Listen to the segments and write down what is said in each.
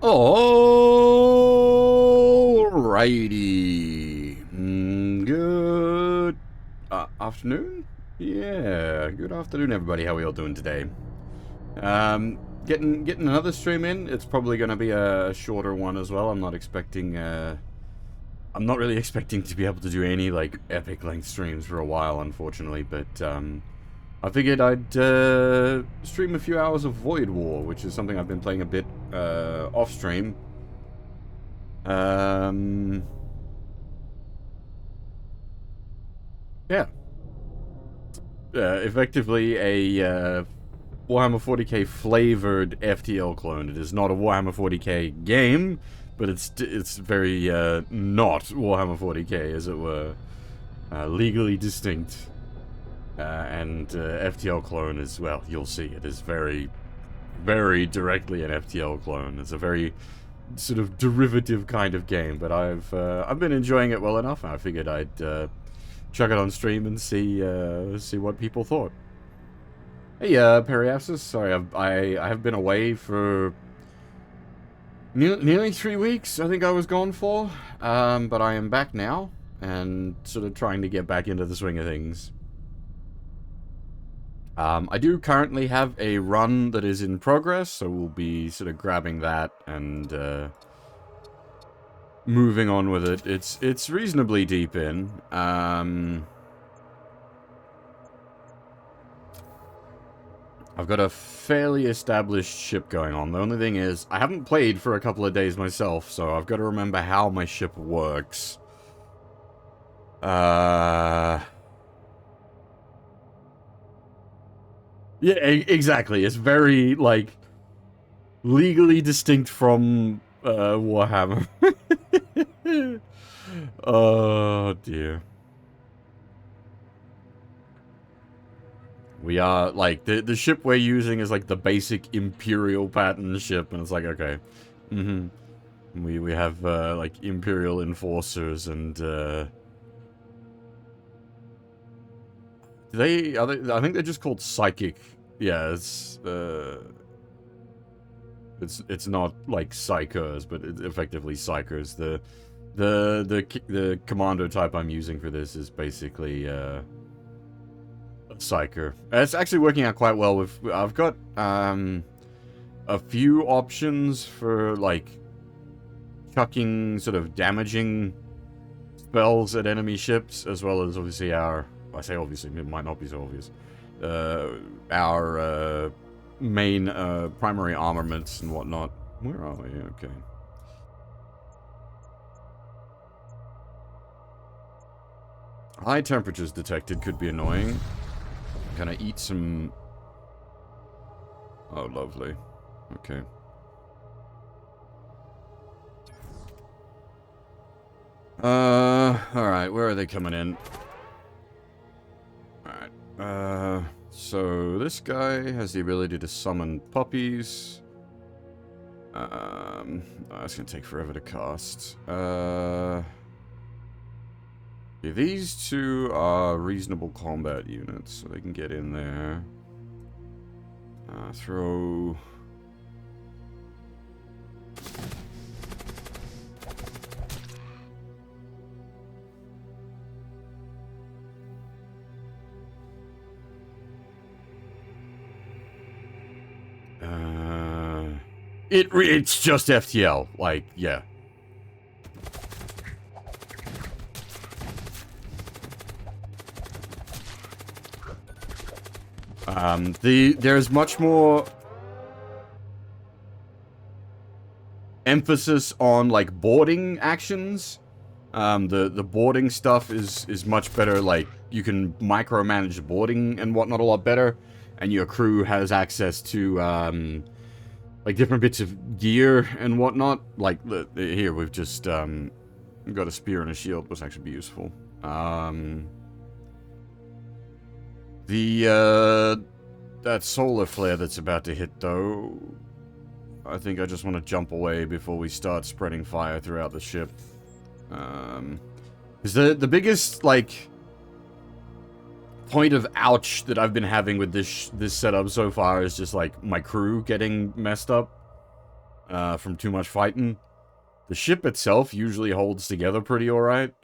Alrighty. Good afternoon? Yeah, good afternoon, everybody. How are we all doing today? Getting another stream in. It's probably going to be a shorter one as well. I'm not really expecting to be able to do any, like, epic length streams for a while, unfortunately, but, I figured I'd, stream a few hours of Void War, which is something I've been playing a bit, off-stream. Yeah. Effectively a, Warhammer 40k flavored FTL clone. It is not a Warhammer 40k game, but it's very, not Warhammer 40k, as it were. Legally distinct. And FTL clone is, well, you'll see, it is very, very directly an FTL clone. It's a very sort of derivative kind of game, but I've been enjoying it well enough, and I figured I'd chuck it on stream and see what people thought. Hey, Periapsis, sorry, I have been away for nearly 3 weeks. I think I was gone for, but I am back now and sort of trying to get back into the swing of things. I do currently have a run that is in progress, so we'll be sort of grabbing that and moving on with it. It's reasonably deep in. I've got a fairly established ship going on. The only thing is, I haven't played for a couple of days myself, so I've got to remember how my ship works. Yeah, exactly. It's very, like, legally distinct from Warhammer. Oh, dear. We are, like, the ship we're using is, like, the basic Imperial pattern ship, and it's like, okay. We have, like, Imperial Enforcers and, I think they're just called Psychic. Yeah, it's not like Psychers, but it's effectively Psychers. The commando type I'm using for this is basically a Psyker. It's actually working out quite well with. I've got a few options for like chucking sort of damaging spells at enemy ships, as well as obviously our. I say obviously, it might not be so obvious. Our main primary armaments and whatnot. Where are we? Okay. High temperatures detected could be annoying. Can I eat some... Oh, lovely. Okay. Alright, where are they coming in? Alright, so this guy has the ability to summon puppies. Oh, that's gonna take forever to cast. Yeah, these two are reasonable combat units, so they can get in there. Throw... It's just FTL, like, yeah. There's much more emphasis on, like, boarding actions. The boarding stuff is much better, like, you can micromanage boarding and whatnot a lot better, and your crew has access to, like, different bits of gear and whatnot. Like, here, we've just, got a spear and a shield, which actually be useful. That solar flare that's about to hit, though, I think I just want to jump away before we start spreading fire throughout the ship. Because the biggest, like, point of ouch that I've been having with this setup so far is just, like, my crew getting messed up. from too much fighting. The ship itself usually holds together pretty alright.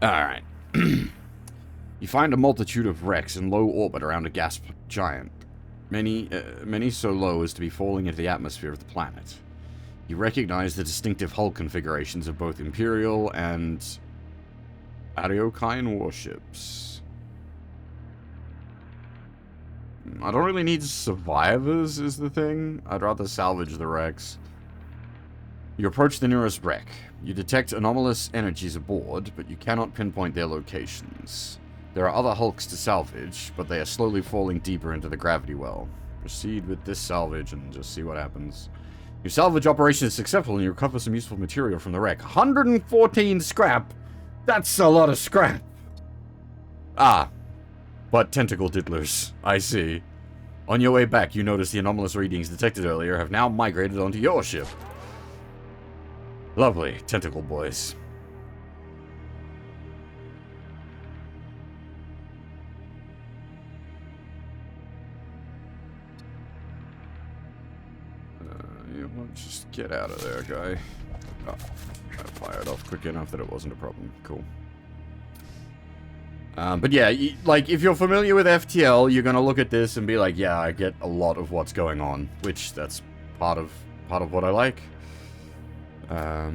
Alright. You find a multitude of wrecks in low orbit around a gas giant. Many so low as to be falling into the atmosphere of the planet. You recognize the distinctive hull configurations of both Imperial and Ariokine warships. I don't really need survivors, is the thing. I'd rather salvage the wrecks. You approach the nearest wreck. You detect anomalous energies aboard, but you cannot pinpoint their locations. There are other hulks to salvage, but they are slowly falling deeper into the gravity well. Proceed with this salvage and just see what happens. Your salvage operation is successful and you recover some useful material from the wreck. 114 scrap! That's a lot of scrap! Ah. But tentacle diddlers. I see. On your way back, you notice the anomalous readings detected earlier have now migrated onto your ship. Lovely, tentacle boys. You want to just get out of there, guy. Oh, I fired off quick enough that it wasn't a problem. Cool. But yeah, like, if you're familiar with FTL, you're gonna look at this and be like, yeah, I get a lot of what's going on. Which, that's part of what I like. Oh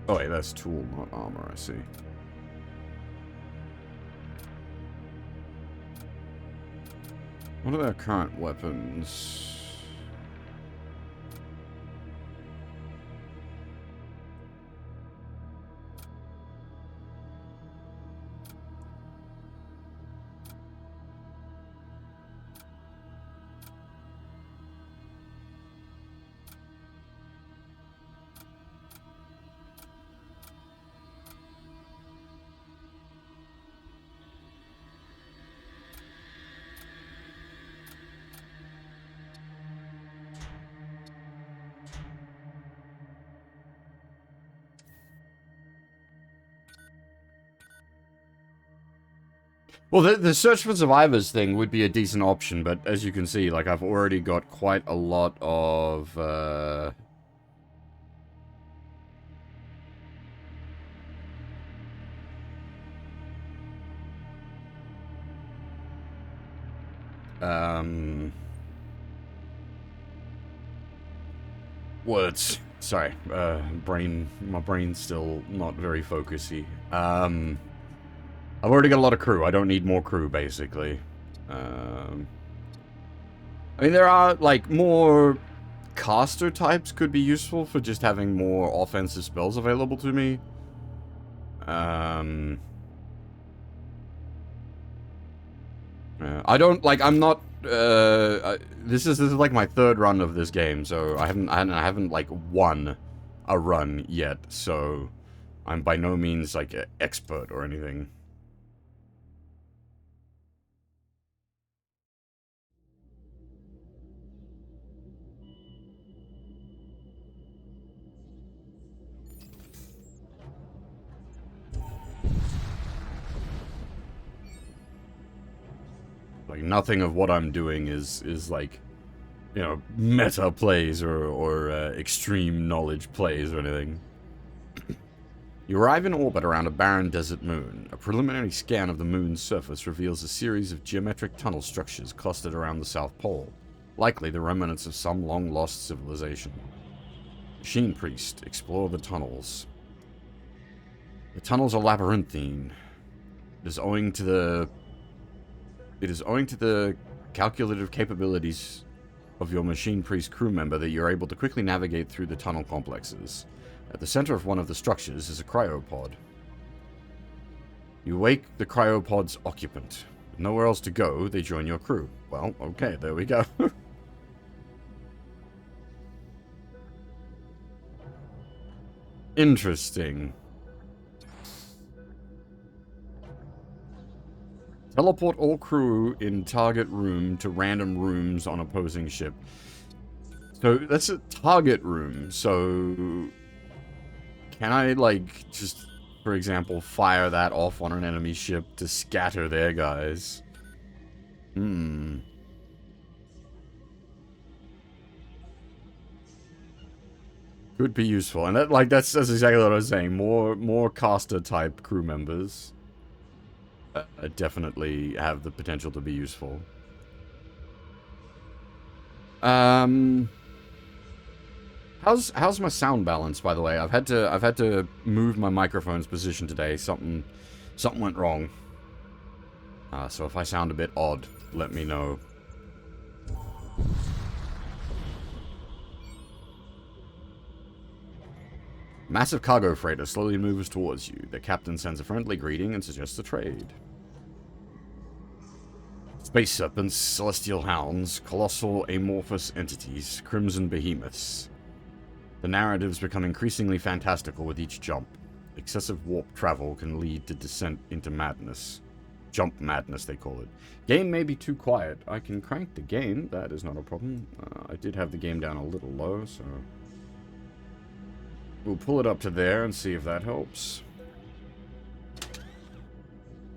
wait, that's tool, not armor, I see. What are their current weapons? Well, the search for survivors thing would be a decent option, but as you can see, like, I've already got quite a lot of, words. Sorry, my brain's still not very focusy. I've already got a lot of crew. I don't need more crew, basically. I mean, there are, like, more caster types could be useful for just having more offensive spells available to me. I don't, like, I'm not, this is like my third run of this game, so I haven't like, won a run yet, so I'm by no means, like, an expert or anything. Like, nothing of what I'm doing is like, you know, meta plays or extreme knowledge plays or anything. You arrive in orbit around a barren desert moon. A preliminary scan of the moon's surface reveals a series of geometric tunnel structures clustered around the South Pole, likely the remnants of some long-lost civilization. Machine Priest, explore the tunnels. The tunnels are labyrinthine. It is owing to the calculative capabilities of your Machine Priest crew member that you're able to quickly navigate through the tunnel complexes. At the center of one of the structures is a cryopod. You wake the cryopod's occupant. With nowhere else to go, they join your crew. Well, okay, there we go. Interesting. Teleport all crew in target room to random rooms on opposing ship. So that's a target room. So can I, like, just, for example, fire that off on an enemy ship to scatter their guys? Could be useful. And that, like, that's exactly what I was saying. More caster type crew members definitely have the potential to be useful. How's my sound balance, by the way? I've had to move my microphone's position today. Something went wrong. So if I sound a bit odd, let me know. Massive cargo freighter slowly moves towards you. The captain sends a friendly greeting and suggests a trade. Space serpents, celestial hounds, colossal amorphous entities, crimson behemoths. The narratives become increasingly fantastical with each jump. Excessive warp travel can lead to descent into madness. Jump madness, they call it. Game may be too quiet. I can crank the gain. That is not a problem. I did have the game down a little low, so... we'll pull it up to there and see if that helps.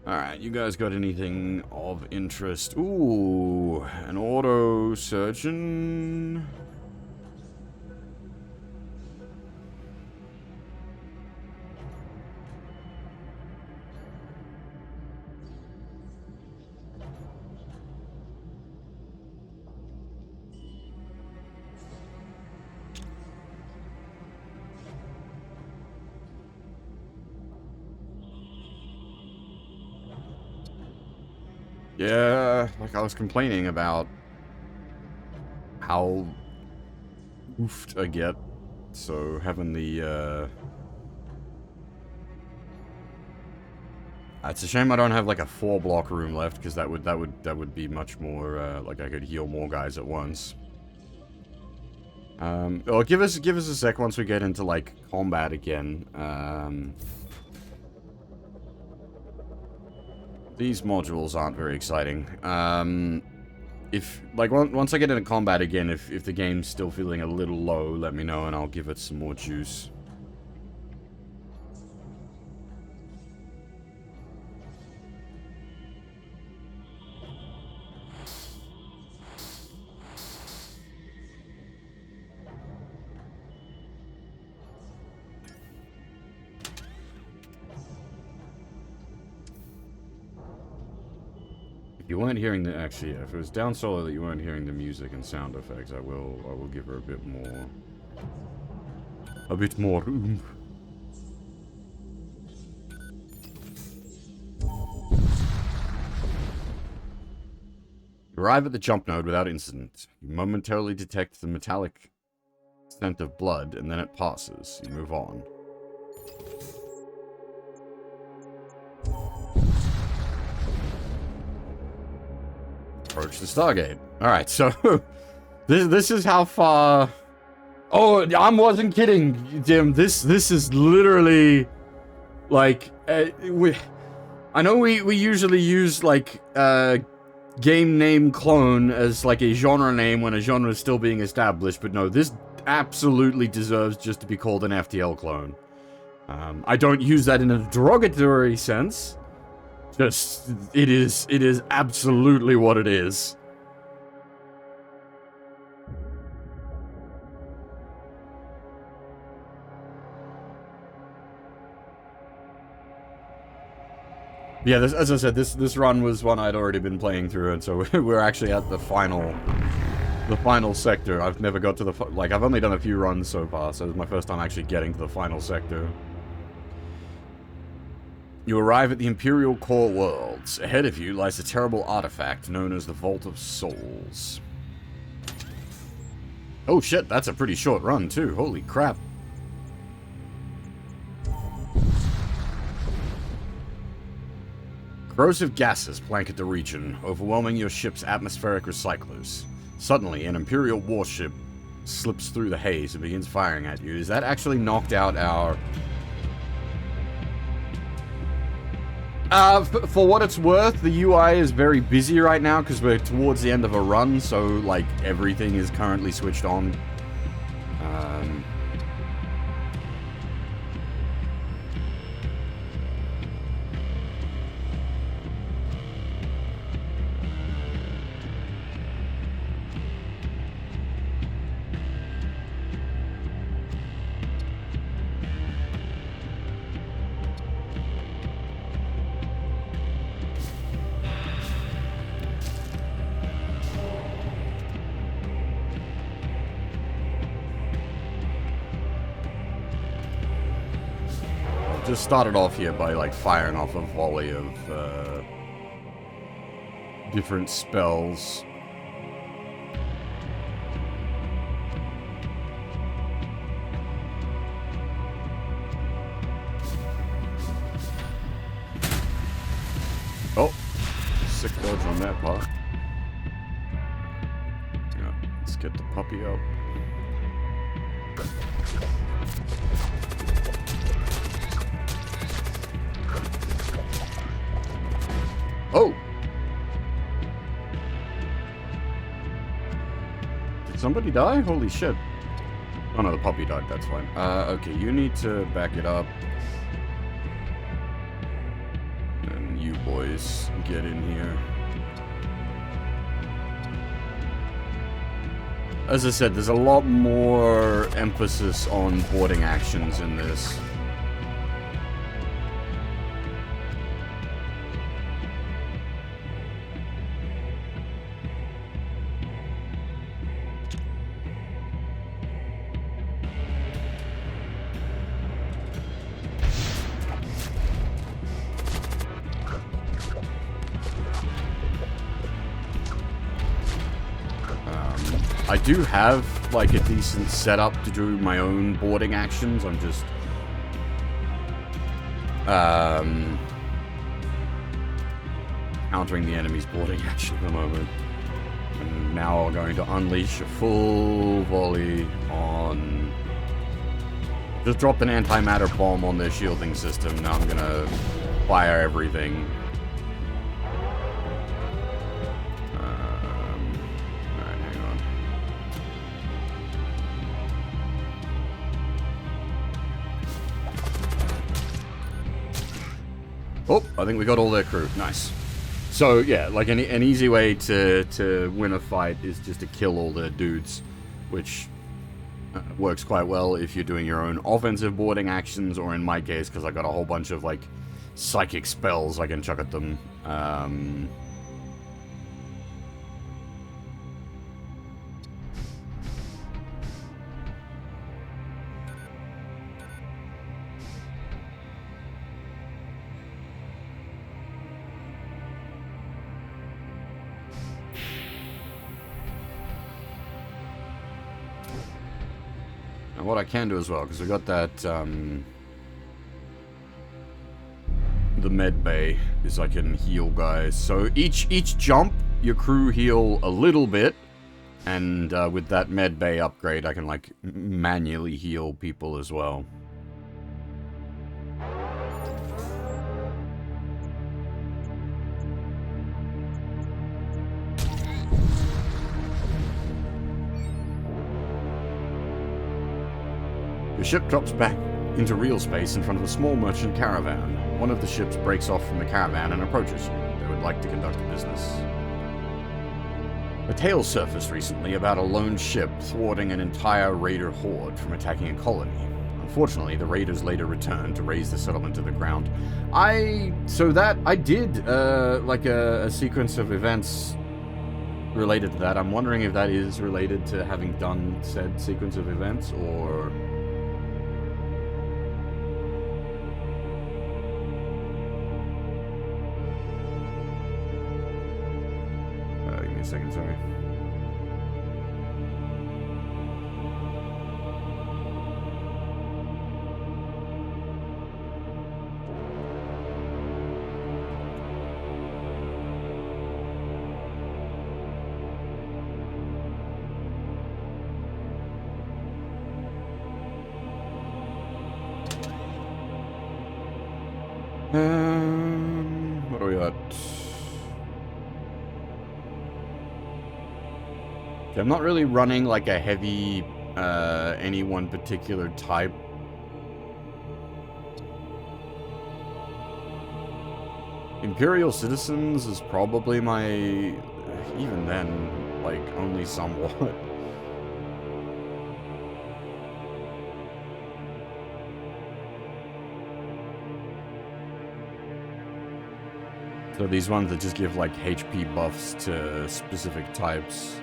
Alright, you guys got anything of interest? Ooh, an auto surgeon... Yeah, like I was complaining about how oofed I get, so having the, it's a shame I don't have like a 4-block room left, because that would be much more, like I could heal more guys at once. Well, give us a sec once we get into like combat again. These modules aren't very exciting. If, like, once I get into combat again, if the game's still feeling a little low, let me know and I'll give it some more juice. You weren't hearing the, actually, yeah, if it was down solo that you weren't hearing the music and sound effects, I will give her a bit more oomph. You arrive at the jump node without incident. You momentarily detect the metallic scent of blood, and then it passes. You move on. Approach the Stargate. Alright, so this is how far... Oh, I wasn't kidding, Jim. This is literally like I know we usually use like game name clone as like a genre name when a genre is still being established, but no, this absolutely deserves just to be called an FTL clone. I don't use that in a derogatory sense. Just, it is absolutely what it is. Yeah, as I said, this run was one I'd already been playing through, and so we're actually at the final sector. I've never got to the, like, I've only done a few runs so far, so it's my first time actually getting to the final sector. You arrive at the Imperial Core Worlds. Ahead of you lies a terrible artifact known as the Vault of Souls. Oh shit, that's a pretty short run too. Holy crap. Corrosive gases blanket the region, overwhelming your ship's atmospheric recyclers. Suddenly, an Imperial warship slips through the haze and begins firing at you. Is that actually knocked out our... For what it's worth, the UI is very busy right now because we're towards the end of a run, so like everything is currently switched on. Just started off here by like firing off a volley of different spells. Oh, sick dodge on that part. Yeah, let's get the puppy up. Oh! Did somebody die? Holy shit. Oh no, the puppy died, that's fine. Okay, you need to back it up. And you boys get in here. As I said, there's a lot more emphasis on boarding actions in this. I do have, like, a decent setup to do my own boarding actions. I'm just... countering the enemy's boarding action at the moment. And now I'm going to unleash a full volley on... Just dropped an antimatter bomb on their shielding system. Now I'm gonna fire everything. Oh, I think we got all their crew. Nice. So, yeah, like an easy way to win a fight is just to kill all their dudes, which works quite well if you're doing your own offensive boarding actions, or in my case, because I got a whole bunch of, like, psychic spells I can chuck at them. And what I can do as well, because we got that, the med bay, is I can heal guys. So each jump, your crew heal a little bit, and with that med bay upgrade, I can, like, manually heal people as well. The ship drops back into real space in front of a small merchant caravan. One of the ships breaks off from the caravan and approaches you. They would like to conduct a business. A tale surfaced recently about a lone ship thwarting an entire raider horde from attacking a colony. Unfortunately, the raiders later returned to raise the settlement to the ground. I did, like a sequence of events related to that. I'm wondering if that is related to having done said sequence of events, or... give me a second, sorry. but... I'm not really running like a heavy, any one particular type. Imperial Citizens is probably my, even then, like, only somewhat. So these ones that just give, like, HP buffs to specific types.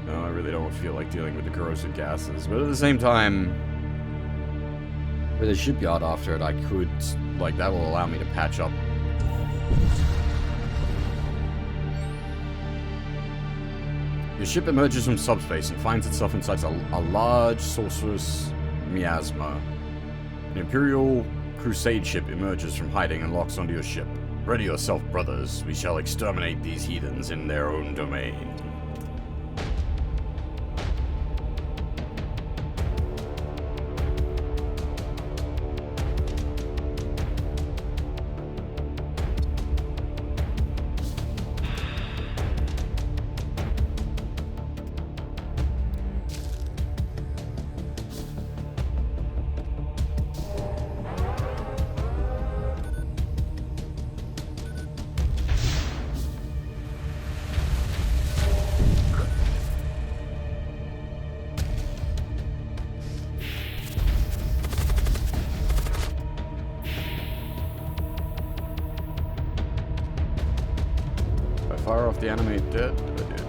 No, I really don't feel like dealing with the corrosive gases, but at the same time, with a shipyard after it, I could, like, that will allow me to patch up. Your ship emerges from subspace and finds itself inside a large sorcerous miasma. An Imperial Crusade ship emerges from hiding and locks onto your ship. Ready yourself, brothers. We shall exterminate these heathens in their own domain. Fire off the enemy dead? I did.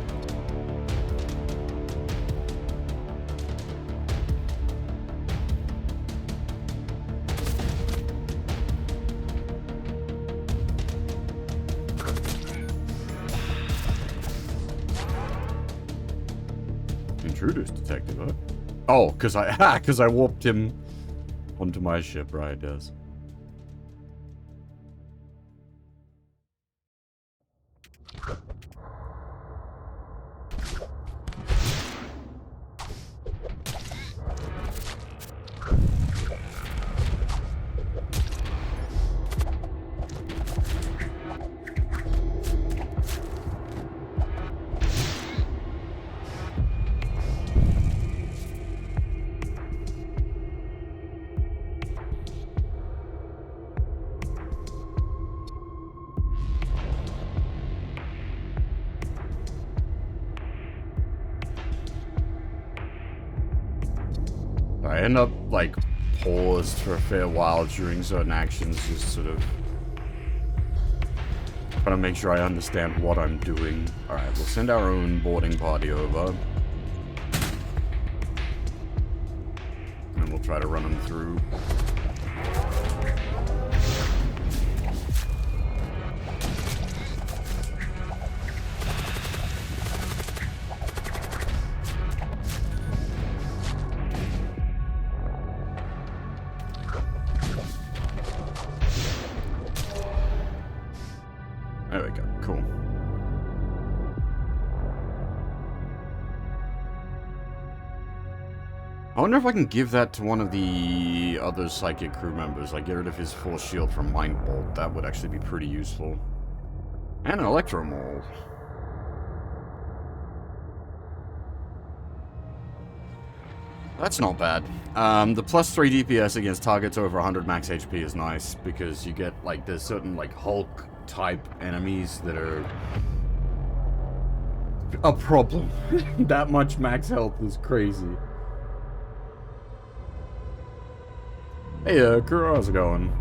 Intruders detected, huh? Oh, because I warped him onto my ship, right, yes. I end up, like, paused for a fair while during certain actions, just sort of trying to make sure I understand what I'm doing. Alright, we'll send our own boarding party over. And we'll try to run them through. There we go, cool. I wonder if I can give that to one of the other psychic crew members, like get rid of his force shield from Mind Bolt. That would actually be pretty useful. And an Electro Mold. That's not bad. The plus 3 DPS against targets over 100 max HP is nice, because you get, like, there's certain, like, Hulk type enemies that are a problem. That much max health is crazy. Hey, crew, how's it going?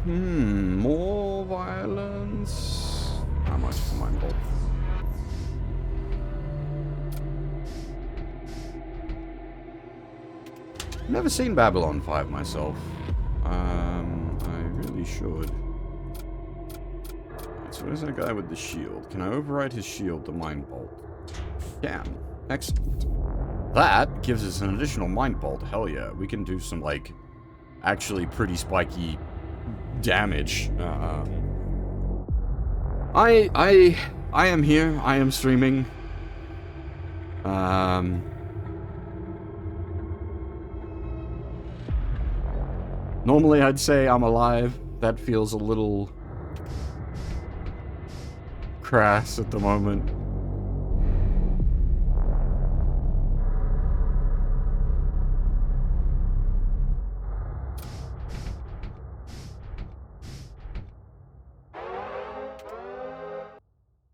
More violence. How much for mine bolt? Never seen Babylon 5 myself. I really should. So where's that guy with the shield? Can I override his shield to Mind Bolt? Can. Excellent. That gives us an additional Mind Bolt. Hell yeah. We can do some, like, actually pretty spiky damage. I am here. I am streaming. Normally I'd say I'm alive. That feels a little crass at the moment.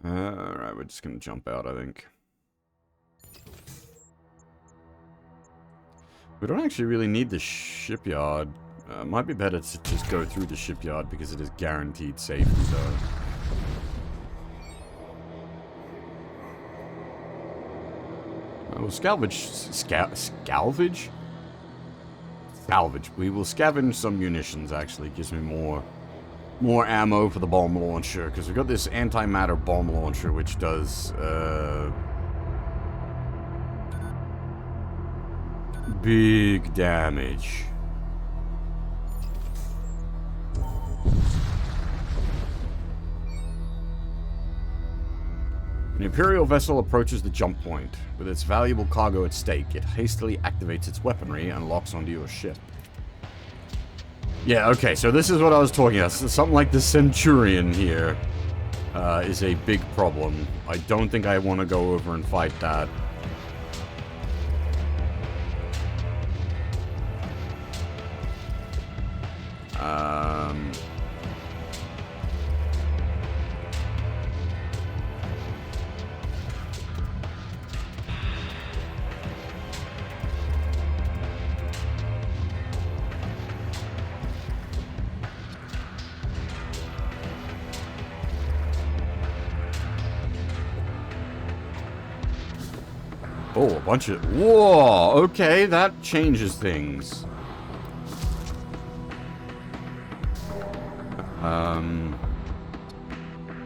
Alright, we're just gonna jump out, I think. We don't actually really need the shipyard. Might be better to just go through the shipyard because it is guaranteed safety, though. We'll salvage. Salvage? Salvage. We will scavenge some munitions, actually. Gives me more ammo for the bomb launcher, because we've got this antimatter bomb launcher, which does, big damage. An Imperial vessel approaches the jump point. With its valuable cargo at stake, it hastily activates its weaponry and locks onto your ship. Yeah, okay, so this is what I was talking about. Something like the Centurion here is a big problem. I don't think I want to go over and fight that. Oh, a bunch of... Whoa! Okay, that changes things.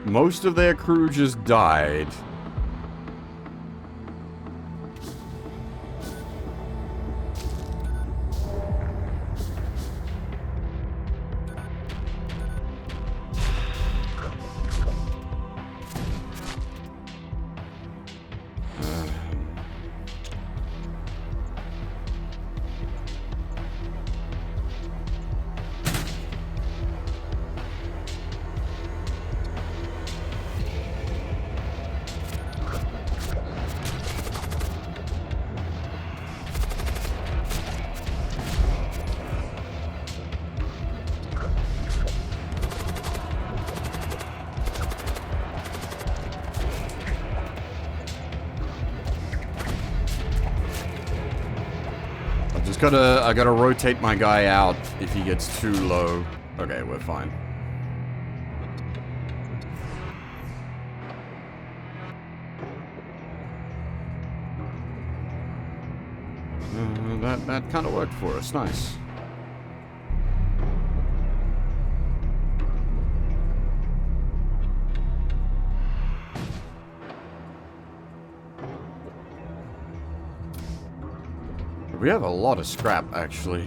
Most of their crew just died. I gotta rotate my guy out if he gets too low. Okay, we're fine. That kind of worked for us. Nice. We have a lot of scrap, actually.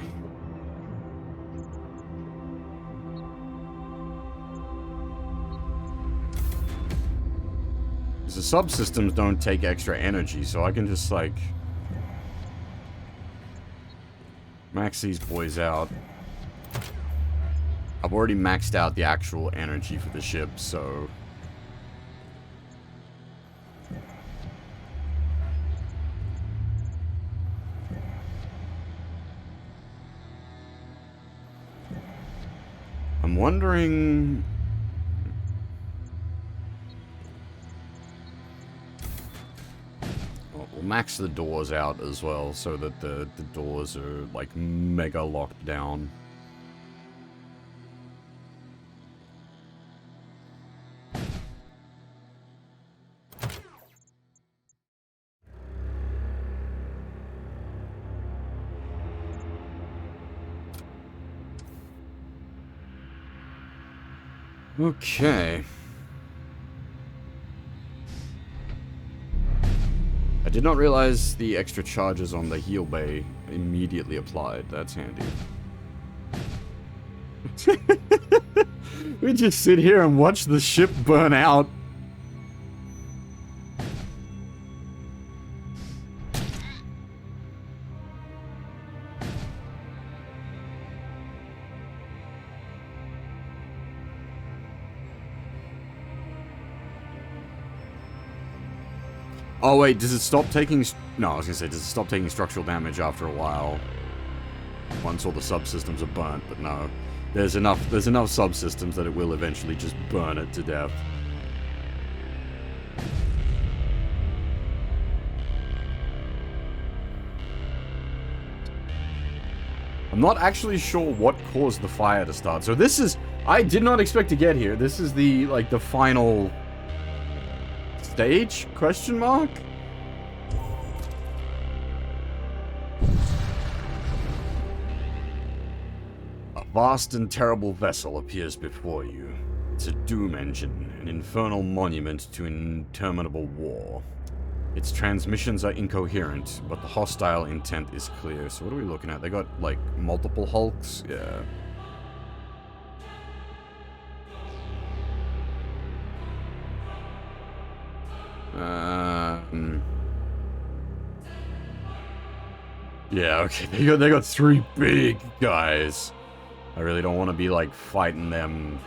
Because the subsystems don't take extra energy, so I can just, like... max these boys out. I've already maxed out the actual energy for the ship, so... I'm wondering... Well, we'll max the doors out as well, so that the doors are, like, mega locked down. Okay. I did not realize the extra charges on the heal bay immediately applied. That's handy. We just sit here and watch the ship burn out. Oh wait, does it stop taking... No, I was gonna say, does it stop taking structural damage after a while? Once all the subsystems are burnt, but no. There's enough subsystems that it will eventually just burn it to death. I'm not actually sure what caused the fire to start. So this is... I did not expect to get here. This is the, like, the final... stage? Question mark? A vast and terrible vessel appears before you. It's a doom engine, an infernal monument to interminable war. Its transmissions are incoherent, but the hostile intent is clear. So what are we looking at? They got, like, multiple hulks? Yeah. Yeah, okay. They got 3 big guys. I really don't want to be, like, fighting them.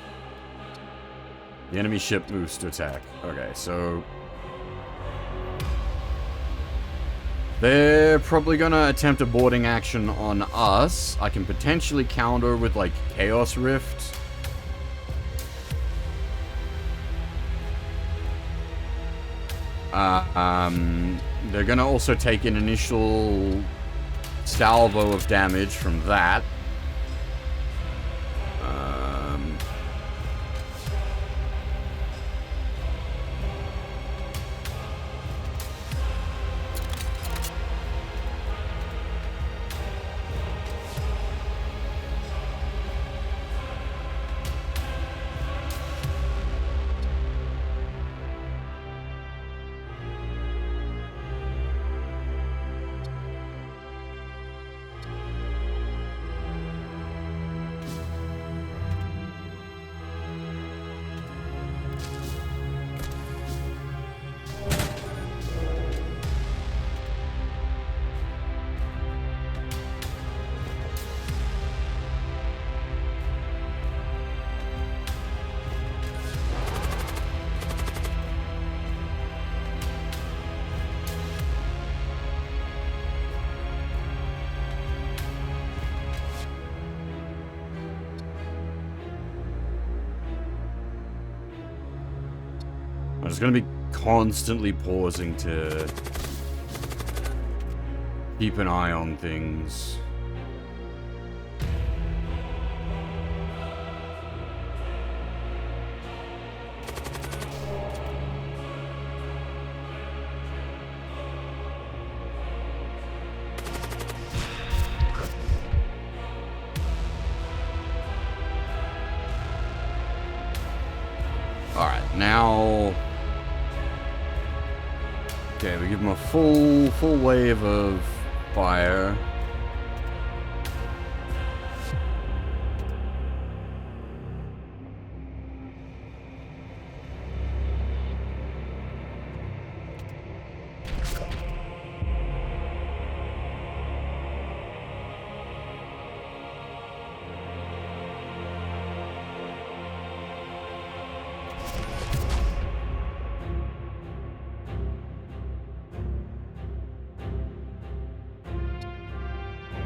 The enemy ship moves to attack. Okay, so... they're probably gonna attempt a boarding action on us. I can potentially counter with, like, Chaos Rift. They're gonna also take an initial salvo of damage from that. I'm just gonna be constantly pausing to keep an eye on things. Alright, now... okay, we give him a full wave of fire.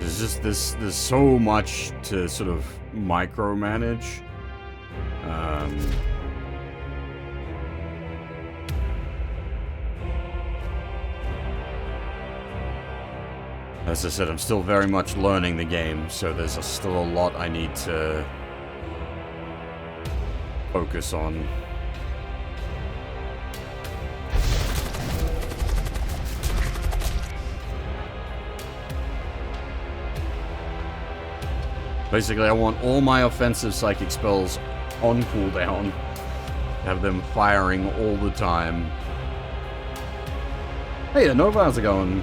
There's just there's so much to sort of micromanage. As I said, I'm still very much learning the game, so there's still a lot I need to focus on. Basically, I want all my offensive psychic spells on cooldown. Have them firing all the time. Hey, Nova, how's it going?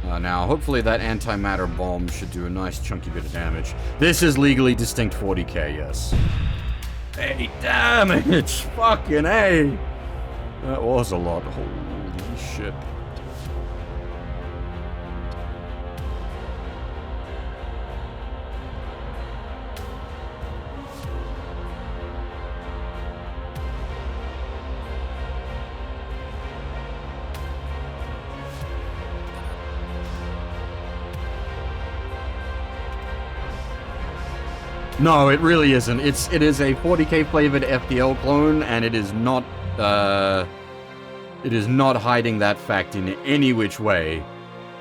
Now, hopefully that antimatter bomb should do a nice chunky bit of damage. This is legally distinct 40k, yes. 8 damage! Fucking A! That was a lot. Holy shit. No, it really isn't. It is a 40k flavored FTL clone, and it is not hiding that fact in any which way.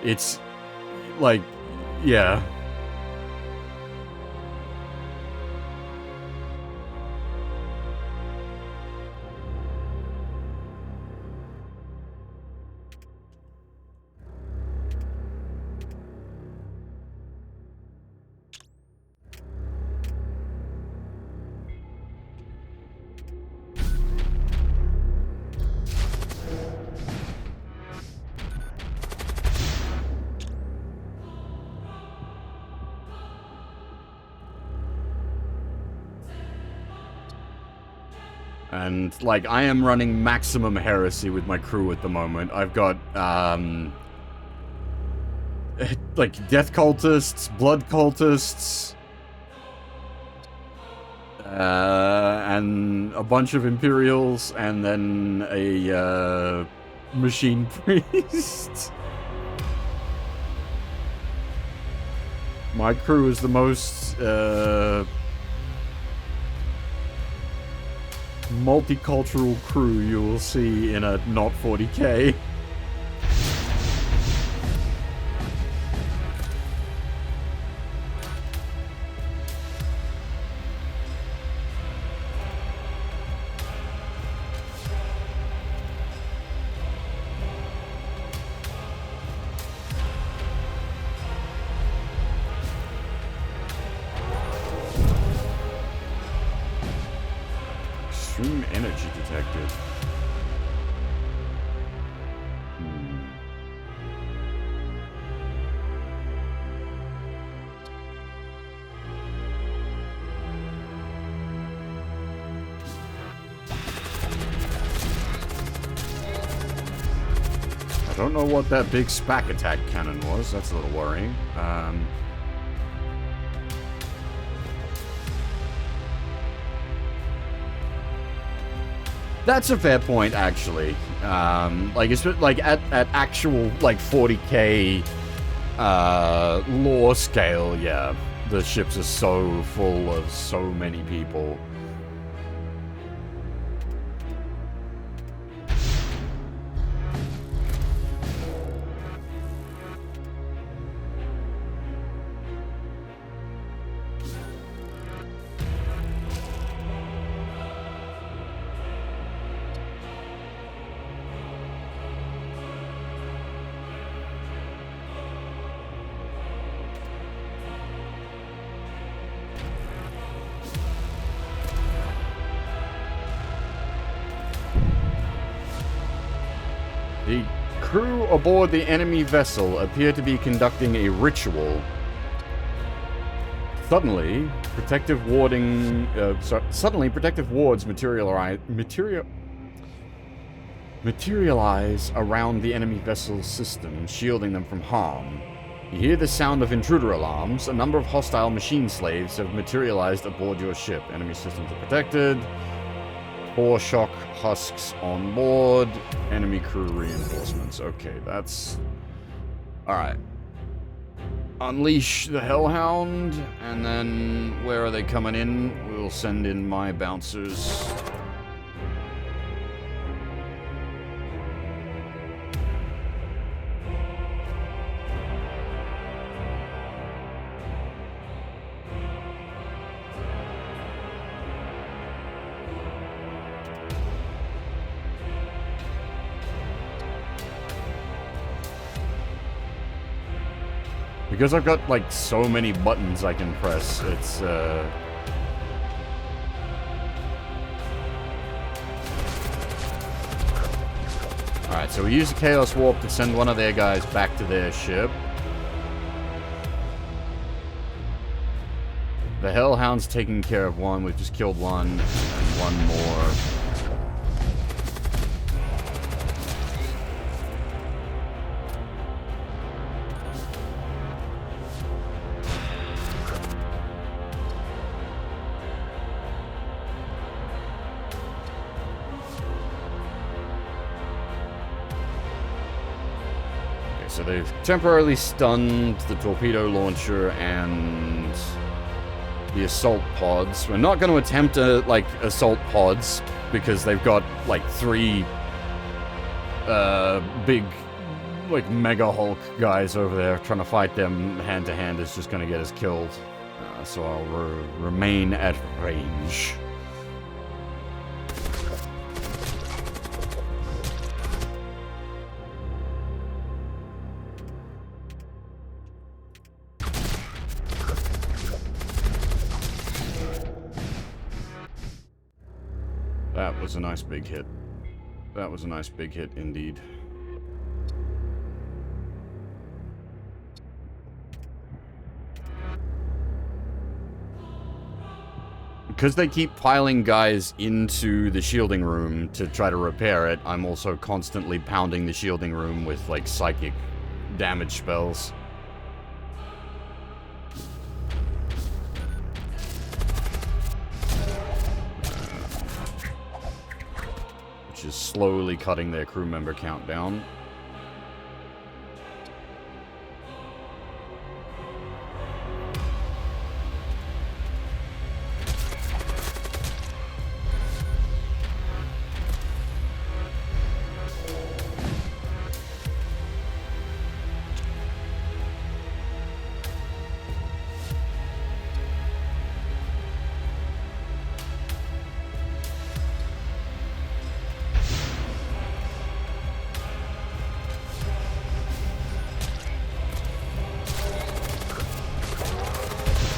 It's like, yeah. And, like, I am running maximum heresy with my crew at the moment. I've got, like, death cultists, blood cultists, and a bunch of Imperials, and then a, machine priest. My crew is the most, multicultural crew you will see in a not 40k. Extreme energy detected. I don't know what that big SPAC attack cannon was. That's a little worrying. That's a fair point, actually. Like, it's like at actual like 40k lore scale, yeah, the ships are so full of so many people. The crew aboard the enemy vessel appear to be conducting a ritual. Suddenly, protective wards materialize around the enemy vessel's system, shielding them from harm. You hear the sound of intruder alarms. A number of hostile machine slaves have materialized aboard your ship. Enemy systems are protected. 4 shock husks on board. Enemy crew reinforcements. Okay, that's... Alright. Unleash the Hellhound, and then where are they coming in? We'll send in my bouncers. Because I've got, like, so many buttons I can press, it's, Alright, so we use the Chaos Warp to send one of their guys back to their ship. The Hellhound's taking care of one. We've just killed one. And one more. Okay, so they've temporarily stunned the torpedo launcher and the assault pods. We're not going to attempt to, like, assault pods because they've got, like, 3 big, like, Mega Hulk guys over there. Trying to fight them hand-to-hand is just going to get us killed. So I'll remain at range. That was a nice big hit. That was a nice big hit indeed. Because they keep piling guys into the shielding room to try to repair it, I'm also constantly pounding the shielding room with, like, psychic damage spells. Which is slowly cutting their crew member count down.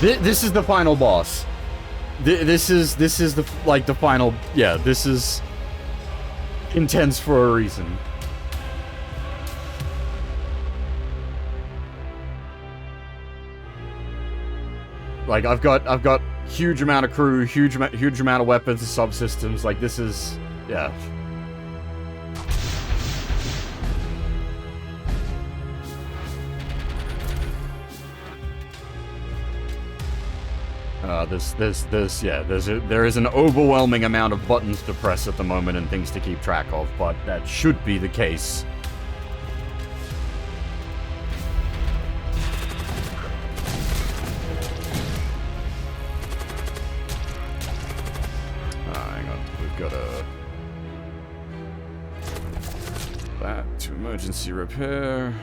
This is the final boss. This is the, like, the final, yeah, this is intense for a reason. Like, I've got huge amount of crew, huge amount of weapons and subsystems. Like, this is, yeah. There is an overwhelming amount of buttons to press at the moment and things to keep track of, but that should be the case. Hang on, we've got that to emergency repair.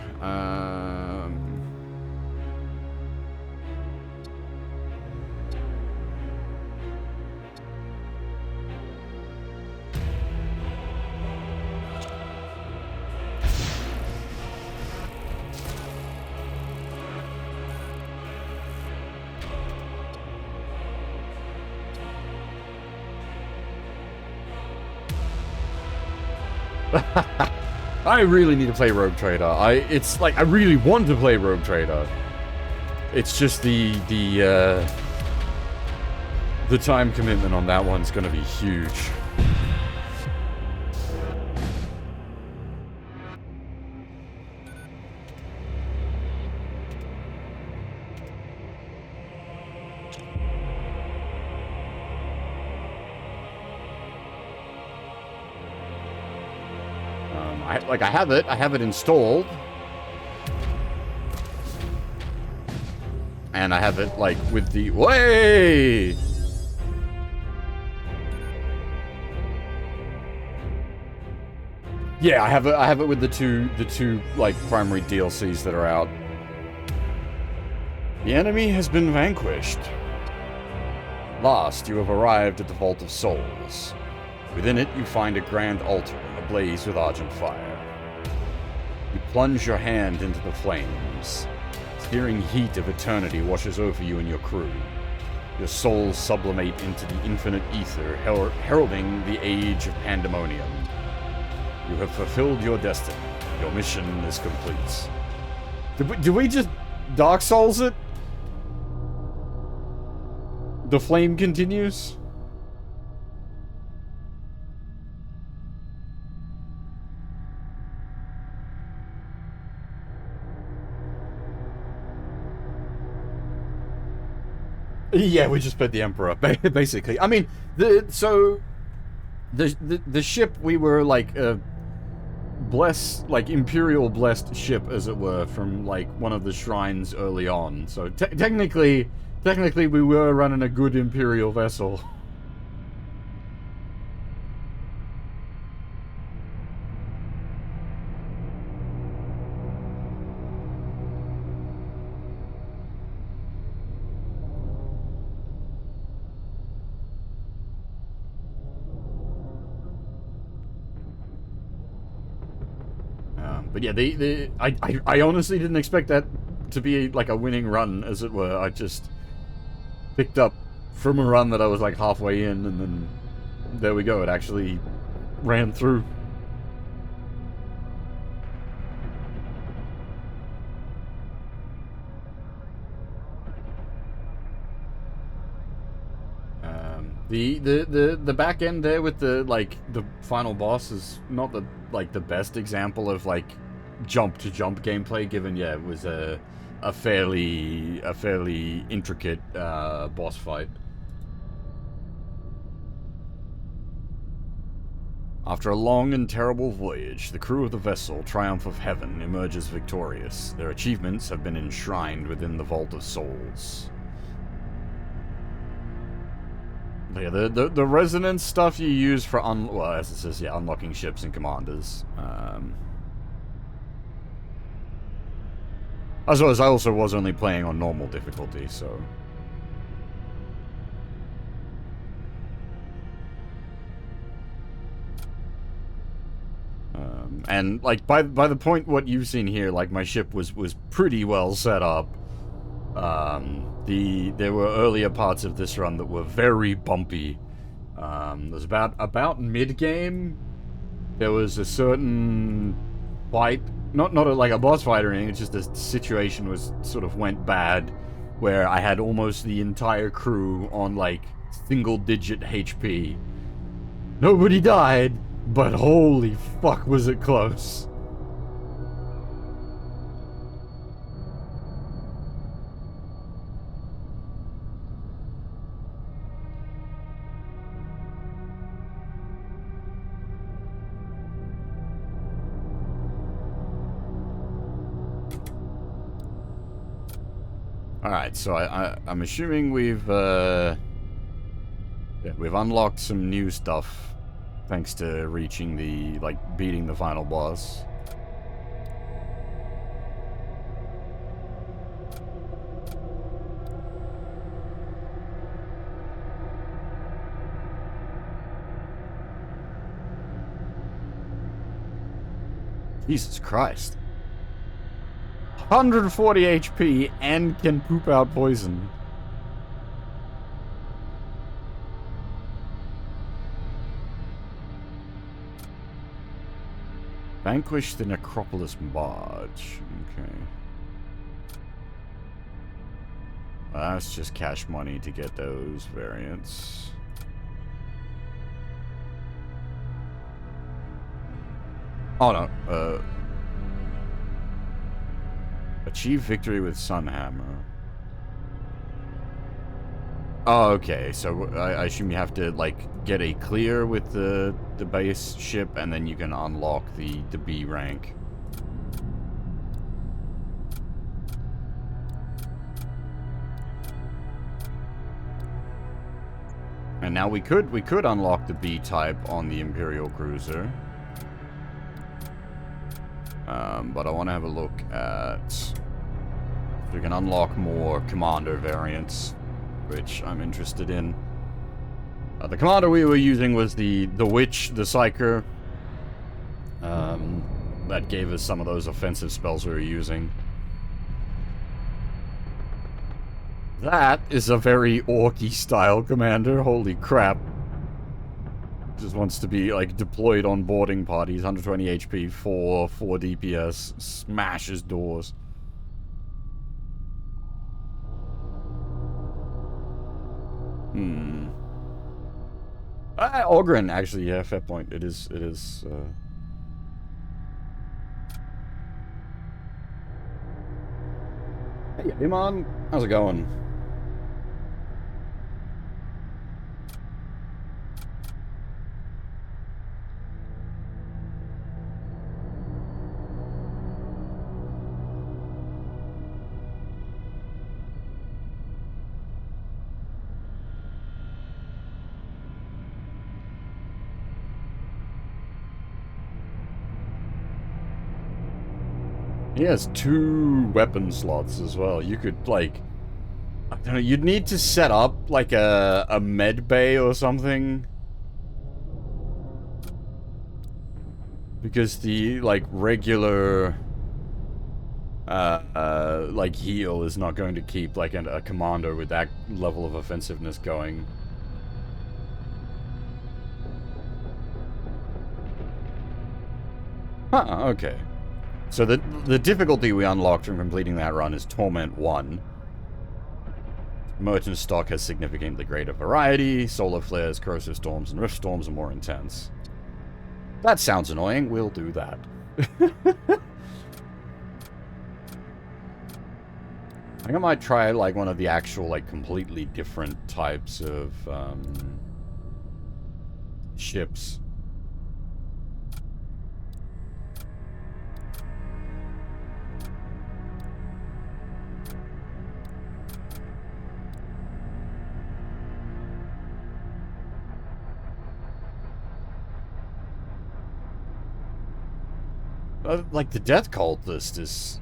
I really need to play Rogue Trader. It's like I really want to play Rogue Trader. It's just the time commitment on that one's gonna be huge. I have it installed. And I have it, like, with the, way! Yeah, I have it with the two, like, primary DLCs that are out. The enemy has been vanquished. Last, you have arrived at the Vault of Souls. Within it, you find a grand altar, ablaze with argent fire. You plunge your hand into the flames. Searing heat of eternity washes over you and your crew. Your souls sublimate into the infinite ether, heralding the age of pandemonium. You have fulfilled your destiny. Your mission is complete. Did we just Dark Souls it? The flame continues? Yeah, we just put the Emperor, basically. I mean, the ship, we were like blessed, like Imperial blessed ship, as it were, from like one of the shrines early on. So technically we were running a good Imperial vessel. But yeah, I honestly didn't expect that to be like a winning run, as it were. I just picked up from a run that I was like halfway in, and then there we go. It actually ran through. The back end there with the final boss is not the best example of like jump to jump gameplay, given it was a fairly intricate boss fight. After a long and terrible voyage, the crew of the vessel Triumph of Heaven emerges victorious. Their achievements have been enshrined within the Vault of Souls. Yeah, the resonance stuff you use for as it says, yeah, unlocking ships and commanders. As well as I also was only playing on normal difficulty, so. And like by the point what you've seen here, like my ship was pretty well set up. There were earlier parts of this run that were very bumpy. There's about mid-game, there was a certain fight, not like a boss fight or anything, it's just the situation was sort of went bad, where I had almost the entire crew on like single-digit HP. Nobody died, but holy fuck was it close. Alright, so I'm assuming we've unlocked some new stuff thanks to reaching beating the final boss. Jesus Christ. 140 HP and can poop out poison. Vanquish the Necropolis Barge. Okay. Well, that's just cash money to get those variants. Oh no, achieve victory with Sunhammer. Oh, okay, so I assume you have to, like, get a clear with the base ship, and then you can unlock the B rank. And now we could unlock the B type on the Imperial Cruiser. But I want to have a look at if we can unlock more commander variants, which I'm interested in. The commander we were using was the Witch, the Psyker. That gave us some of those offensive spells we were using. That is a very orky style commander, holy crap. Just wants to be, like, deployed on boarding parties, 120 HP, 4 DPS, smashes doors. Ogren, actually, yeah, fair point. It is, Hey, Iman, how's it going? He has 2 weapon slots as well. You could, like, I don't know, you'd need to set up, like, a med bay or something. Because the, like, regular, like, heal is not going to keep, like, a commander with that level of offensiveness going. Huh, okay. So the difficulty we unlocked from completing that run is Torment 1. Merchant stock has significantly greater variety. Solar flares, corrosive storms, and rift storms are more intense. That sounds annoying. We'll do that. I think I might try, like, one of the actual, like, completely different types of, ships. Like, the Death Cultist is...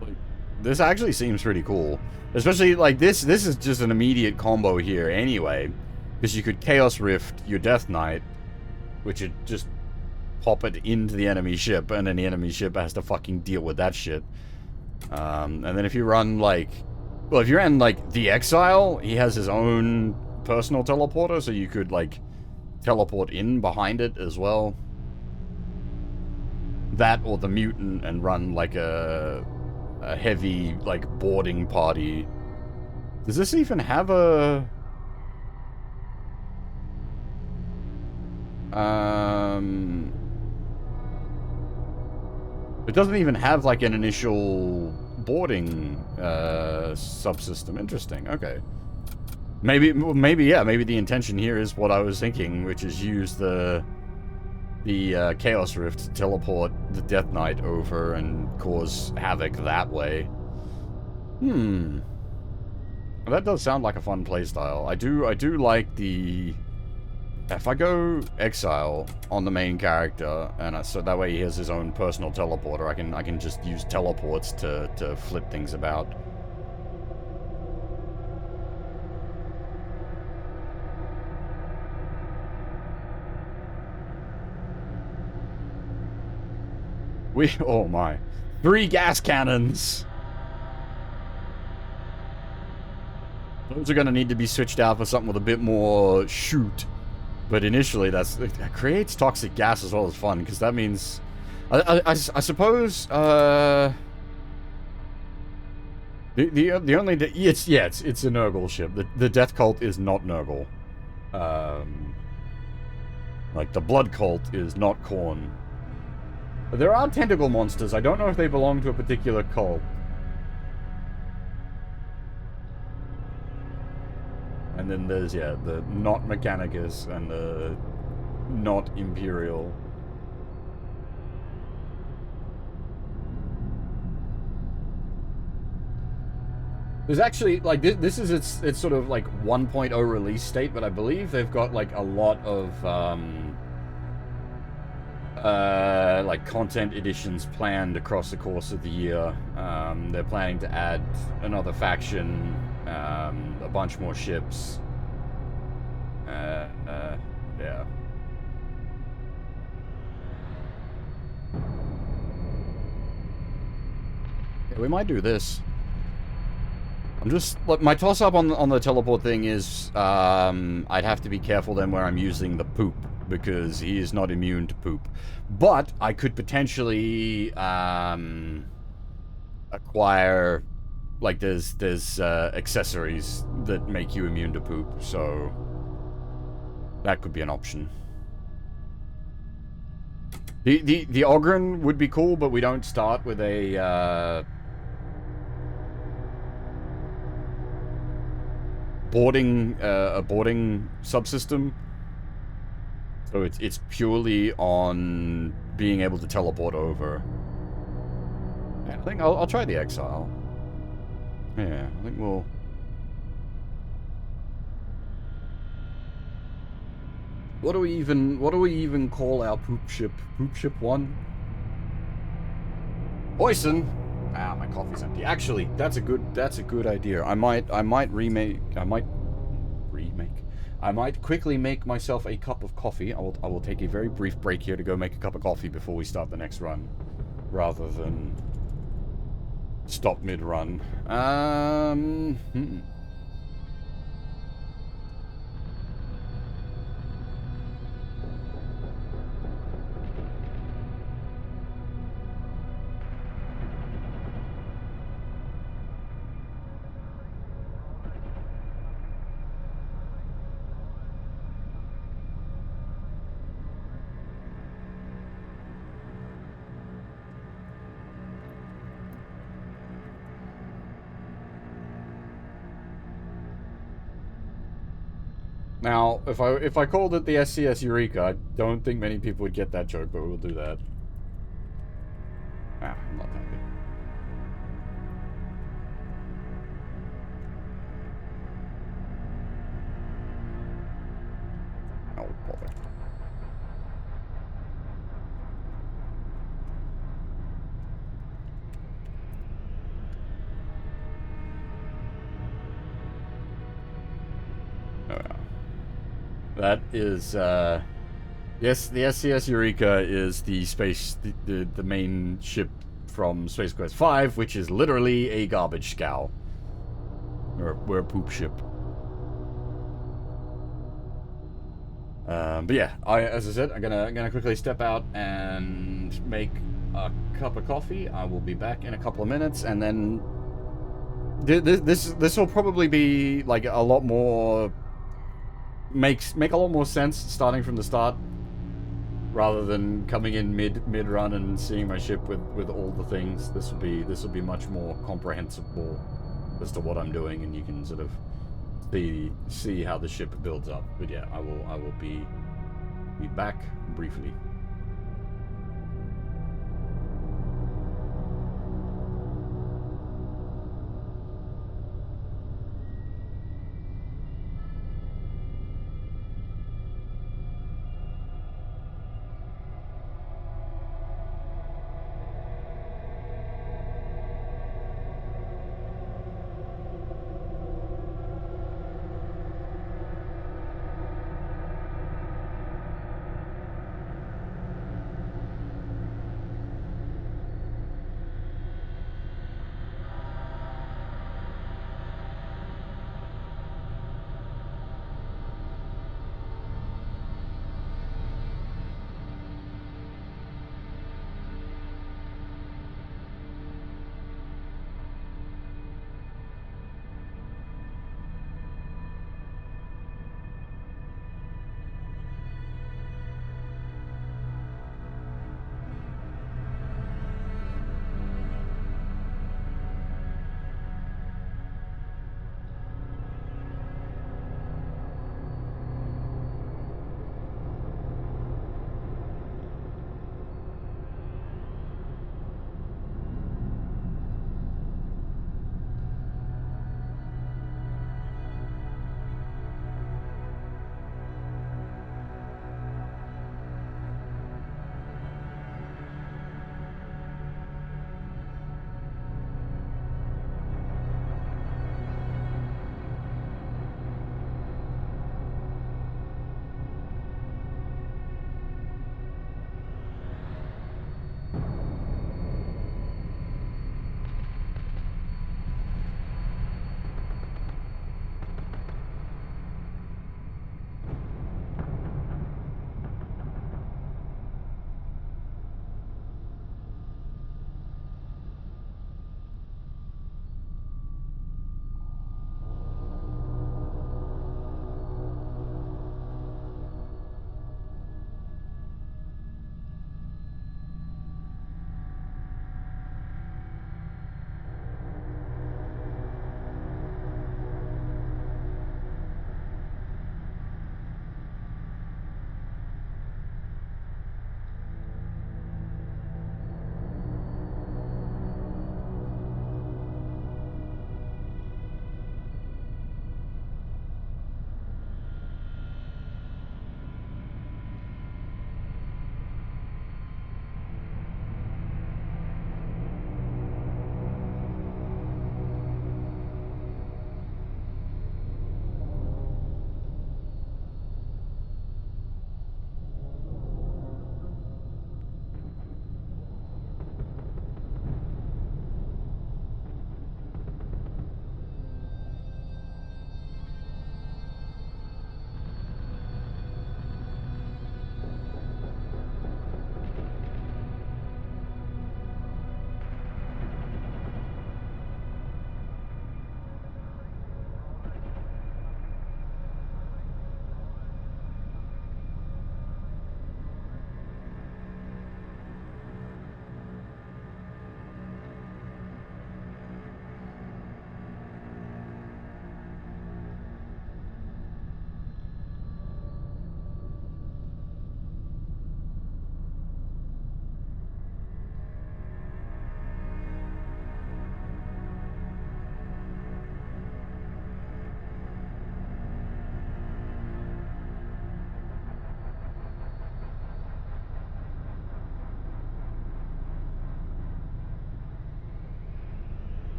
Like, this actually seems pretty cool. Especially, like, this is just an immediate combo here anyway. Because you could Chaos Rift your Death Knight, which would just pop it into the enemy ship, and then the enemy ship has to fucking deal with that shit. And then if you run, like... Well, if you're in, like, the Exile, he has his own personal teleporter, so you could, like, teleport in behind it as well. That or the Mutant and run, like, a heavy, like, boarding party. Does this even have a... It doesn't even have, like, an initial boarding subsystem. Interesting, okay. Maybe, yeah, maybe the intention here is what I was thinking, which is use the Chaos Rift to teleport the Death Knight over and cause havoc that way. That does sound like a fun playstyle. I do like the... If I go Exile on the main character, and so that way he has his own personal teleporter, I can just use teleports to flip things about. Oh my. 3 gas cannons! Those are gonna need to be switched out for something with a bit more shoot. But initially, that creates toxic gas as well as fun, because that means... I suppose, the only... It's a Nurgle ship. The Death Cult is not Nurgle. Like, the Blood Cult is not Khorne. There are tentacle monsters. I don't know if they belong to a particular cult. And then there's, yeah, the not Mechanicus and the not Imperial. There's actually, like, this is its sort of, like, 1.0 release state, but I believe they've got, like, a lot of, like, content editions planned across the course of the year. They're planning to add another faction, a bunch more ships. Yeah. Yeah, we might do this. I'm just... Look, my toss-up on the teleport thing is, I'd have to be careful then where I'm using the poop. because he is not immune to poop. But I could potentially acquire, like, there's accessories that make you immune to poop, so that could be an option. The Ogren would be cool, but we don't start with a boarding subsystem. So it's purely on being able to teleport over. Yeah, I think I'll try the Exile. Yeah, I think we'll... What do we even call our poop ship? Poop ship 1? Poison. Ah, my coffee's empty. Actually, that's a good idea. I might quickly make myself a cup of coffee. I will take a very brief break here to go make a cup of coffee before we start the next run, rather than stop mid-run. Now, if I called it the SCS Eureka, I don't think many people would get that joke, but we'll do that. Ah, I'm not happy. Oh, bother. Oh, yeah. That is, yes, the SCS Eureka is the main ship from Space Quest 5, which is literally a garbage scow. We're a poop ship. But yeah, as I said, I'm gonna quickly step out and make a cup of coffee. I will be back in a couple of minutes, and then this will probably be like a lot more make a lot more sense starting from the start, rather than coming in mid run and seeing my ship with all the things. This will be much more comprehensible as to what I'm doing, and you can sort of see how the ship builds up. But yeah, I will be back briefly.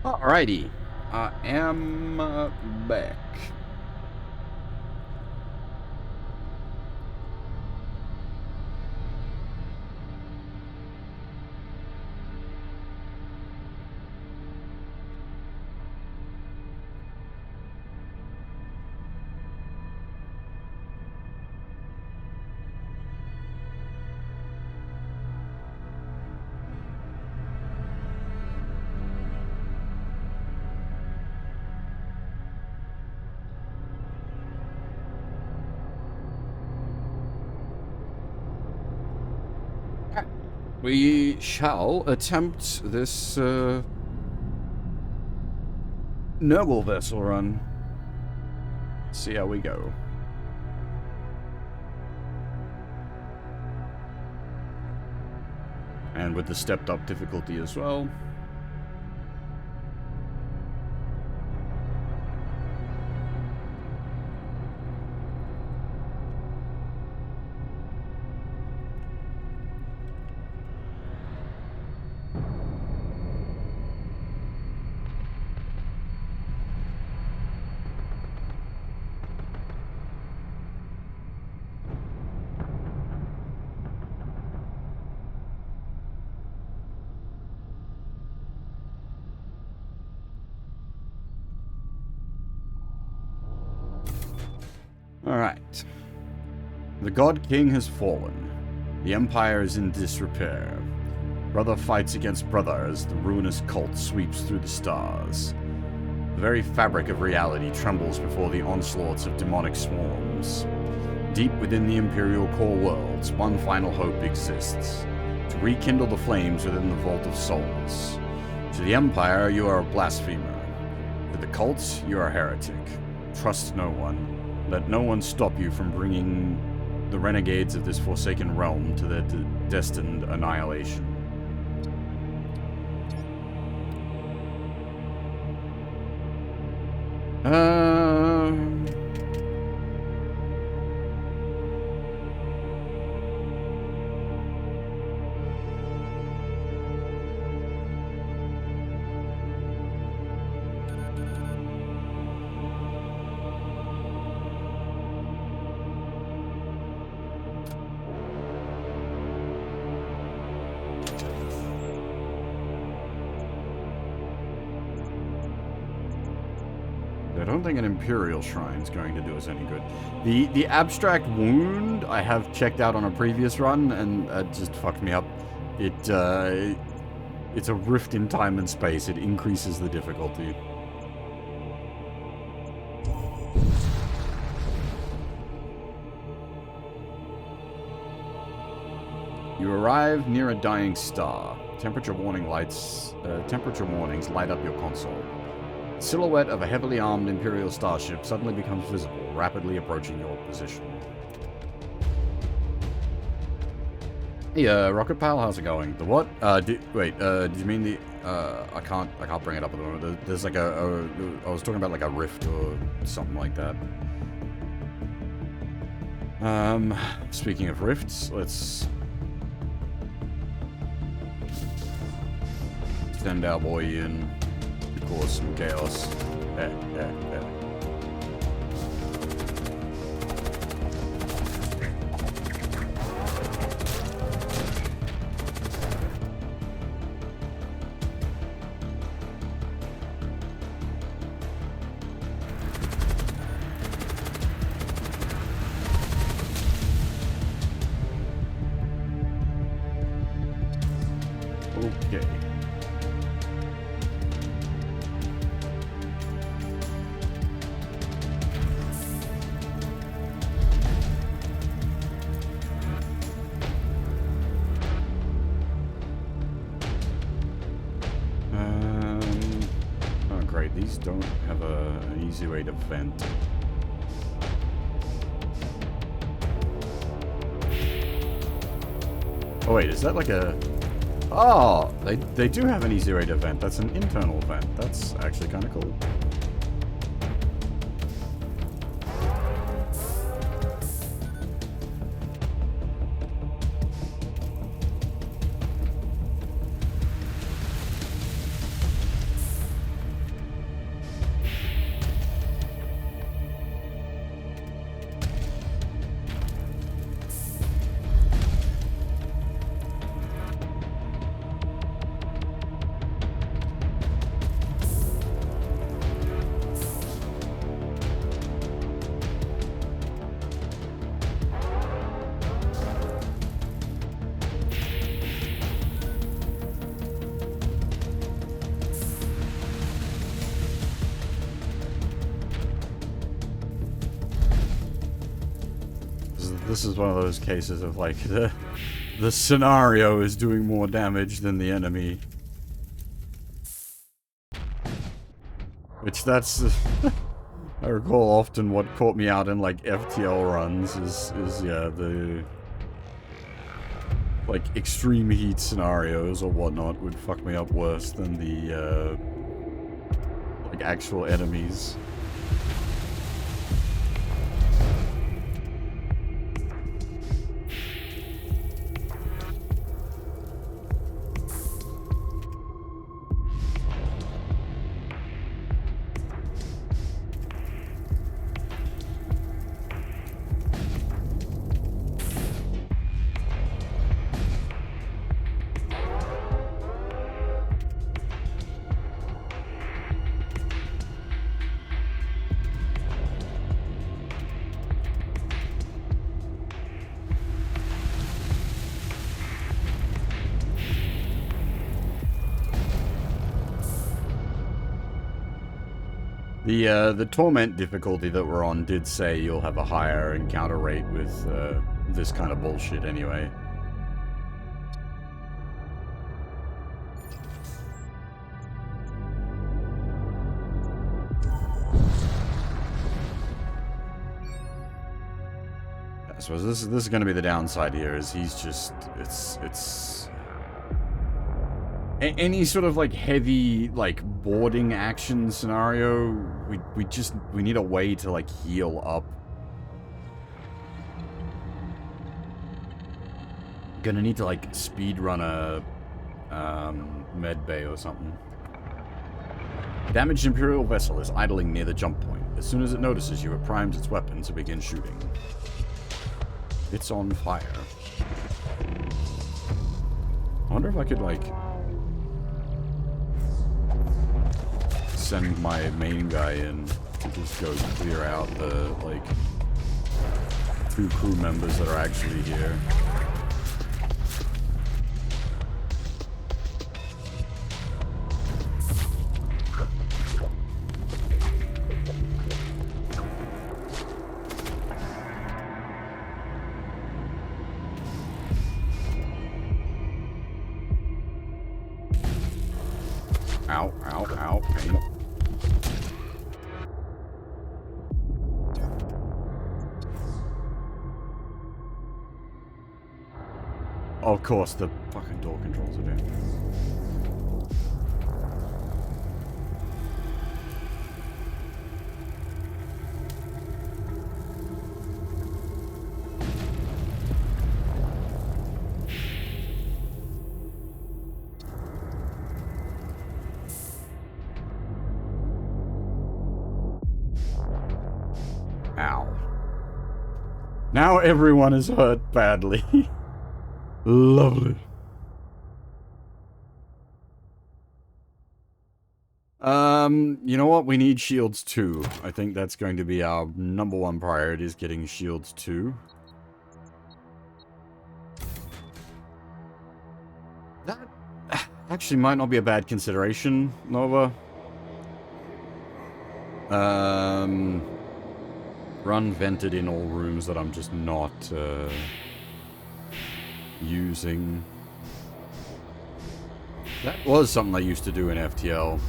Alrighty, I am back. We shall attempt this Nurgle vessel run. See how we go. And with the stepped up difficulty as well. Alright. The God King has fallen. The Empire is in disrepair. Brother fights against brother as the ruinous cult sweeps through the stars. The very fabric of reality trembles before the onslaughts of demonic swarms. Deep within the Imperial core worlds, one final hope exists. To rekindle the flames within the Vault of Souls. To the Empire, you are a blasphemer. To the cult, you are a heretic. Trust no one. Let no one stop you from bringing the renegades of this forsaken realm to their destined annihilation. I don't think an Imperial Shrine is going to do us any good. The Abstract Wound I have checked out on a previous run, and it just fucked me up. It's a rift in time and space. It increases the difficulty. You arrive near a dying star. Temperature warnings light up your console. The silhouette of a heavily armed Imperial starship suddenly becomes visible, rapidly approaching your position. Hey, Rocket Pal, how's it going? The what? Did you mean the, I can't bring it up at the moment. There's like I was talking about like a rift or something like that. Speaking of rifts, let's send our boy in. Cause some chaos. Okay. Oh great, these don't have an easy way to vent. Oh wait, is that like a... Oh, they do have an easy way to vent. That's an internal vent. That's actually kind of cool. this is one of those cases of like the scenario is doing more damage than the enemy. Which that's I recall often what caught me out in like FTL runs is yeah, the like extreme heat scenarios or whatnot would fuck me up worse than the like actual enemies. The Torment difficulty that we're on did say you'll have a higher encounter rate with this kind of bullshit anyway. I suppose this is going to be the downside here, is he's just, it's any sort of like heavy like boarding action scenario, we need a way to like heal up. Gonna need to like speed run a med bay or something. Damaged Imperial vessel is idling near the jump point. As soon as it notices you, it primes its weapon to begin shooting. It's on fire. I wonder if I could like send my main guy in to just go clear out the, like, 2 crew members that are actually here. Ow, ow, ow, pain. Oh, of course, the fucking door controls are down. Ow. Now everyone is hurt badly. Lovely. You know what? We need shields too. I think that's going to be our #1 priority, is getting shields too. That actually might not be a bad consideration, Nova. Run vented in all rooms that I'm just not, using. That was something I used to do in FTL.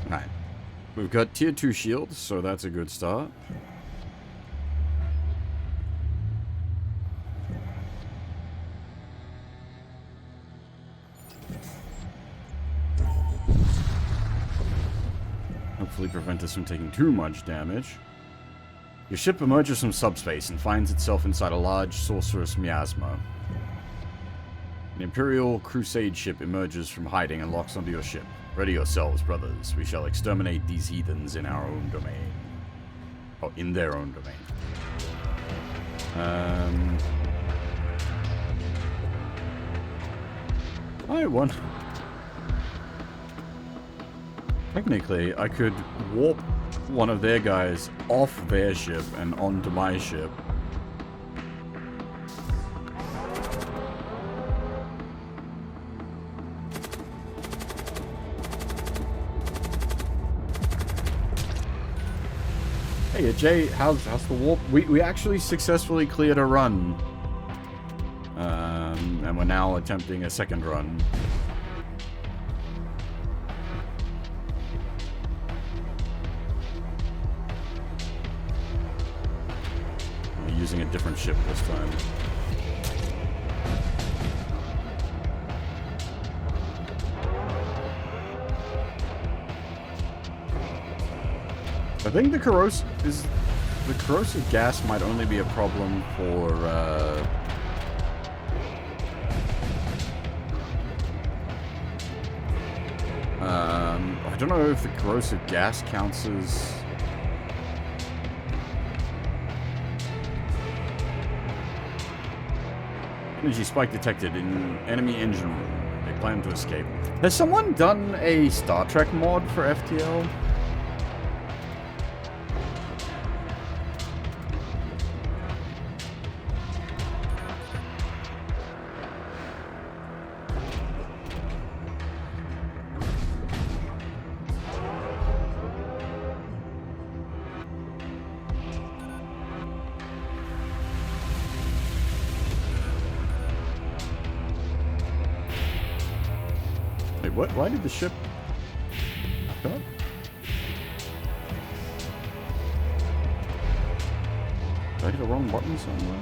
Alright. We've got tier 2 shields, so that's a good start. Hopefully prevent us from taking too much damage. Your ship emerges from subspace and finds itself inside a large sorcerous miasma. An Imperial Crusade ship emerges from hiding and locks onto your ship. Ready yourselves, brothers. We shall exterminate these heathens in our own domain. Oh, in their own domain. I won. Technically, I could warp one of their guys off their ship and onto my ship. Hey, Jay, how's the warp? We actually successfully cleared a run. And we're now attempting a second run. We're using a different ship this time. I think the corrosive gas might only be a problem for I don't know if the corrosive gas counts as energy spike detected in enemy engine room. They plan to escape. Has someone done a Star Trek mod for FTL? What? Why did the ship back up? Did I hit the wrong button somewhere?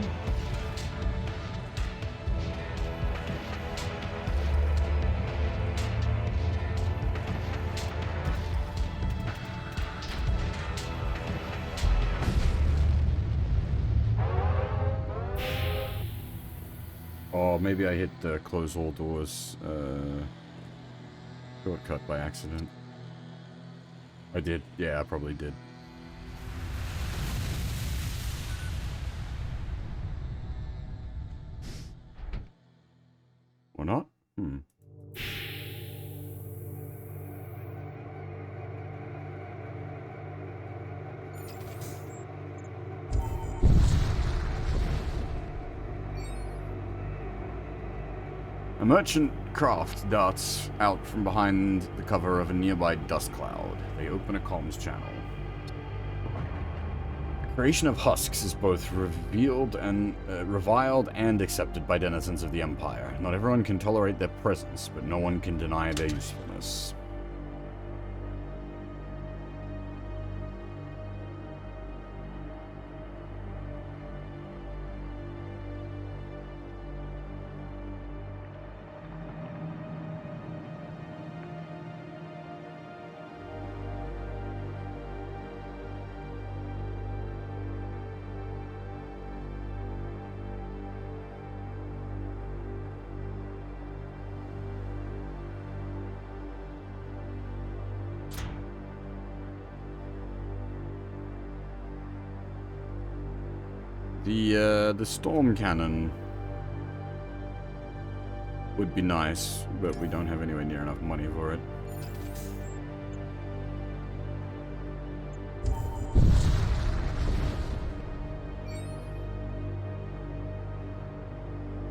Oh, maybe I hit close all doors. Shortcut by accident. I did. Yeah, I probably did. Or not? A merchant craft darts out from behind the cover of a nearby dust cloud. They open a comms channel. The creation of husks is both reviled and accepted by denizens of the Empire. Not everyone can tolerate their presence, but no one can deny their usefulness. The storm cannon would be nice, but we don't have anywhere near enough money for it.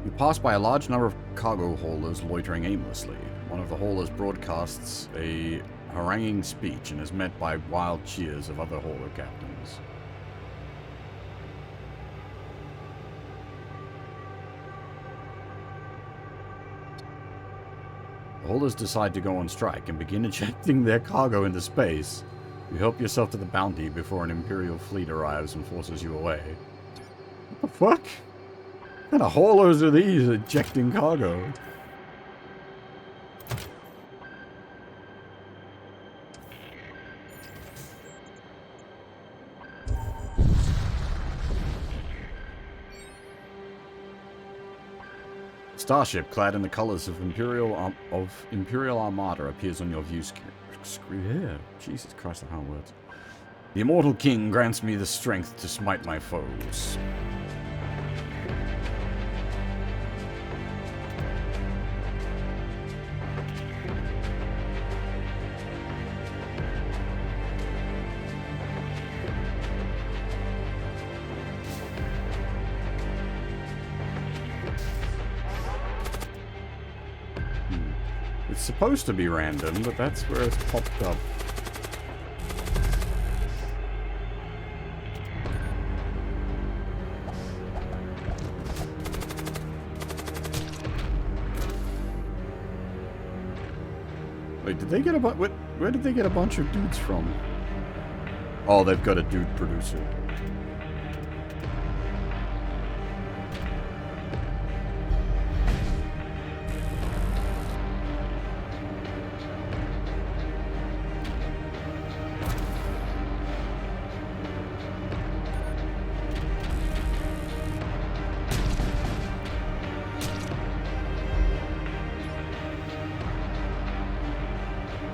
You pass by a large number of cargo haulers loitering aimlessly. One of the haulers broadcasts a haranguing speech and is met by wild cheers of other hauler captains. The haulers decide to go on strike and begin ejecting their cargo into space. You help yourself to the bounty before an Imperial fleet arrives and forces you away. What the fuck? What kind of haulers are these ejecting cargo? Starship clad in the colors of Imperial Armada appears on your view screen. Yeah, Jesus Christ, the hard words. The immortal king grants me the strength to smite my foes. supposed to be random, but that's where it's popped up. Wait, did they get a where did they get a bunch of dudes from? Oh, they've got a dude producer.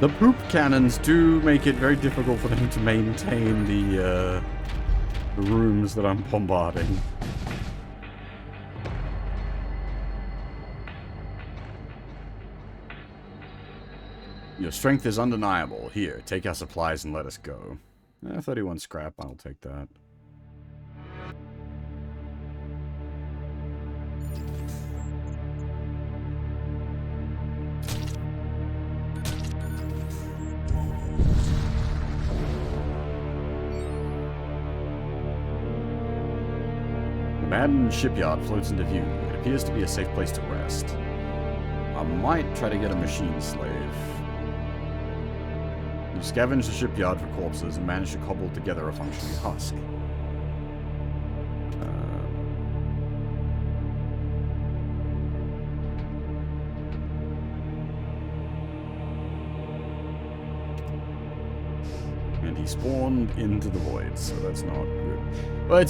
The poop cannons do make it very difficult for them to maintain the rooms that I'm bombarding. Your strength is undeniable. Here, take our supplies and let us go. 31 scrap, I'll take that. Abandoned shipyard floats into view. It appears to be a safe place to rest. I might try to get a machine slave. You scavenge the shipyard for corpses and manage to cobble together a functioning husk. And he spawned into the void, so that's not good. Well,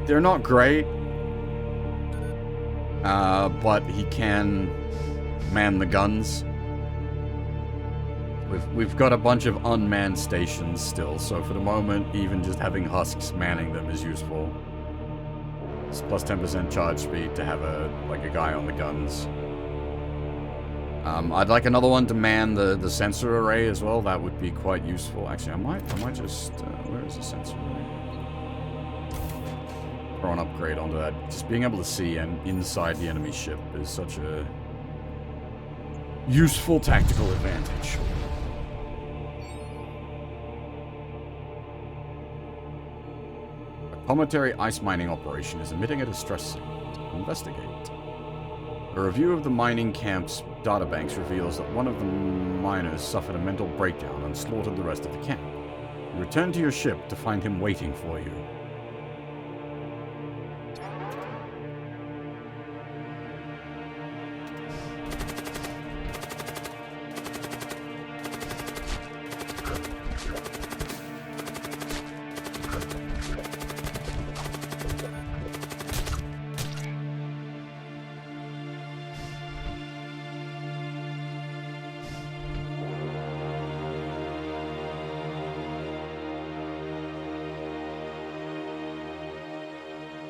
they're not great, but he can man the guns. We've got a bunch of unmanned stations still, so for the moment, even just having husks manning them is useful. It's plus 10% charge speed to have a guy on the guns. I'd like another one to man the sensor array as well. That would be quite useful. Actually, I might just where is the sensor array? Throw an upgrade onto that. Just being able to see and inside the enemy ship is such a useful tactical advantage. A cometary ice mining operation is emitting a distress signal. Investigate. A review of the mining camp's databanks reveals that one of the miners suffered a mental breakdown and slaughtered the rest of the camp. You return to your ship to find him waiting for you.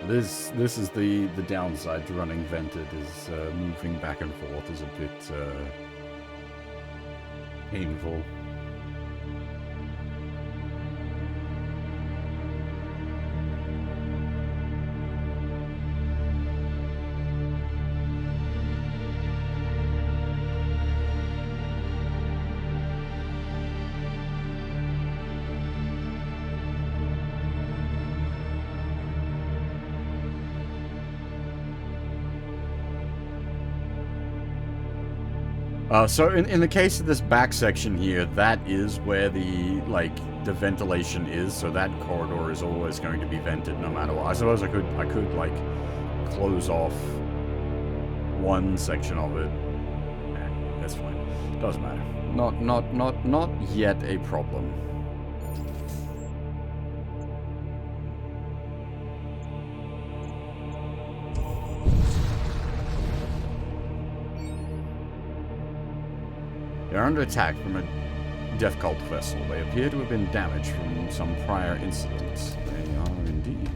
This is the downside to running vented, is moving back and forth is a bit painful. So in the case of this back section here, that is where the ventilation is, so that corridor is always going to be vented no matter what. I suppose I could close off one section of it. That's fine. Doesn't matter. Not yet a problem. They're under attack from a death cult vessel. They appear to have been damaged from some prior incidents. They are indeed.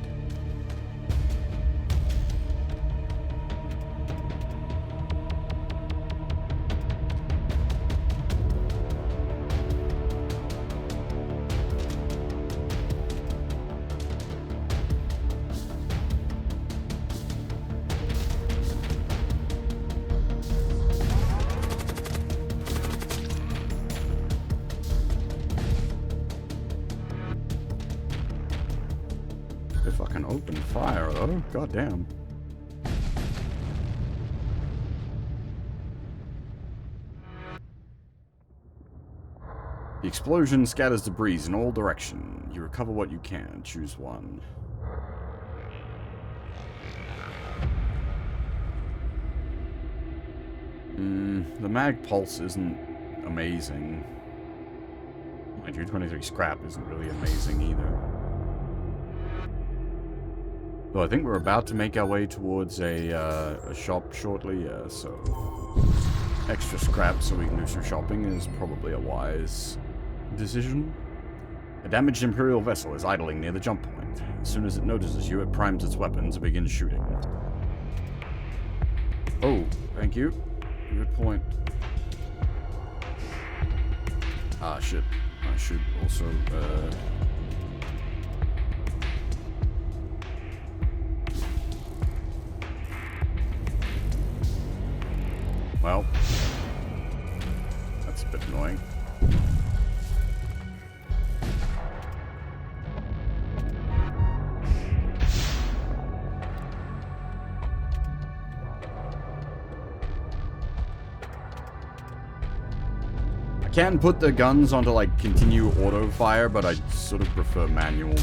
fucking open fire, though. God damn. The explosion scatters debris in all directions. You recover what you can. Choose one. The mag pulse isn't amazing. Mind you, 23 scrap isn't really amazing either. Though I think we're about to make our way towards a shop shortly, so extra scrap so we can do some shopping is probably a wise decision. A damaged Imperial vessel is idling near the jump point. As soon as it notices you, it primes its weapons and begins shooting. Oh, thank you. Good point. Ah, shit. I should also, well, that's a bit annoying. I can put the guns onto, like, continue auto fire, but I sort of prefer manual.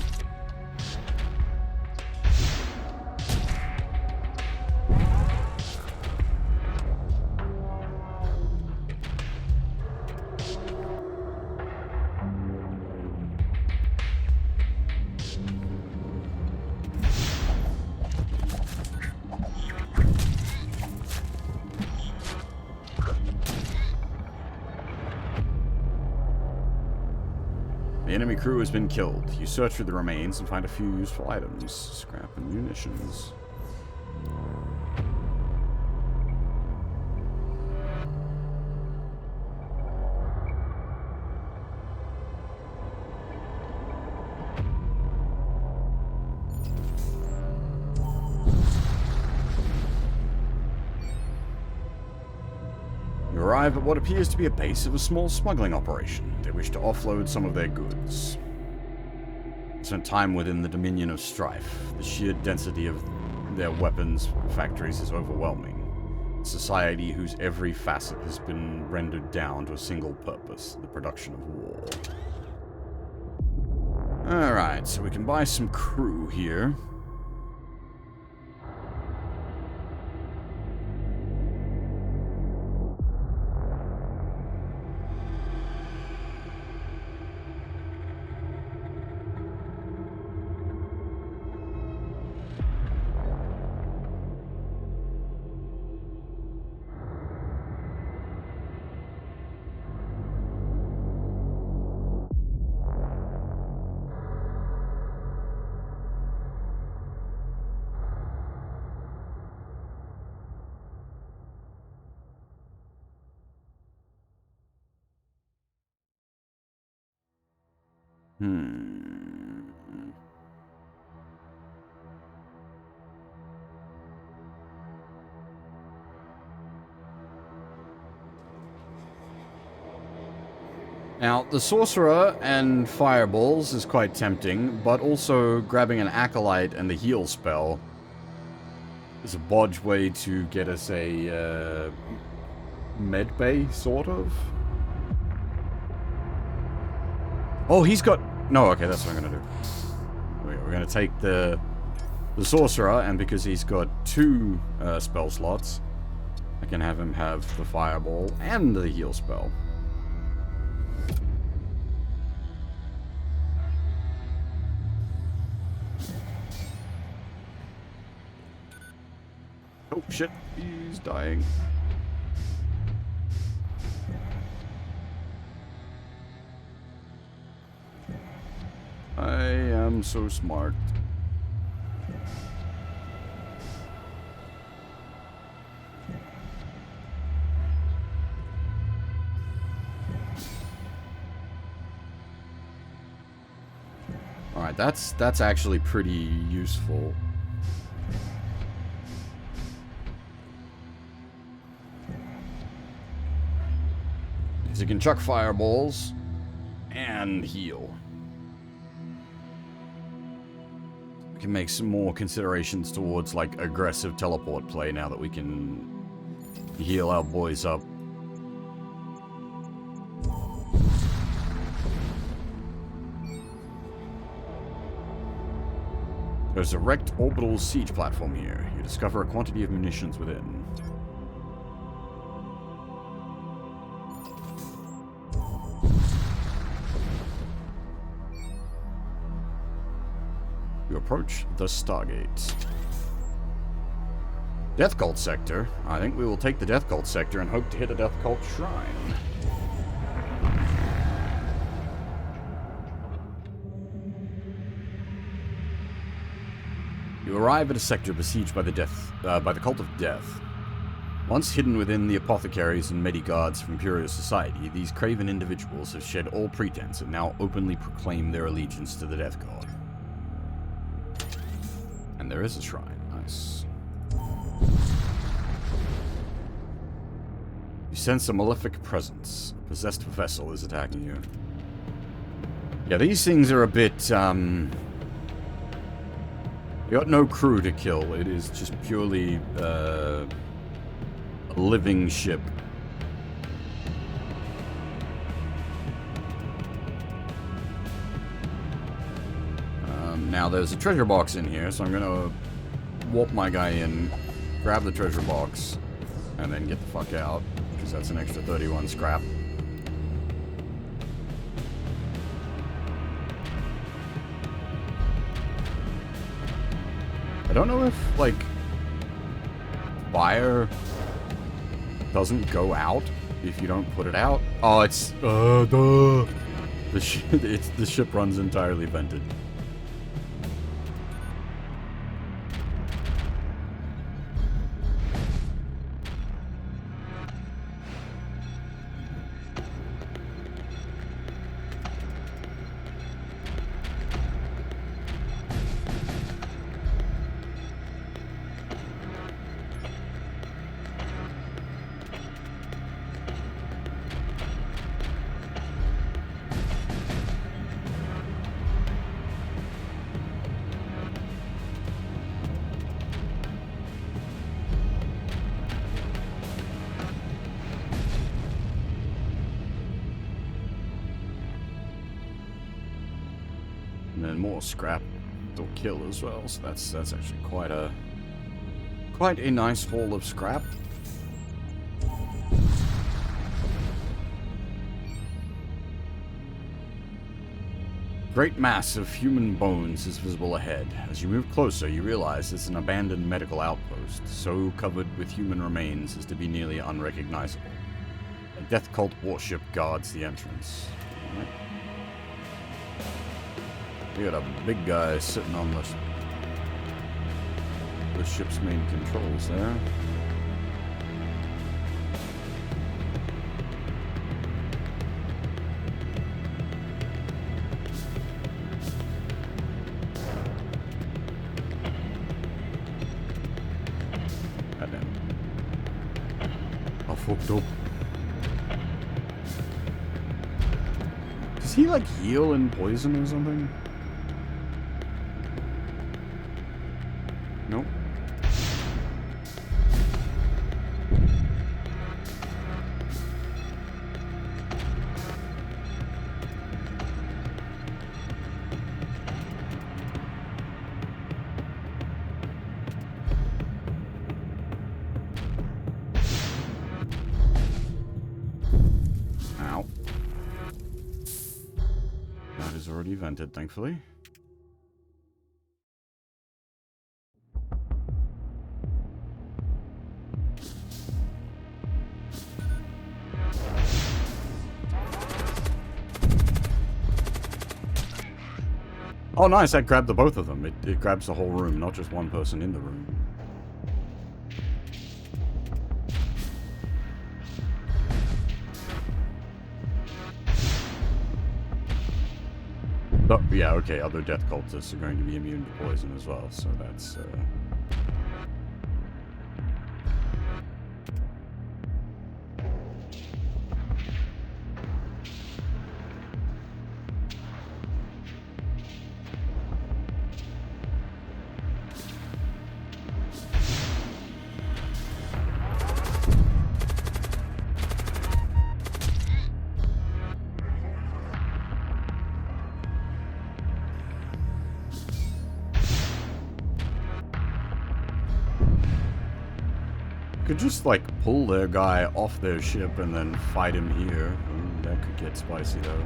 The enemy crew has been killed. You search for the remains and find a few useful items. Scrap and munitions. You arrive at what appears to be a base of a small smuggling operation. They wish to offload some of their goods. Spent time within the dominion of strife. The sheer density of their weapons factories is overwhelming. A society whose every facet has been rendered down to a single purpose, the production of war. Alright, so we can buy some crew here. Now, the Sorcerer and Fireballs is quite tempting, but also grabbing an Acolyte and the Heal spell is a bodge way to get us a med bay, sort of. Oh, he's got... No, okay, that's what I'm going to do. We're going to take the Sorcerer, and because he's got 2 spell slots, I can have him have the Fireball and the Heal spell. Oh, shit. He's dying. I am so smart. Alright, that's actually pretty useful. You can chuck fireballs and heal. We can make some more considerations towards, like, aggressive teleport play now that we can heal our boys up. There's a wrecked orbital siege platform here. You discover a quantity of munitions within. You approach the Stargate. Death Cult Sector. I think we will take the Death Cult Sector and hope to hit a Death Cult Shrine. You arrive at a sector besieged by the Cult of Death. Once hidden within the apothecaries and medigards from Imperial society, these craven individuals have shed all pretense and now openly proclaim their allegiance to the Death God. And there is a shrine. Nice. You sense a malefic presence. A possessed vessel is attacking you. Yeah, these things are a bit, You got no crew to kill. It is just purely, a living ship. Now there's a treasure box in here, so I'm gonna warp my guy in, grab the treasure box, and then get the fuck out, because that's an extra 31 scrap. I don't know if, like, fire doesn't go out if you don't put it out. Oh, it's, duh. The ship runs entirely vented. And then more scrap to kill as well, so that's actually quite a nice haul of scrap. Great mass of human bones is visible ahead. As you move closer, you realize it's an abandoned medical outpost, so covered with human remains as to be nearly unrecognizable. A death cult warship guards the entrance. All right. We got a big guy sitting on the ship's main controls there. Goddamn. I fucked up. Does he like heal in poison or something? Nope. Ow. That is already vented, thankfully. Oh, nice, that grabbed the both of them. It grabs the whole room, not just one person in the room. Oh, yeah, okay, other death cultists are going to be immune to poison as well, so that's, Could just, like, pull their guy off their ship and then fight him here. Ooh, that could get spicy, though.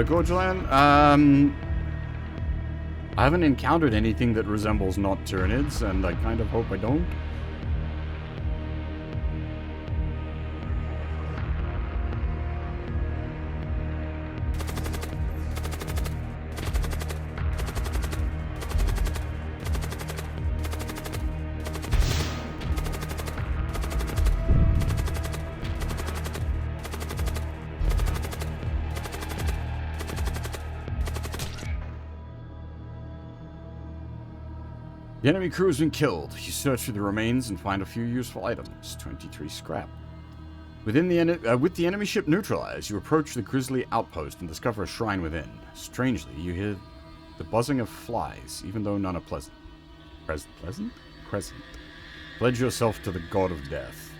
Gorgeland, I haven't encountered anything that resembles nocturnids, and I kind of hope I don't. The enemy crew has been killed. You search through the remains and find a few useful items. 23 scrap. With the enemy ship neutralized, you approach the grisly outpost and discover a shrine within. Strangely, you hear the buzzing of flies, even though none are pleasant. Pleasant? Pledge yourself to the god of death.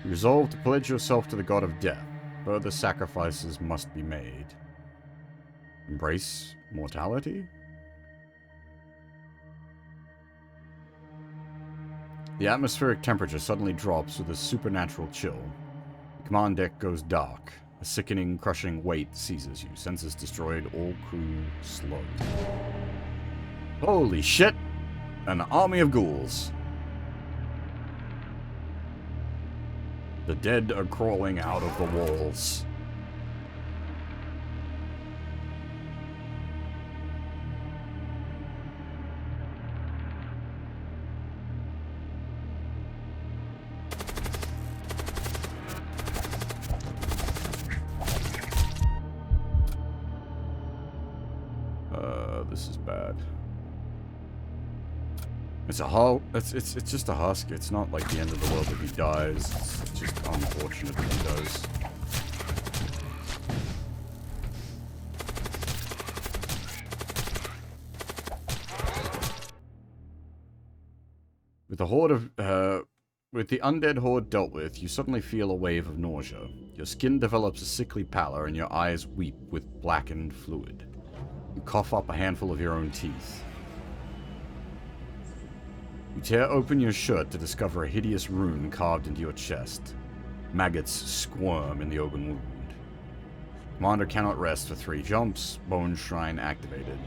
You resolve to pledge yourself to the god of death. Further sacrifices must be made. Embrace mortality? The atmospheric temperature suddenly drops with a supernatural chill. The command deck goes dark. A sickening, crushing weight seizes you. Senses destroyed, all crew slow. Holy shit! An army of ghouls. The dead are crawling out of the walls. This is bad. It's a hull. It's just a husk. It's not like the end of the world if he dies. It's just unfortunate that he does. With the undead horde dealt with, you suddenly feel a wave of nausea. Your skin develops a sickly pallor and your eyes weep with blackened fluid. You cough up a handful of your own teeth. You tear open your shirt to discover a hideous rune carved into your chest. Maggots squirm in the open wound. Commander cannot rest for 3 jumps. Bone Shrine activated.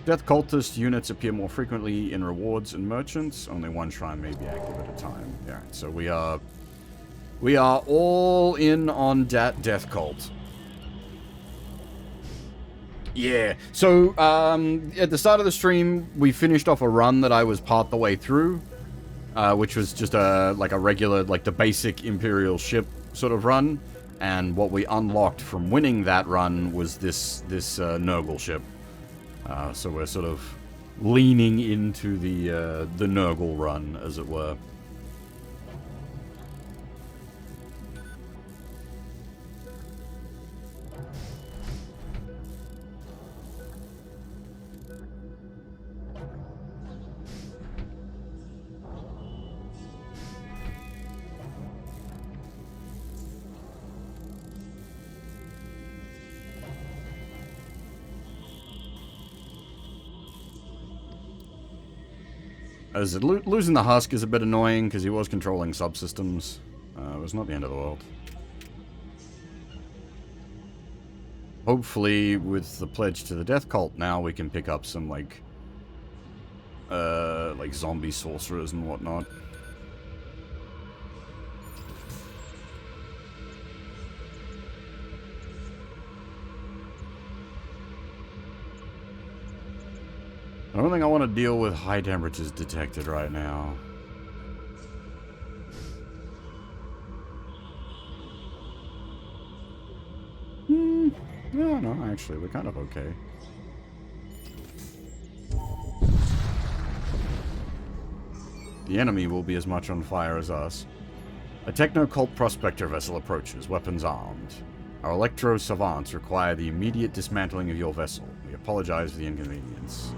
Death cultist units appear more frequently in rewards and merchants. Only 1 shrine may be active at a time. Yeah, so we are all in on that death cult. Yeah, so at the start of the stream, we finished off a run that I was part the way through, which was just a regular, like the basic Imperial ship sort of run, and what we unlocked from winning that run was this Nurgle ship. So we're sort of leaning into the Nurgle run, as it were. Losing the husk is a bit annoying because he was controlling subsystems. It was not the end of the world. Hopefully, with the pledge to the death cult now, we can pick up some like zombie sorcerers and whatnot. I don't think I want to deal with high temperatures detected right now. No, actually, we're kind of okay. The enemy will be as much on fire as us. A techno-cult prospector vessel approaches, weapons armed. Our electro-savants require the immediate dismantling of your vessel. We are apologize for the inconvenience.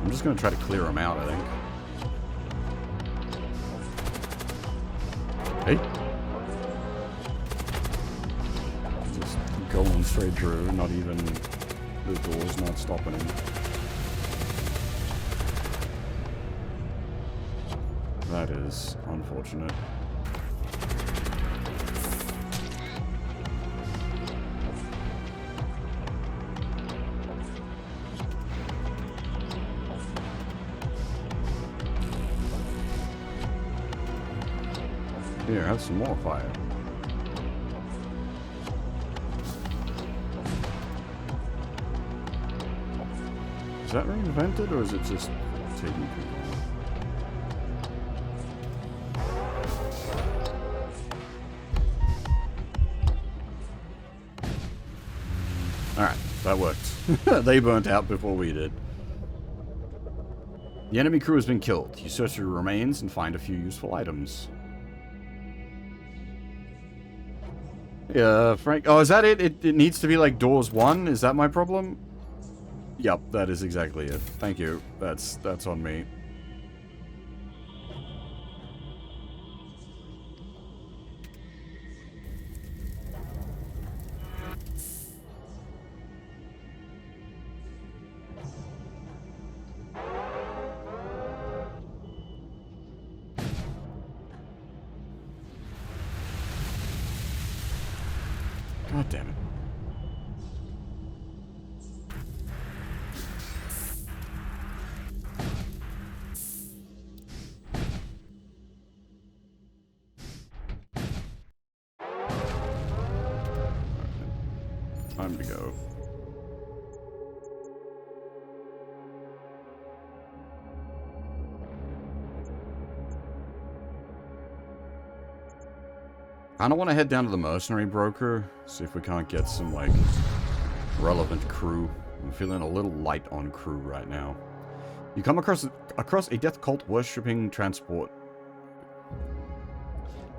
I'm just gonna try to clear them out, I think. Hey. Just going straight through, not even the door's not stopping him. That is unfortunate. Here, have some more fire. Is that reinvented, or is it just taking too long? Alright, that worked. They burnt out before we did. The enemy crew has been killed. You search through remains and find a few useful items. Yeah, Frank. Oh, is that it? It needs to be like doors 1? Is that my problem? Yep, that is exactly it. Thank you. That's on me. God damn it. Time to go. I don't want to head down to the mercenary broker, see if we can't get some, like, relevant crew. I'm feeling a little light on crew right now. You come across a death cult worshipping transport.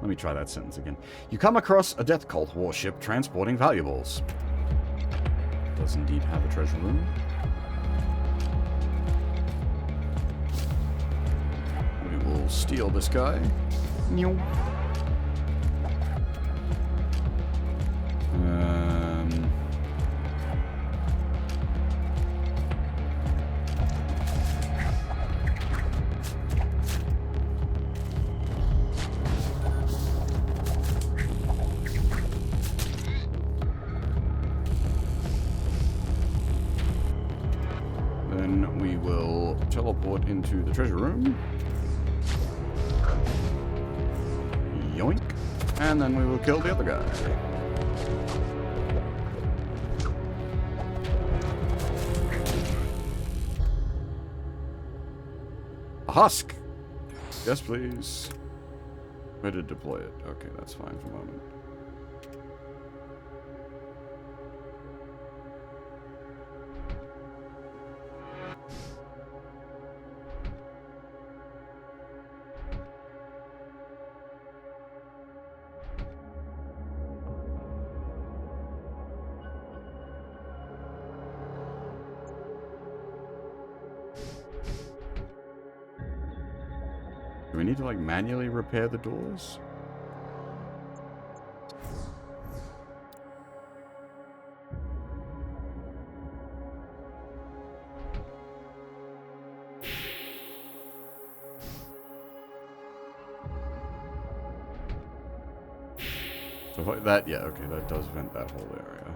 Let me try that sentence again. You come across a death cult warship transporting valuables. Does indeed have a treasure room. We will steal this guy. Then we will teleport into the treasure room. Yoink. And then we will kill the other guy. A husk! Yes, please. Where to deploy it? Okay, that's fine for the moment. Do we need to, like, manually repair the doors? So like that, yeah, okay, that does vent that whole area.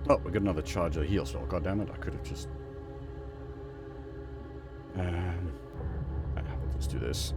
Oh, we got another charge of the heal spell. God damn it, I could have just... we'll just do this.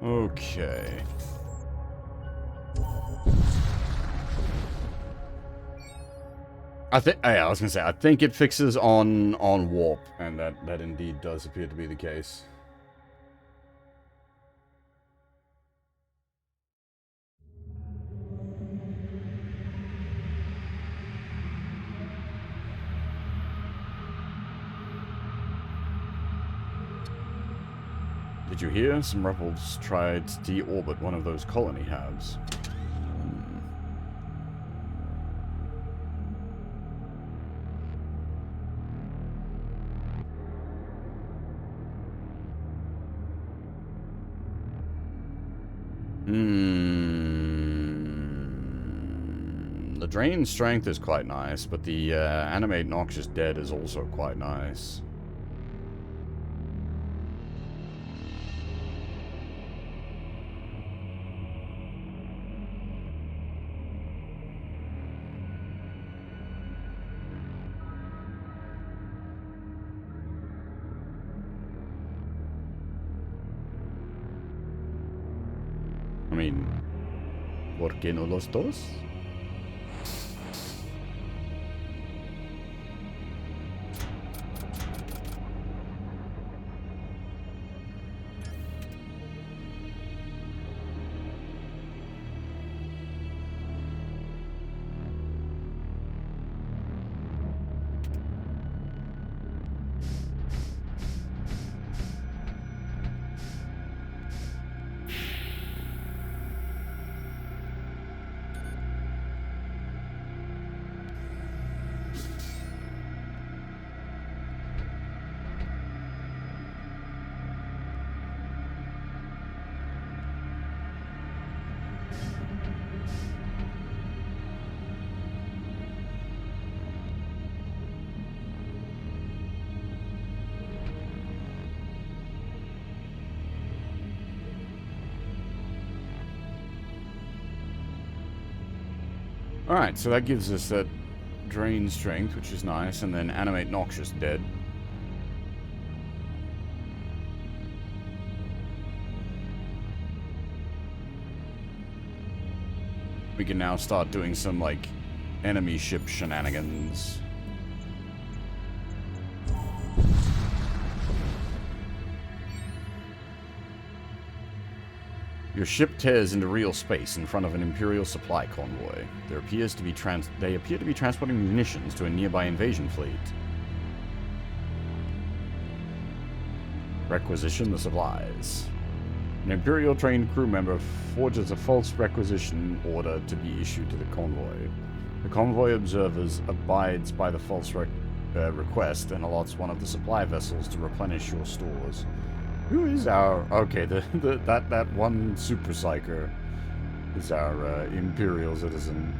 Okay. I was gonna say, I think it fixes on warp, and that indeed does appear to be the case. Did you hear? Some rebels tried to deorbit one of those colony halves. The drain strength is quite nice, but the animate noxious dead is also quite nice. I mean, ¿por qué no los dos? Alright, so that gives us that drain strength, which is nice, and then animate noxious dead. We can now start doing some, like, enemy ship shenanigans. Your ship tears into real space in front of an Imperial supply convoy. They appear to be transporting munitions to a nearby invasion fleet. Requisition the supplies. An Imperial trained crew member forges a false requisition order to be issued to the convoy. The convoy observers abides by the false request and allots one of the supply vessels to replenish your stores. Who is our... Okay, that one super psyker is our Imperial citizen.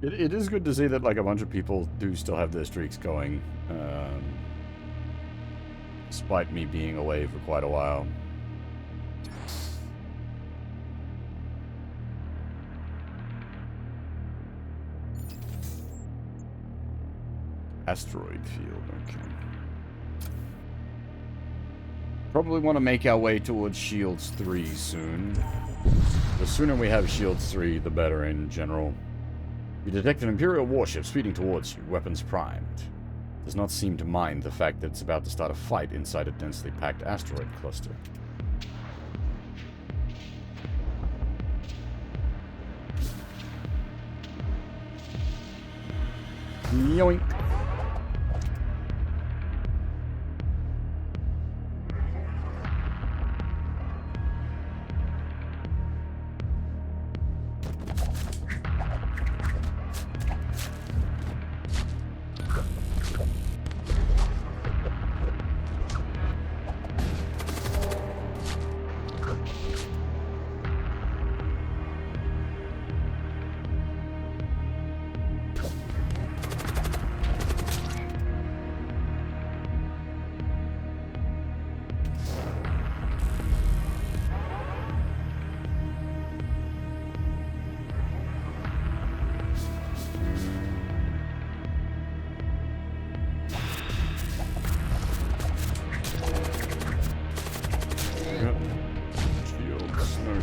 It is good to see that, like, a bunch of people do still have their streaks going, despite me being away for quite a while. Asteroid field, okay. Probably want to make our way towards Shields 3 soon. The sooner we have Shields 3, the better in general. You detect an Imperial warship speeding towards you, weapons primed. does not seem to mind the fact that it's about to start a fight inside a densely packed asteroid cluster. Yoink.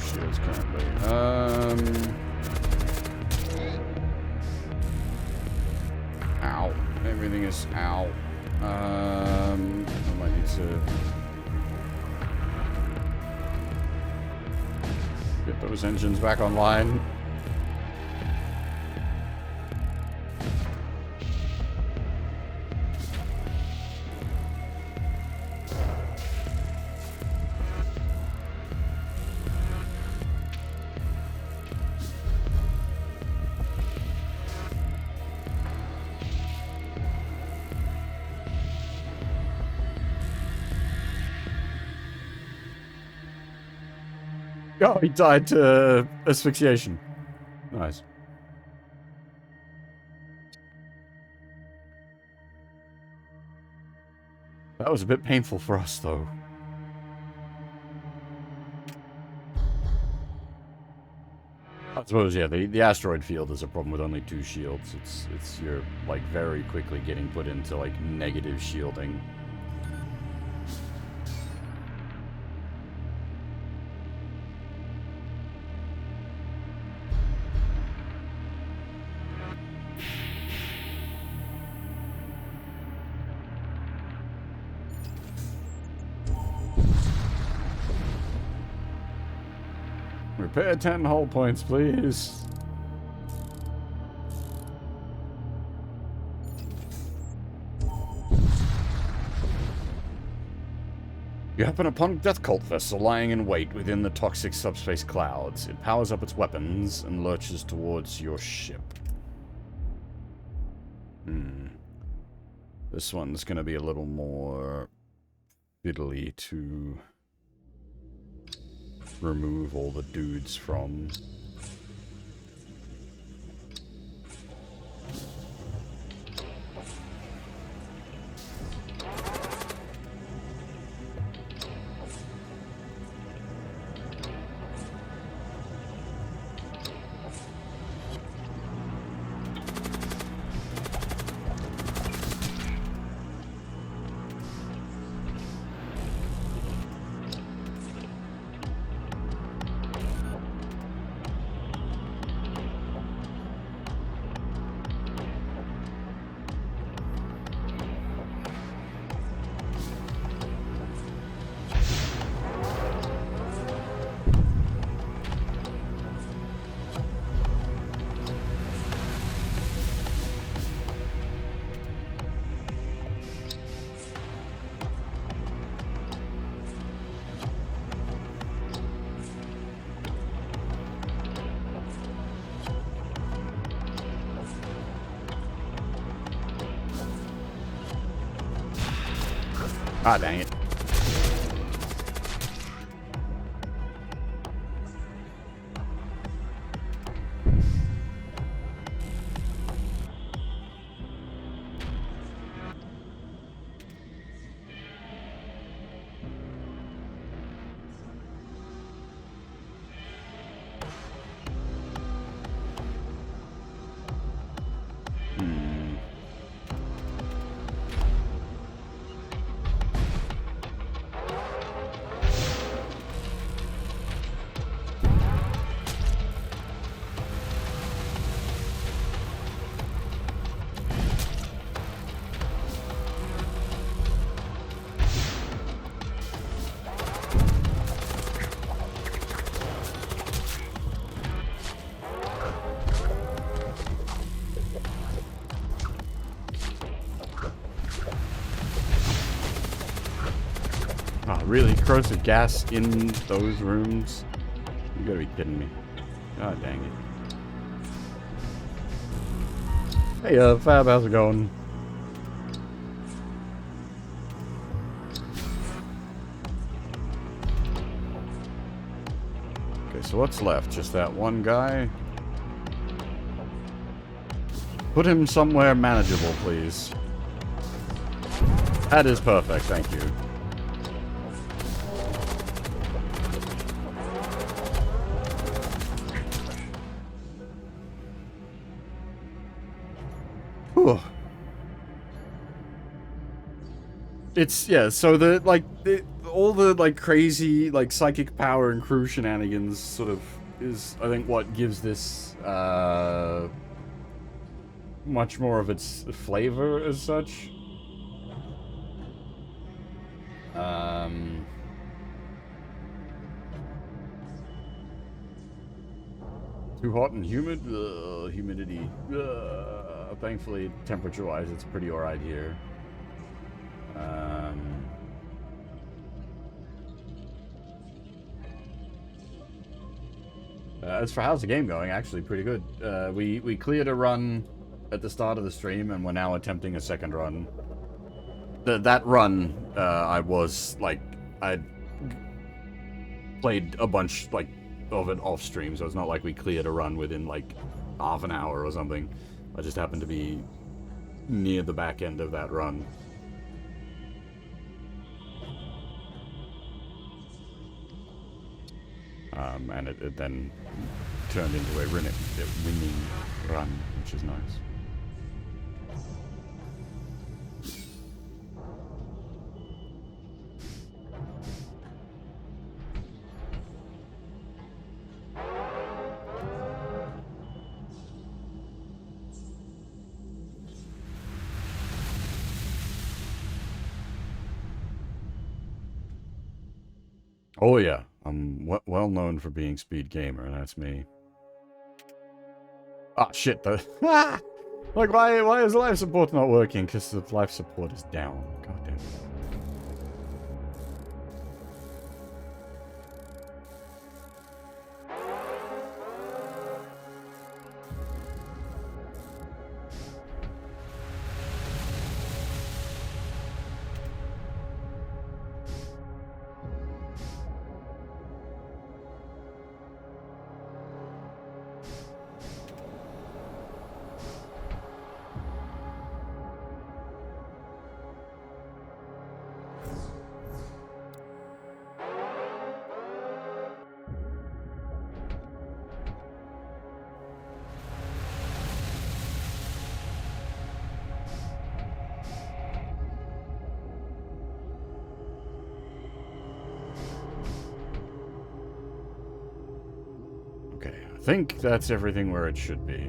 Shields currently. Ow. Everything is ow. I might need to get those engines back online. Oh, he died to asphyxiation. Nice. That was a bit painful for us, though. I suppose, yeah, the asteroid field is a problem with only 2 shields. You're, like, very quickly getting put into, like, negative shielding. Repair 10 hull points, please. You happen upon a death cult vessel lying in wait within the toxic subspace clouds. It powers up its weapons and lurches towards your ship. This one's gonna be a little more fiddly to remove all the dudes from. Ah, dang it. Oh, really? Corrosive gas in those rooms? You gotta be kidding me. God dang it. Hey, Fab, how's it going? Okay, so what's left? Just that one guy? Put him somewhere manageable, please. That is perfect, thank you. Whew. It's, yeah, so all the, like, crazy, like, psychic power and crew shenanigans sort of is, I think, what gives this, much more of its flavor as such. Too hot and humid? Ugh, humidity. Ugh. Thankfully, temperature-wise, it's pretty alright here. As for how's the game going, actually pretty good. We cleared a run at the start of the stream, and we're now attempting a second run. That run, I'd played a bunch, like, of it off stream, so it's not like we cleared a run within, like, half an hour or something. I just happened to be near the back end of that run. And it then turned into a winning run, which is nice. Oh yeah, I'm well known for being speed gamer, and that's me. Ah, shit, though. Like, why is life support not working? Because the life support is down. God damn it. I think that's everything where it should be.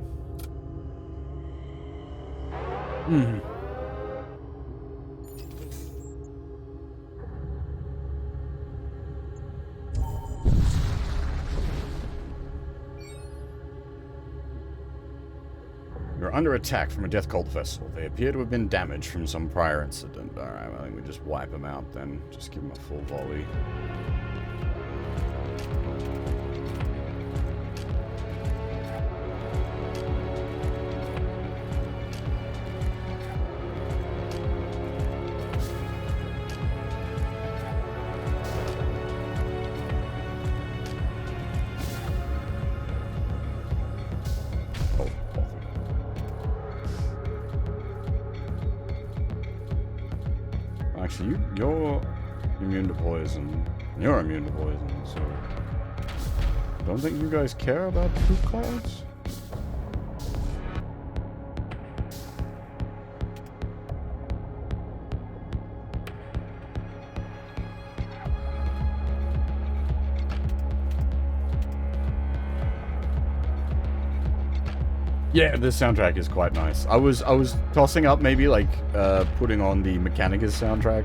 You're under attack from a death cult vessel. They appear to have been damaged from some prior incident. Alright, I think we just wipe them out then. Just give them a full volley. Actually, you're immune to poison. You're immune to poison, so... Don't think you guys care about poop clouds? Yeah, this soundtrack is quite nice. I was tossing up maybe like putting on the Mechanicus soundtrack,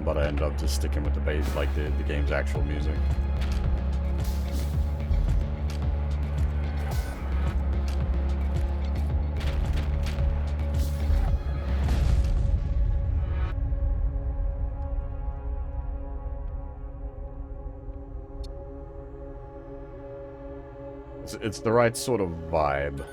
but I ended up just sticking with the bass, like the game's actual music. It's the right sort of vibe.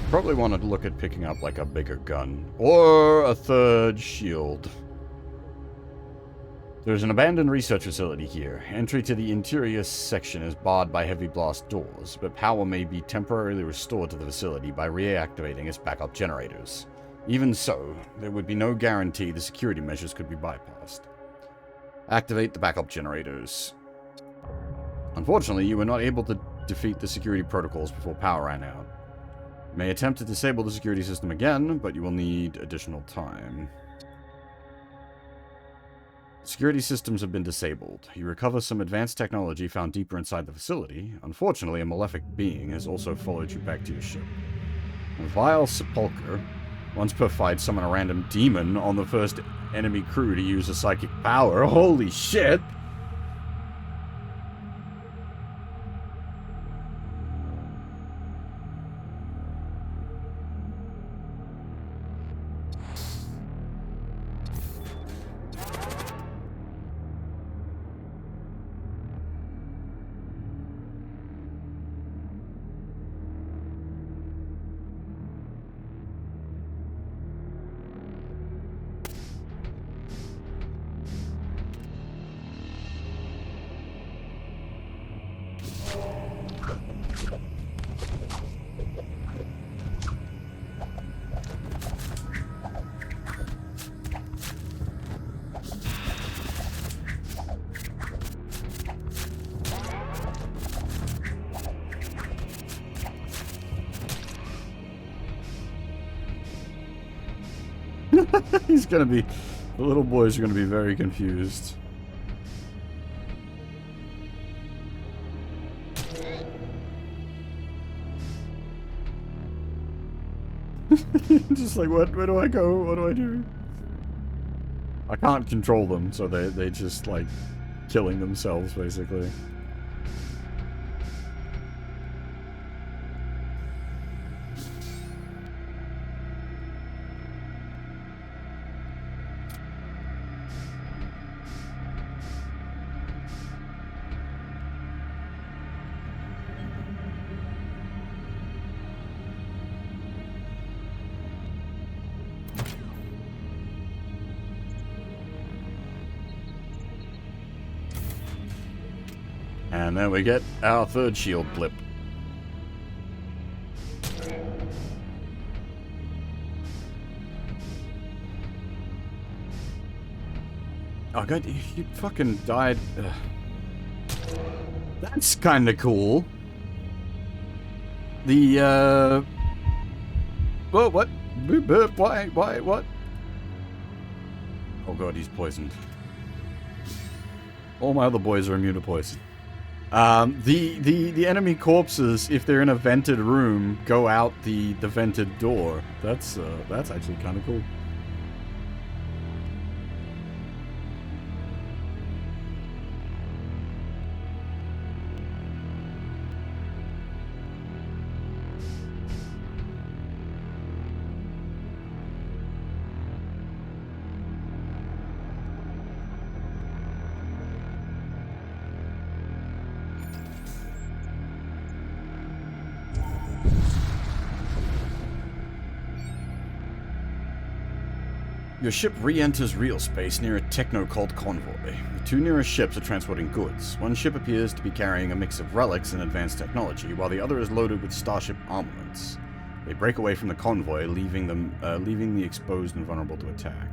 Probably want to look at picking up like a bigger gun or a third shield. There's an abandoned research facility here. Entry to the interior section is barred by heavy blast doors, but power may be temporarily restored to the facility by reactivating its backup generators. Even so, there would be no guarantee the security measures could be bypassed. Activate the backup generators. Unfortunately, you were not able to defeat the security protocols before power ran out. You may attempt to disable the security system again, but you will need additional time. Security systems have been disabled. You recover some advanced technology found deeper inside the facility. Unfortunately, a malefic being has also followed you back to your ship. A vile sepulcher once purified summon a random demon on the first enemy crew to use a psychic power. Holy shit! He's gonna be... The little boys are gonna be very confused. Just like, what? Where do I go? What do I do? I can't control them, so they just, like, killing themselves, basically. And then we get our third shield blip. Oh god, you fucking died. That's kinda cool. The, Whoa, what? Why, what? Oh god, he's poisoned. All my other boys are immune to poison. The enemy corpses, if they're in a vented room, go out the vented door. That's actually kind of cool. Your ship re-enters real space near a techno-cult convoy. The two nearest ships are transporting goods. One ship appears to be carrying a mix of relics and advanced technology, while the other is loaded with starship armaments. They break away from the convoy, leaving the exposed and vulnerable to attack.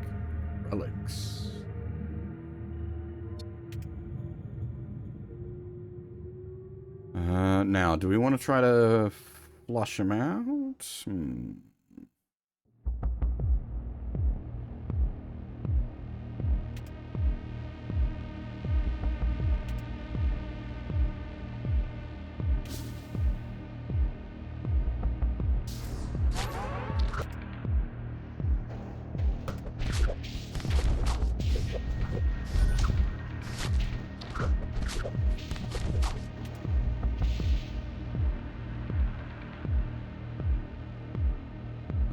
Relics. Now, do we want to try to flush them out?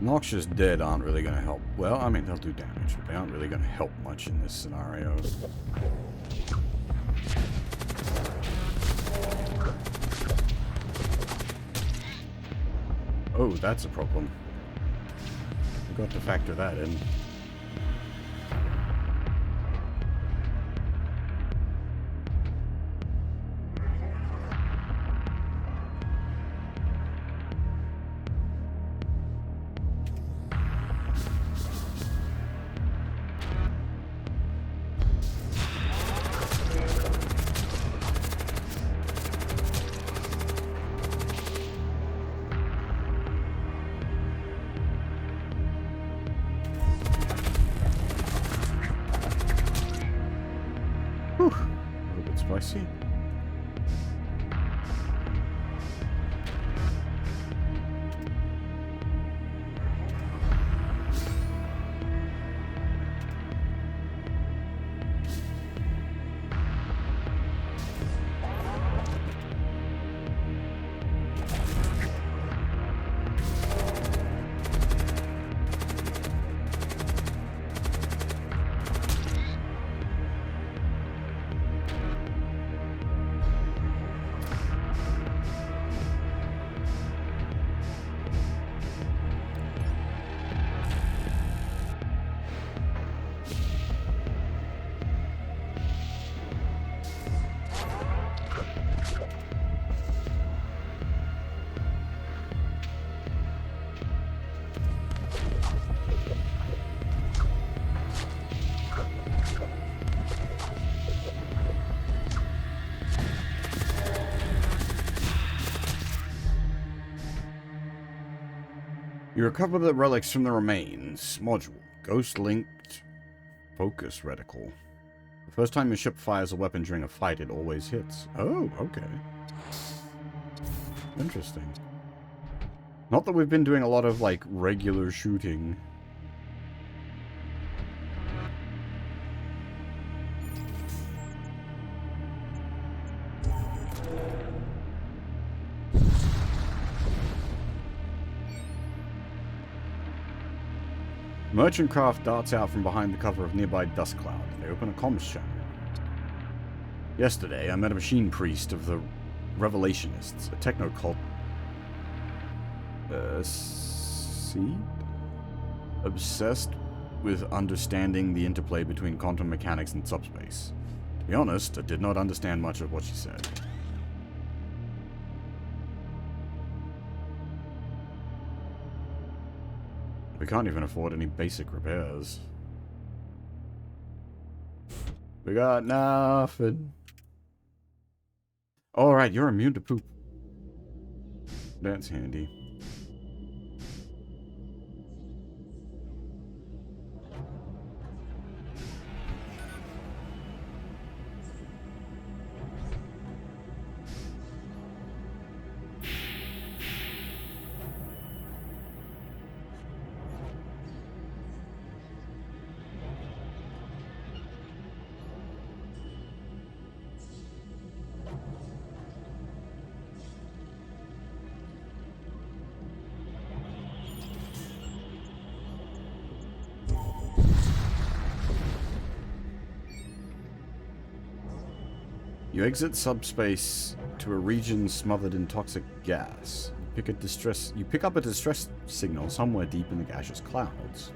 Noxious Dead aren't really going to help. Well, I mean, they'll do damage, but they aren't really going to help much in this scenario. Oh, that's a problem. We've got to factor that in. Whew, a little bit spicy. You recover the relics from the remains. Module. Ghost-linked focus reticle. The first time your ship fires a weapon during a fight, it always hits. Oh, okay. Interesting. Not that we've been doing a lot of, like, regular shooting. Merchant craft darts out from behind the cover of nearby dust cloud. They open a comms channel. Yesterday, I met a machine priest of the Revelationists, a techno-cult. Seed? Obsessed with understanding the interplay between quantum mechanics and subspace. To be honest, I did not understand much of what she said. We can't even afford any basic repairs. We got nothing. Alright, you're immune to poop. That's handy. You exit subspace to a region smothered in toxic gas. You pick up a distress signal somewhere deep in the gaseous clouds.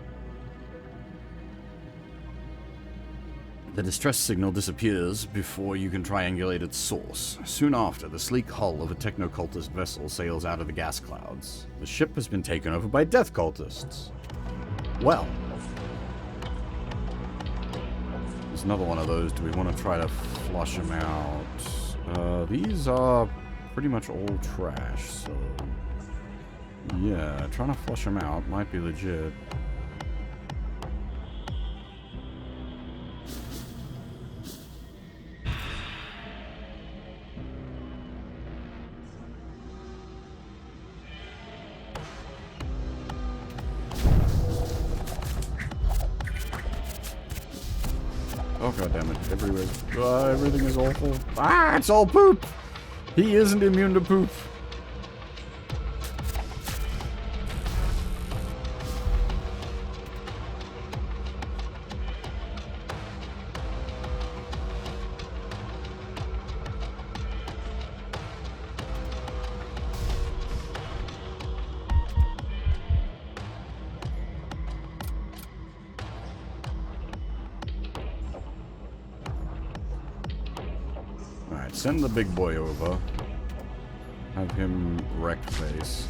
The distress signal disappears before you can triangulate its source. Soon after, the sleek hull of a techno-cultist vessel sails out of the gas clouds. The ship has been taken over by death cultists. Well. There's another one of those. Do we want to try to flush them out? These are pretty much all trash, so... yeah, trying to flush them out might be legit. Oh god damn it, everywhere. Everything is awful. Ah, it's all poop! He isn't immune to poop. Alright, send the big boy over. Have him wreck face.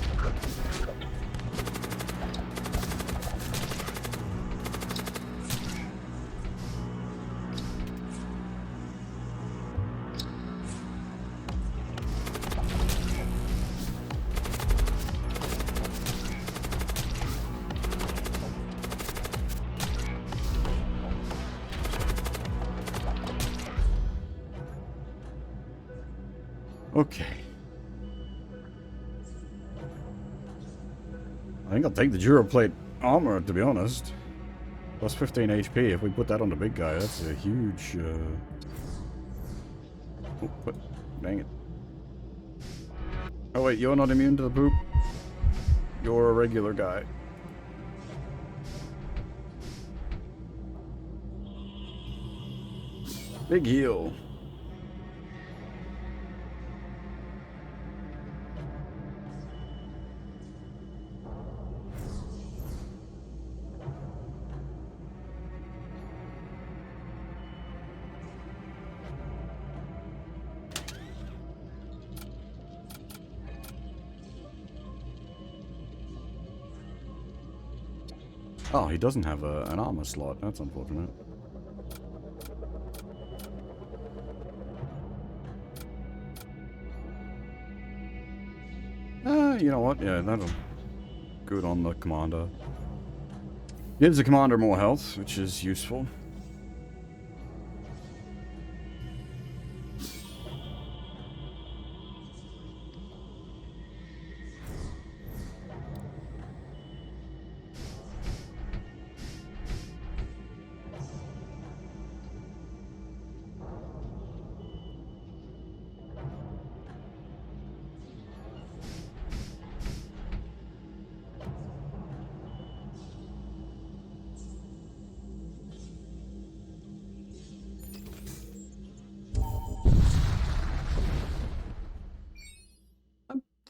Okay. I think I'll take the Duroplate armor, to be honest. Plus 15 HP. If we put that on the big guy, that's a huge... Oh, what? Dang it. Oh wait, you're not immune to the poop? You're a regular guy. Big heal. Oh, he doesn't have an armor slot. That's unfortunate. You know what? Yeah, that'll good on the commander. Gives the commander more health, which is useful.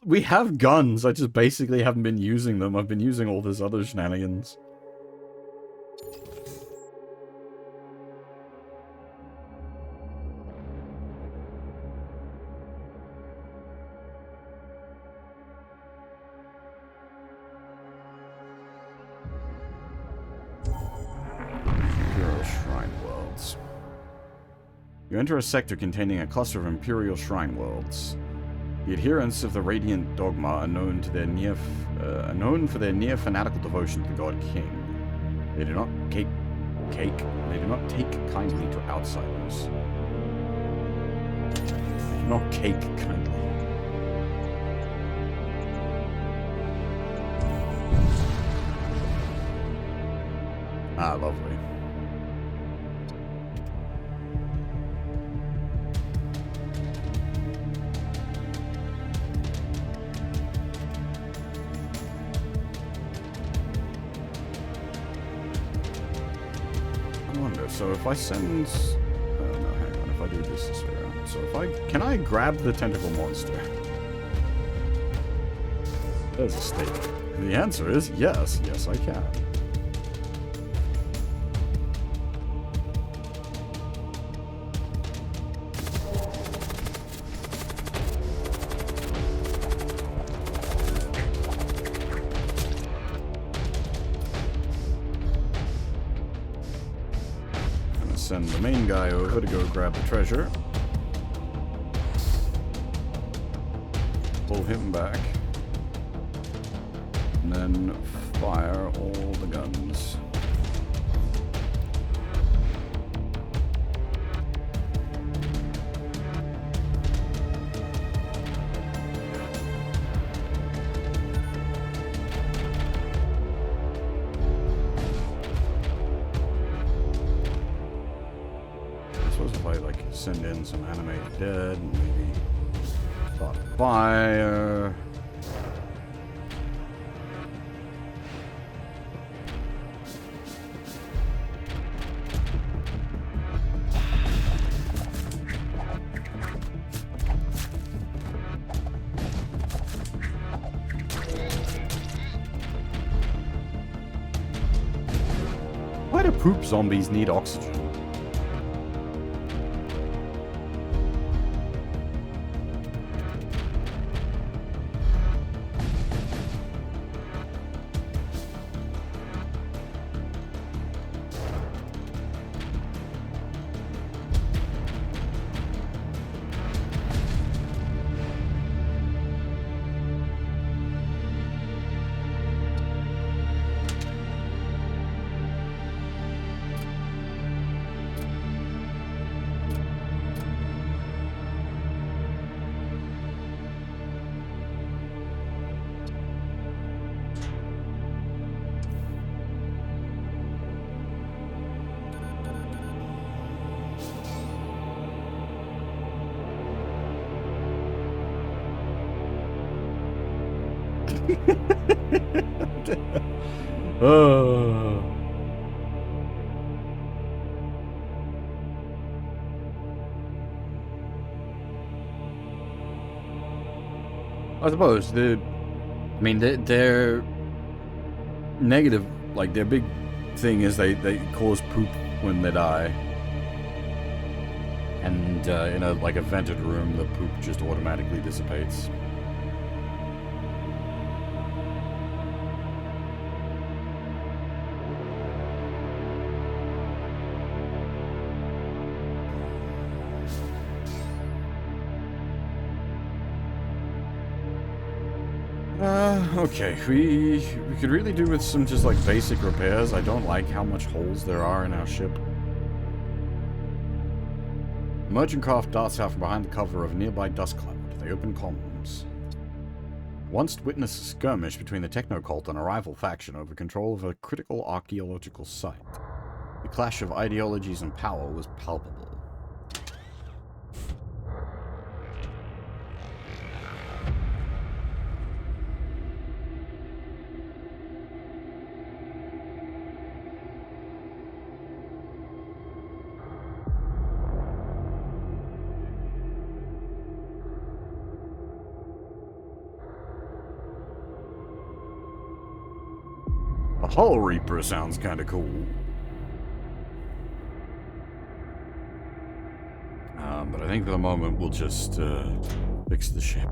We have guns, I just basically haven't been using them. I've been using all this other shenanigans. Imperial Shrine Worlds. You enter a sector containing a cluster of Imperial Shrine Worlds. The adherents of the Radiant Dogma are known for their near fanatical devotion to the God King. They do not take kindly to outsiders. They do not cake kindly. Ah, lovely. So if I send... Oh no, hang on. If I do this way around. So if I... Can I grab the tentacle monster? There's a statement. The answer is yes. Yes, I can. Send the main guy over to go grab the treasure. Pull him back. And then fire all the guns. Send in some animated dead, and maybe start fire. Why do poop zombies need oxygen? Oh. I suppose I mean, their negative, like their big thing is they cause poop when they die, and in a like a vented room, the poop just automatically dissipates. Okay, we could really do with some just like basic repairs. I don't like how much holes there are in our ship. A merchant craft darts out from behind the cover of a nearby dust cloud. They open comms. Once witnessed a skirmish between the techno-cult and a rival faction over control of a critical archaeological site. The clash of ideologies and power was palpable. A Hull Reaper sounds kinda cool. But I think for the moment we'll just fix the ship.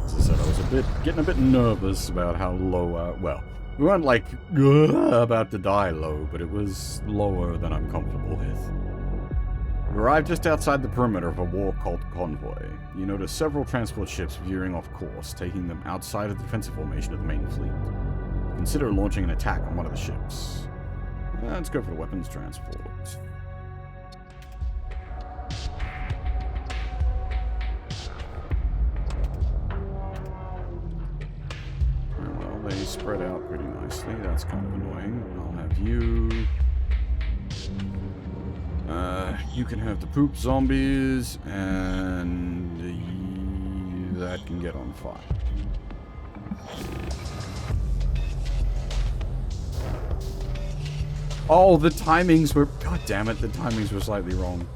As I said, I was getting a bit nervous about how low, well, we weren't like about to die low, but it was lower than I'm comfortable with. We arrived just outside the perimeter of a war cult convoy. You notice several transport ships veering off course, taking them outside of the defensive formation of the main fleet. Consider launching an attack on one of the ships. Let's go for the weapons transport. Well, they spread out pretty nicely. That's kind of annoying. I'll have you... you can have the poop zombies, and that can get on fire. Oh, the timings were... God damn it, the timings were slightly wrong.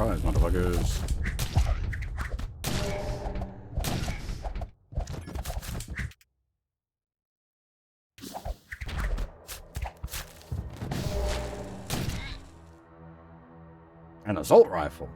Surprise, motherfuckers. An assault rifle.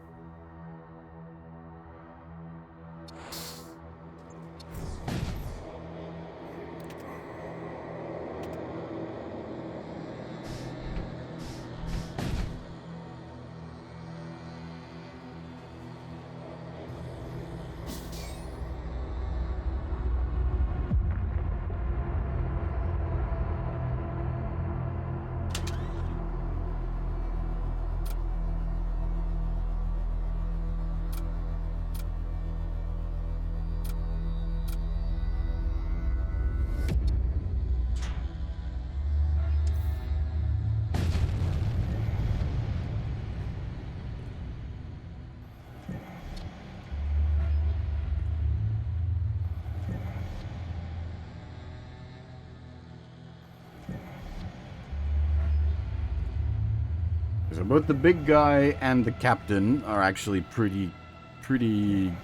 So both the big guy and the captain are actually pretty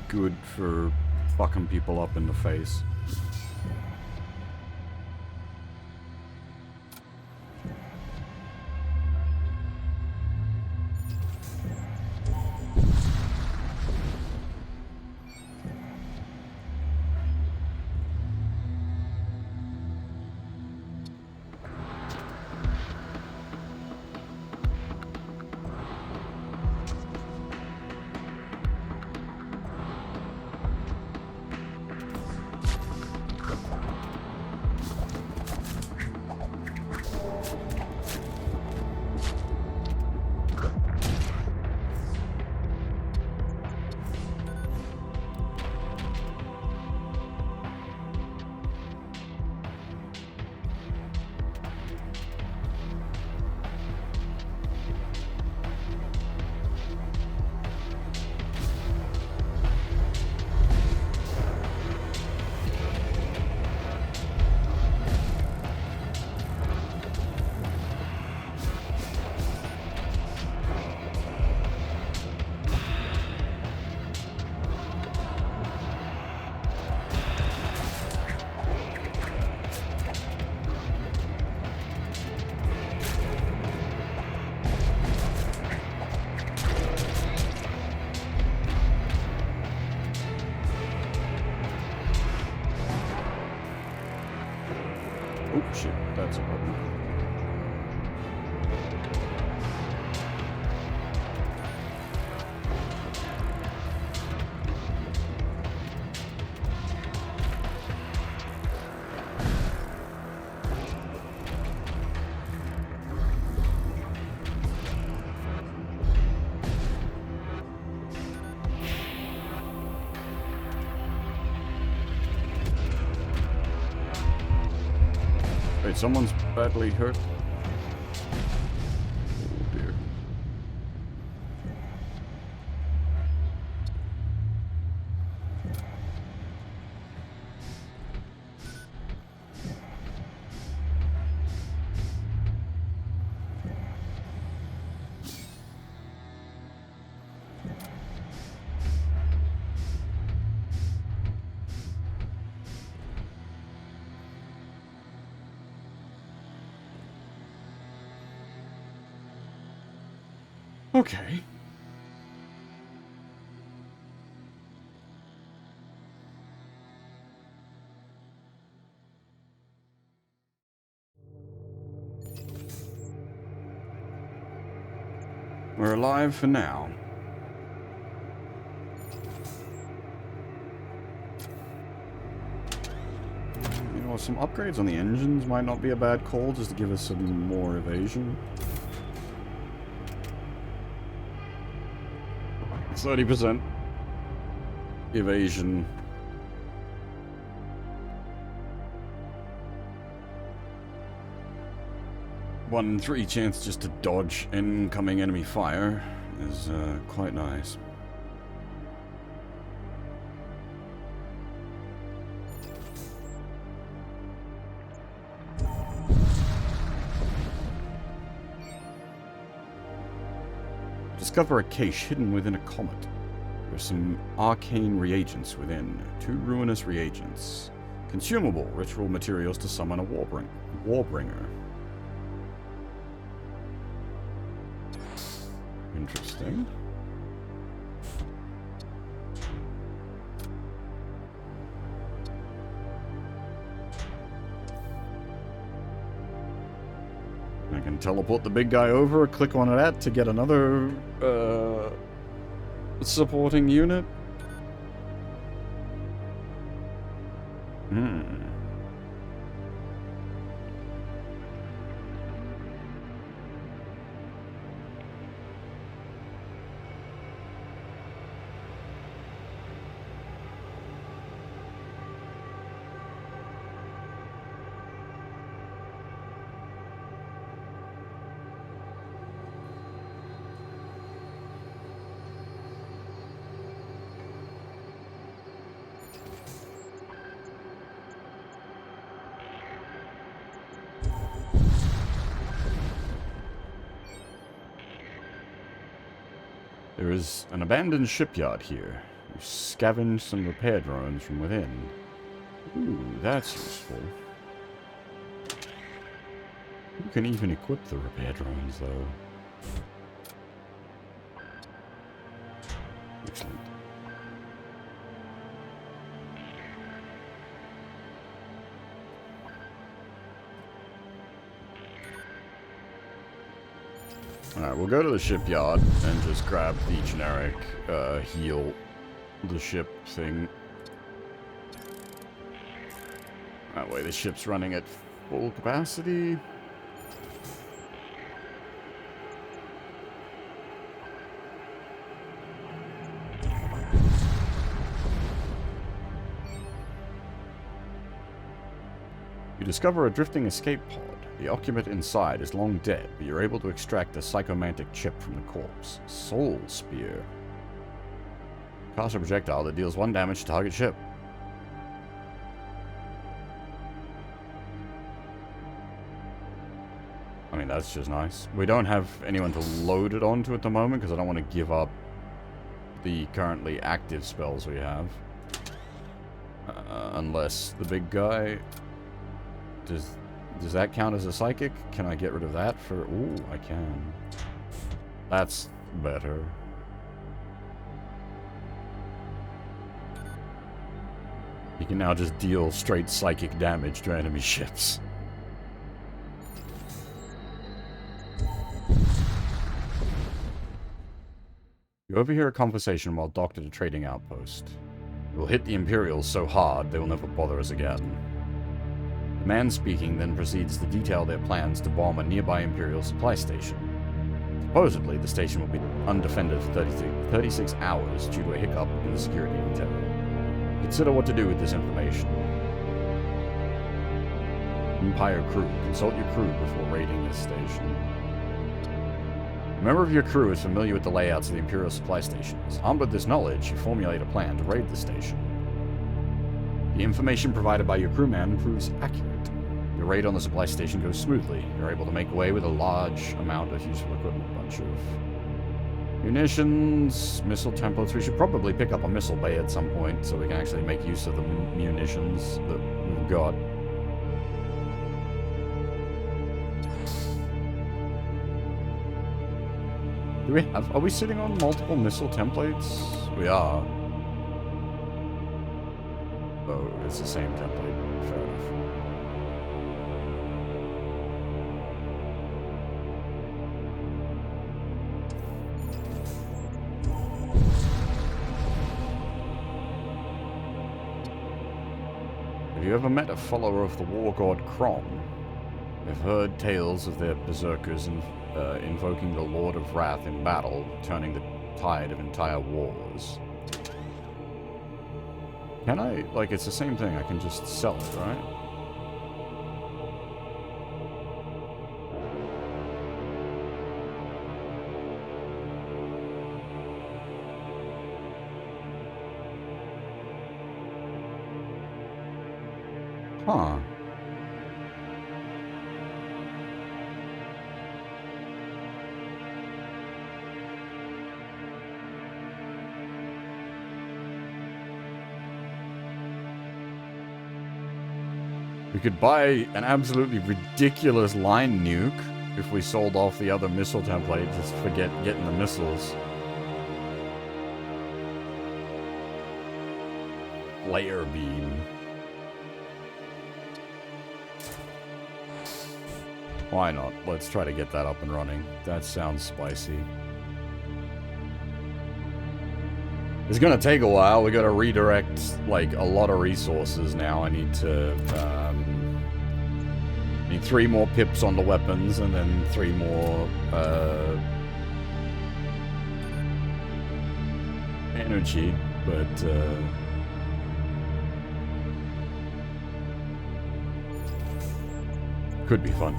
good for fucking people up in the face. Oh shit, that's a problem. Wait, someone's badly hurt? Oh dear. Okay. We're alive for now. You know, some upgrades on the engines might not be a bad call, just to give us some more evasion. 30% evasion. One in 3 chance just to dodge incoming enemy fire is quite nice. Discover a cache hidden within a comet. There's some arcane reagents within. 2 ruinous reagents. Consumable ritual materials to summon a warbringer. Interesting. I can teleport the big guy over, click on that to get another supporting unit. There is an abandoned shipyard here. You scavenge some repair drones from within. Ooh, that's useful. You can even equip the repair drones, though. Excellent. Alright, we'll go to the shipyard and just grab the generic heal the ship thing. That way the ship's running at full capacity. You discover a drifting escape pod. The occupant inside is long dead, but you're able to extract a psychomantic chip from the corpse. Soul Spear. Cast a projectile that deals 1 damage to target ship. I mean, that's just nice. We don't have anyone to load it onto at the moment, because I don't want to give up the currently active spells we have. Unless the big guy... Does that count as a psychic? Can I get rid of that for... Ooh, I can. That's better. You can now just deal straight psychic damage to enemy ships. You overhear a conversation while docked at a trading outpost. We'll hit the Imperials so hard they will never bother us again. The man speaking then proceeds to detail their plans to bomb a nearby Imperial supply station. Supposedly, the station will be undefended for 36 hours due to a hiccup in the security detail. Consider what to do with this information. Empire crew. Consult your crew before raiding this station. A member of your crew is familiar with the layouts of the Imperial supply stations. Armed with this knowledge, you formulate a plan to raid the station. The information provided by your crewman proves accurate. Your raid on the supply station goes smoothly. You're able to make away with a large amount of useful equipment. A bunch of munitions, missile templates. We should probably pick up a missile bay at some point so we can actually make use of the munitions that we've got. Do we have... Are we sitting on multiple missile templates? We are. Oh, it's the same template. Fair enough. Have you ever met a follower of the war god Krom? I've heard tales of their berserkers invoking the Lord of Wrath in battle, turning the tide of entire wars. Can I, like, it's the same thing, I can just sell it, right? Huh. We could buy an absolutely ridiculous line nuke if we sold off the other missile template. Just forget getting the missiles. Layer beam. Why not? Let's try to get that up and running. That sounds spicy. It's gonna take a while. We gotta redirect, like, a lot of resources now. I need to, need 3 more pips on the weapons, and then 3 more, energy, but, could be fun.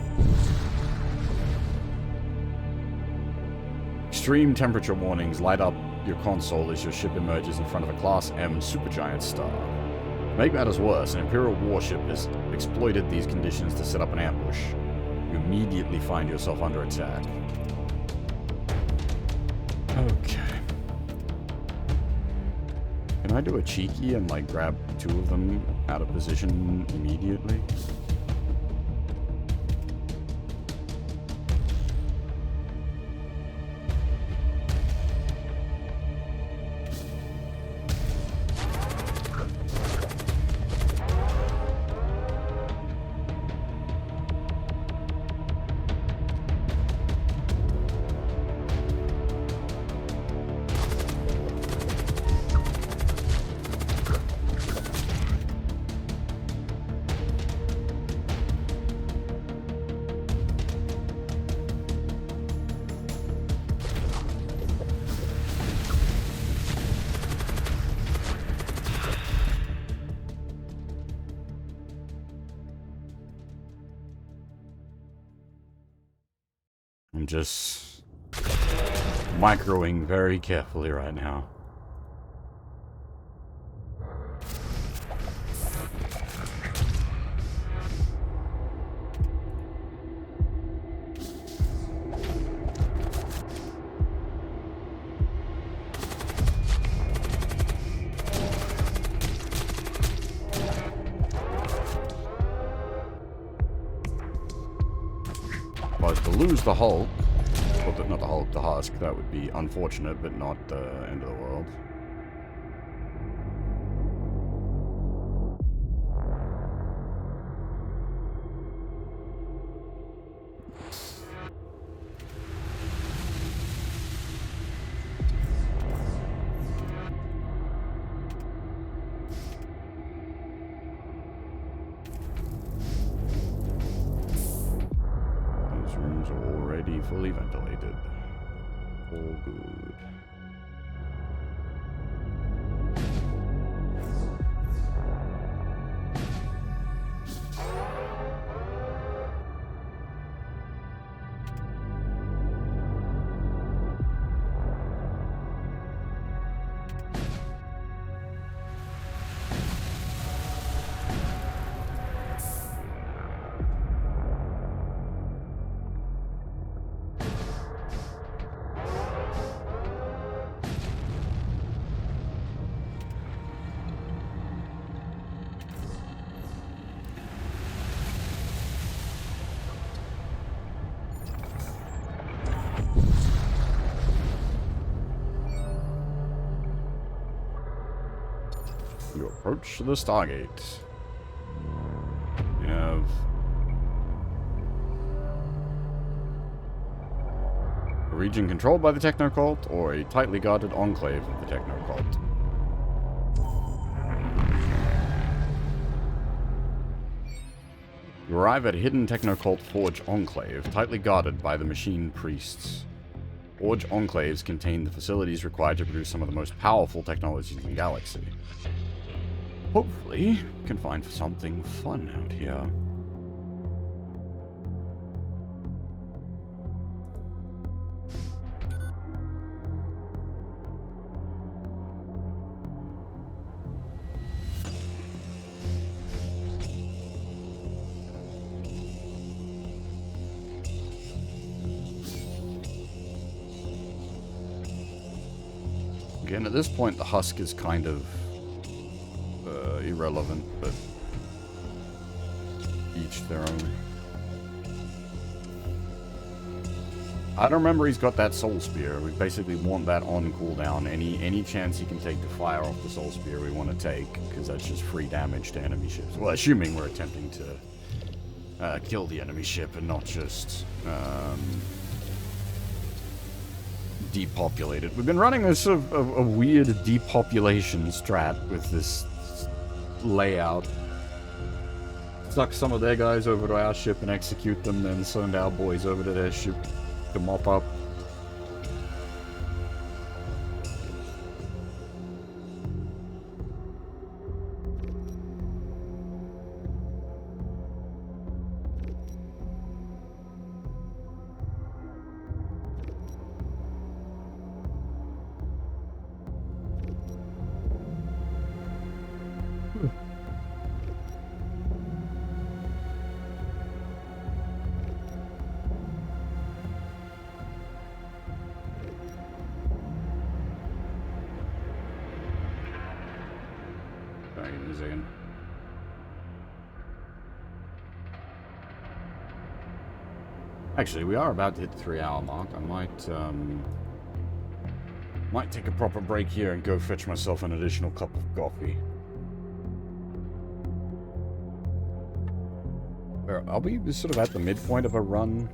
Extreme temperature warnings light up your console as your ship emerges in front of a Class M supergiant star. To make matters worse, an Imperial warship has exploited these conditions to set up an ambush. You immediately find yourself under attack. Okay. Can I do a cheeky and, like, grab two of them out of position immediately? I'm just microing very carefully right now. If I was to lose the Hulk, well, not the Hulk, the Husk, that would be unfortunate, but not the end of the world. Those rooms are already fully ventilated. All good. You approach the Stargate. You have a region controlled by the Techno-Cult, or a tightly guarded enclave of the Techno-Cult. You arrive at a hidden Techno-Cult Forge enclave, tightly guarded by the Machine Priests. Forge enclaves contain the facilities required to produce some of the most powerful technologies in the galaxy. Hopefully, we can find something fun out here. Again, at this point, the Husk is kind of irrelevant, but each their own. I don't remember he's got that Soul Spear. We basically want that on cooldown. Any chance he can take to fire off the Soul Spear we want to take, because that's just free damage to enemy ships. Well, assuming we're attempting to kill the enemy ship and not just depopulate it. We've been running this a weird depopulation strat with this layout. Suck some of their guys over to our ship and execute them, then send our boys over to their ship to mop up. a second. Actually, we are about to hit the 3-hour mark. I might take a proper break here and go fetch myself an additional cup of coffee. Are we sort of at the midpoint of a run?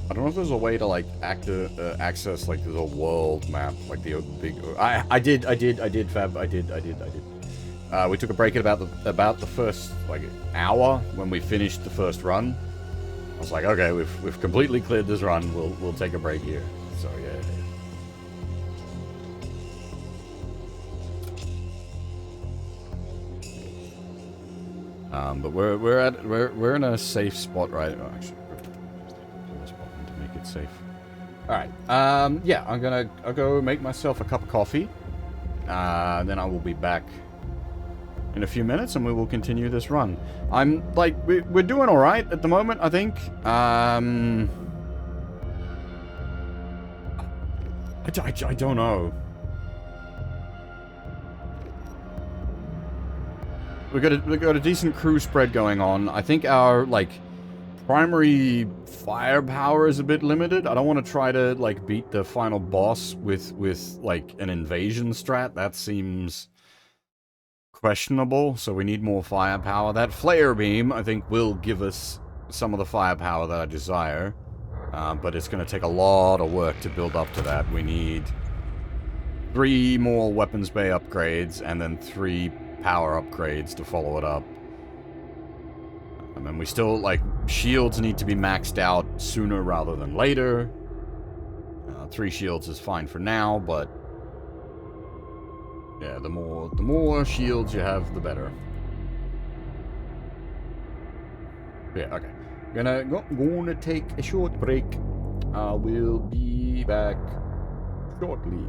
I don't know if there's a way to like access like the world map, like the big. I did, Fab. I did. We took a break at about the first like hour when we finished the first run. I was like, okay, we've completely cleared this run. We'll take a break here. So yeah. But we're in a safe spot, right? Oh, actually, to make it safe. All right. Yeah, I'll go make myself a cup of coffee. Then I will be back in a few minutes, and we will continue this run. I'm like we're doing all right at the moment, I think. I don't know. We got a decent crew spread going on. I think our like primary firepower is a bit limited. I don't want to try to like beat the final boss with like an invasion strat. That seems questionable. So we need more firepower. That flare beam, I think, will give us some of the firepower that I desire. But it's going to take a lot of work to build up to that. We need 3 more weapons bay upgrades and then 3 power upgrades to follow it up. And then we still, like, shields need to be maxed out sooner rather than later. 3 shields is fine for now, but yeah, the more shields you have, the better. Yeah, okay. Gonna take a short break. We'll be back shortly.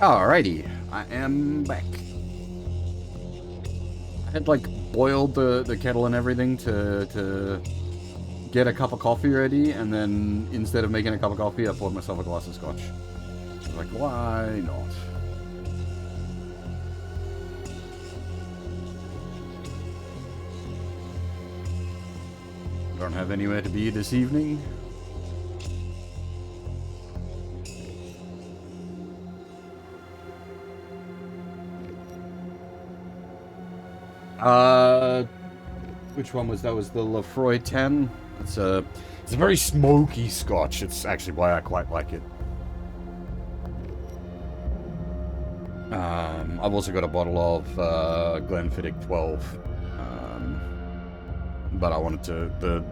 Alrighty, I am back. I had like boiled the kettle and everything to get a cup of coffee ready, and then instead of making a cup of coffee, I poured myself a glass of scotch. I was like, why not? Don't have anywhere to be this evening. Which one was that? Was the Lefroy 10? It's a very smoky scotch. It's actually why I quite like it. I've also got a bottle of Glenfiddich 12. But I wanted to...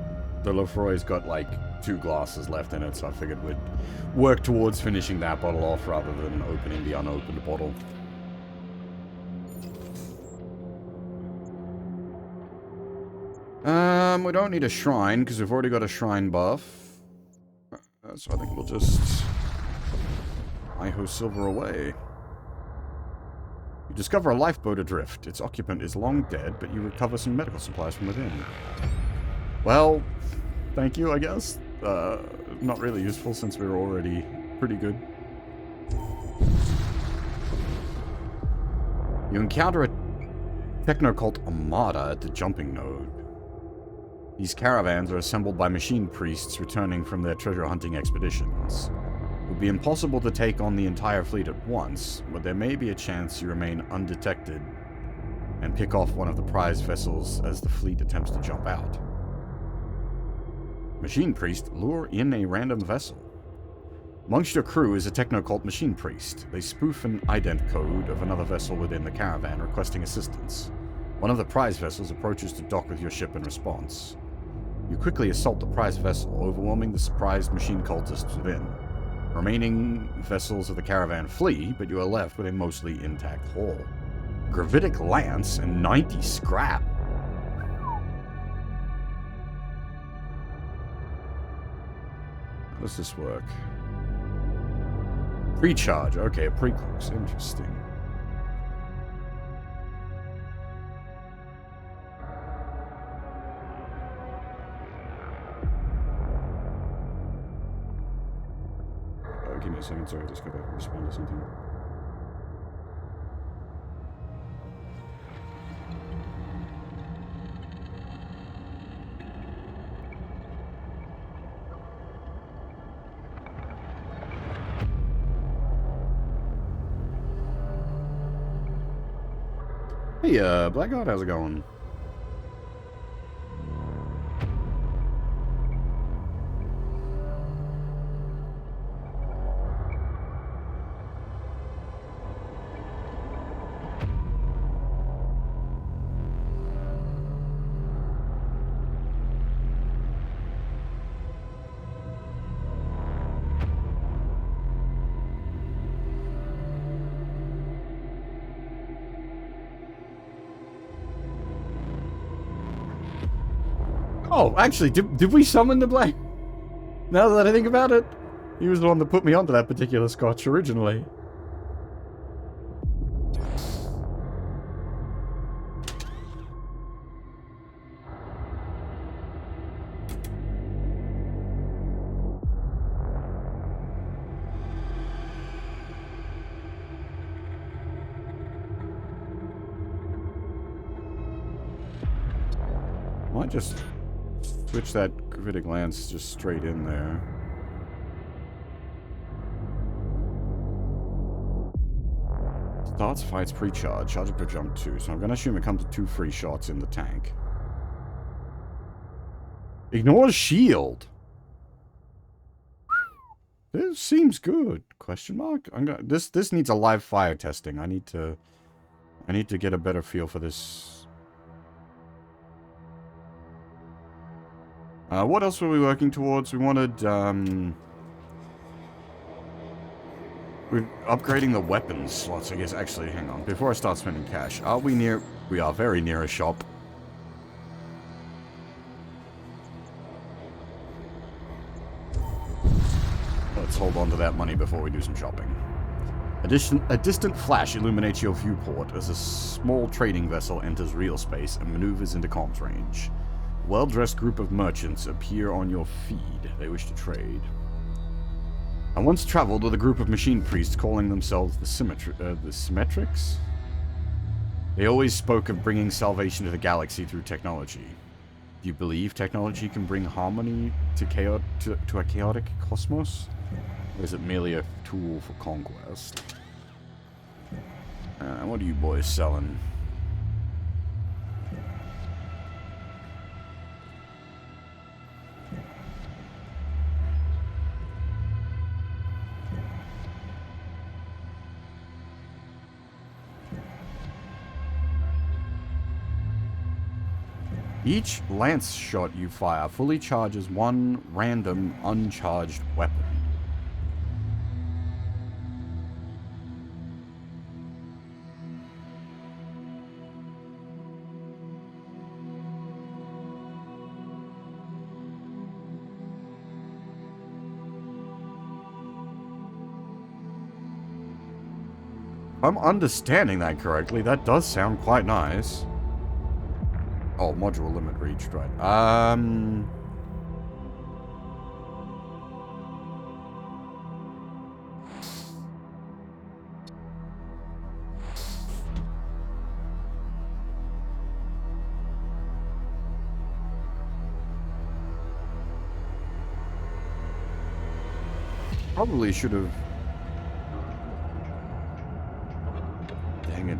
The Lefroy's got like 2 glasses left in it, so I figured we'd work towards finishing that bottle off rather than opening the unopened bottle. We don't need a shrine, because we've already got a shrine buff. So I think we'll just... Iho Silver away. You discover a lifeboat adrift. Its occupant is long dead, but you recover some medical supplies from within. Well, thank you, I guess. Not really useful, since we were already pretty good. You encounter a techno-cult armada at the jumping node. These caravans are assembled by machine priests returning from their treasure hunting expeditions. It would be impossible to take on the entire fleet at once, but there may be a chance you remain undetected and pick off one of the prize vessels as the fleet attempts to jump out. Machine priest lure in a random vessel. Amongst your crew is a techno-cult machine priest. They spoof an ident code of another vessel within the caravan requesting assistance. One of the prize vessels approaches to dock with your ship in response. You quickly assault the prize vessel, overwhelming the surprised machine cultists within. Remaining vessels of the caravan flee, but you are left with a mostly intact hull. Gravitic lance and 90 scrap. How does this work? Pre-charge. Okay, a pre-course. Interesting. Give me a second, sorry, I just gotta respond to something. Hey, Blackguard, how's it going? Oh, actually, did we summon the Black? Now that I think about it, he was the one that put me onto that particular scotch originally. Might just switch that gravitic lance just straight in there. Starts fights pre-charge. Charge up per jump 2. So I'm going to assume it comes with 2 free shots in the tank. Ignore shield. This seems good. Question mark? This needs a live fire testing. I need to get a better feel for this. What else were we working towards? We wanted, we're upgrading the weapons slots, I guess. Actually, hang on. Before I start spending cash, are we near... We are very near a shop. Let's hold on to that money before we do some shopping. A A distant flash illuminates your viewport as a small trading vessel enters real space and maneuvers into comms range. A well-dressed group of merchants appear on your feed. They wish to trade. I once traveled with a group of machine priests calling themselves the Symmetrics. They always spoke of bringing salvation to the galaxy through technology. Do you believe technology can bring harmony to a chaotic cosmos? Or is it merely a tool for conquest? What are you boys selling? Each lance shot you fire fully charges one random uncharged weapon. If I'm understanding that correctly, that does sound quite nice. Oh, module limit reached, right. Probably should have... Dang it.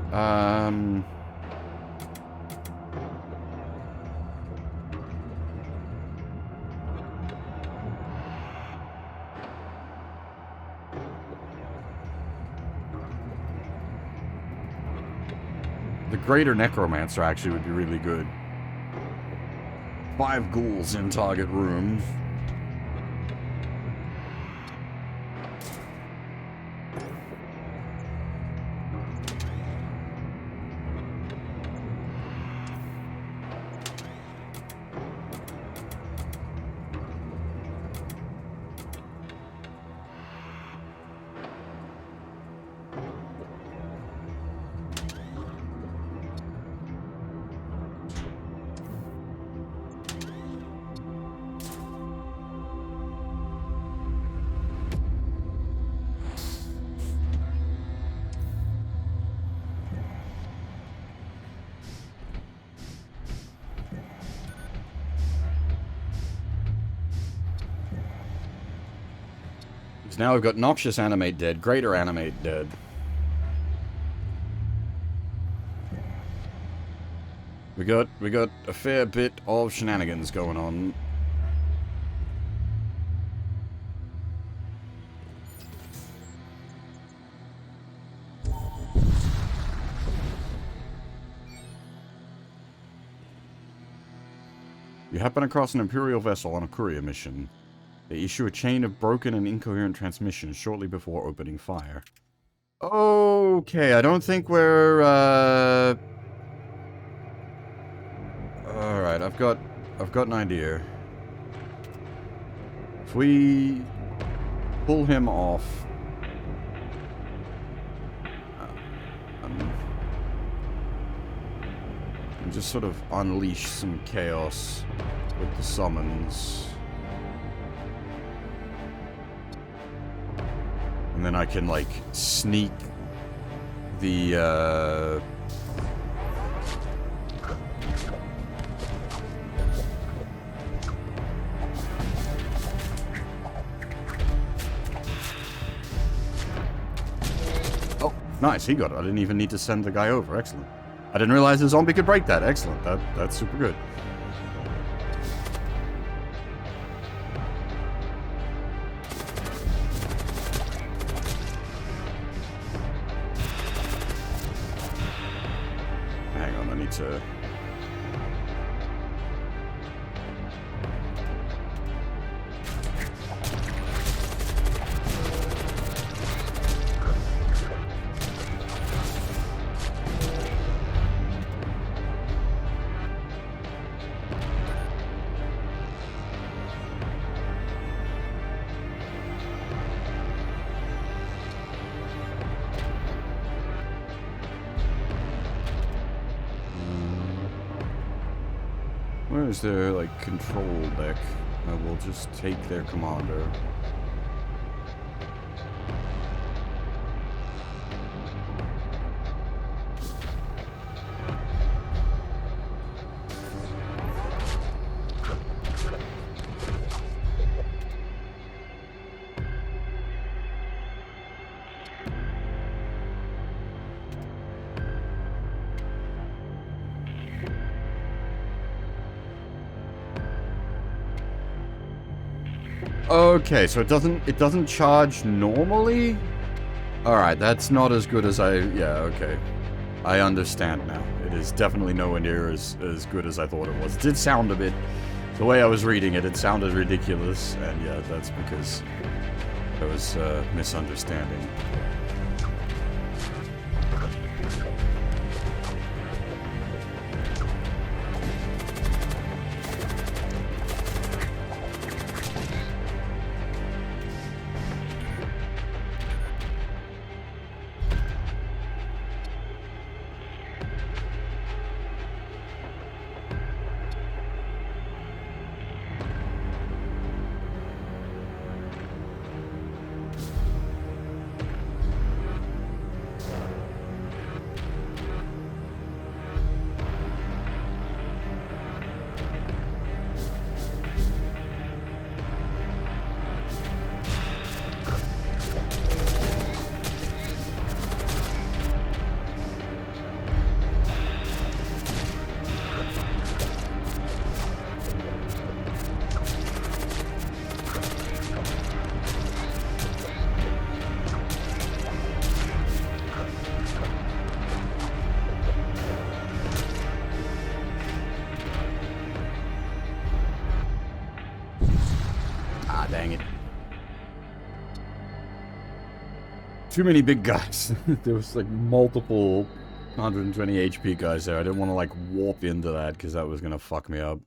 The Greater Necromancer actually would be really good. 5 ghouls in target room. Now we've got Noxious Animate dead, Greater Animate dead. We got a fair bit of shenanigans going on. You happen across an Imperial vessel on a courier mission. They issue a chain of broken and incoherent transmissions shortly before opening fire. Okay, I don't think we're, Alright, I've got an idea. If we pull him off... and just sort of unleash some chaos with the summons... And then I can, like, sneak the, Oh, nice, he got it. I didn't even need to send the guy over. Excellent. I didn't realize the zombie could break that. Excellent. That's super good. To is their, like, control deck. I will just take their commander. Okay, so it doesn't charge normally? Alright, that's not as good as yeah, okay. I understand now. It is definitely nowhere near as good as I thought it was. It did sound a bit, the way I was reading it, it sounded ridiculous, and yeah, that's because I was misunderstanding. Dang it. Too many big guys. There was like multiple 120 HP guys there. I didn't want to like warp into that because that was going to fuck me up.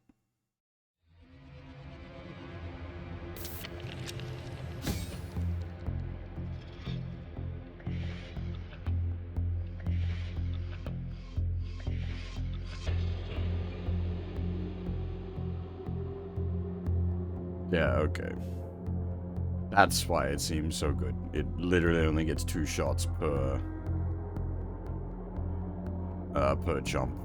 Yeah, okay. That's why it seems so good. It literally only gets 2 shots per jump.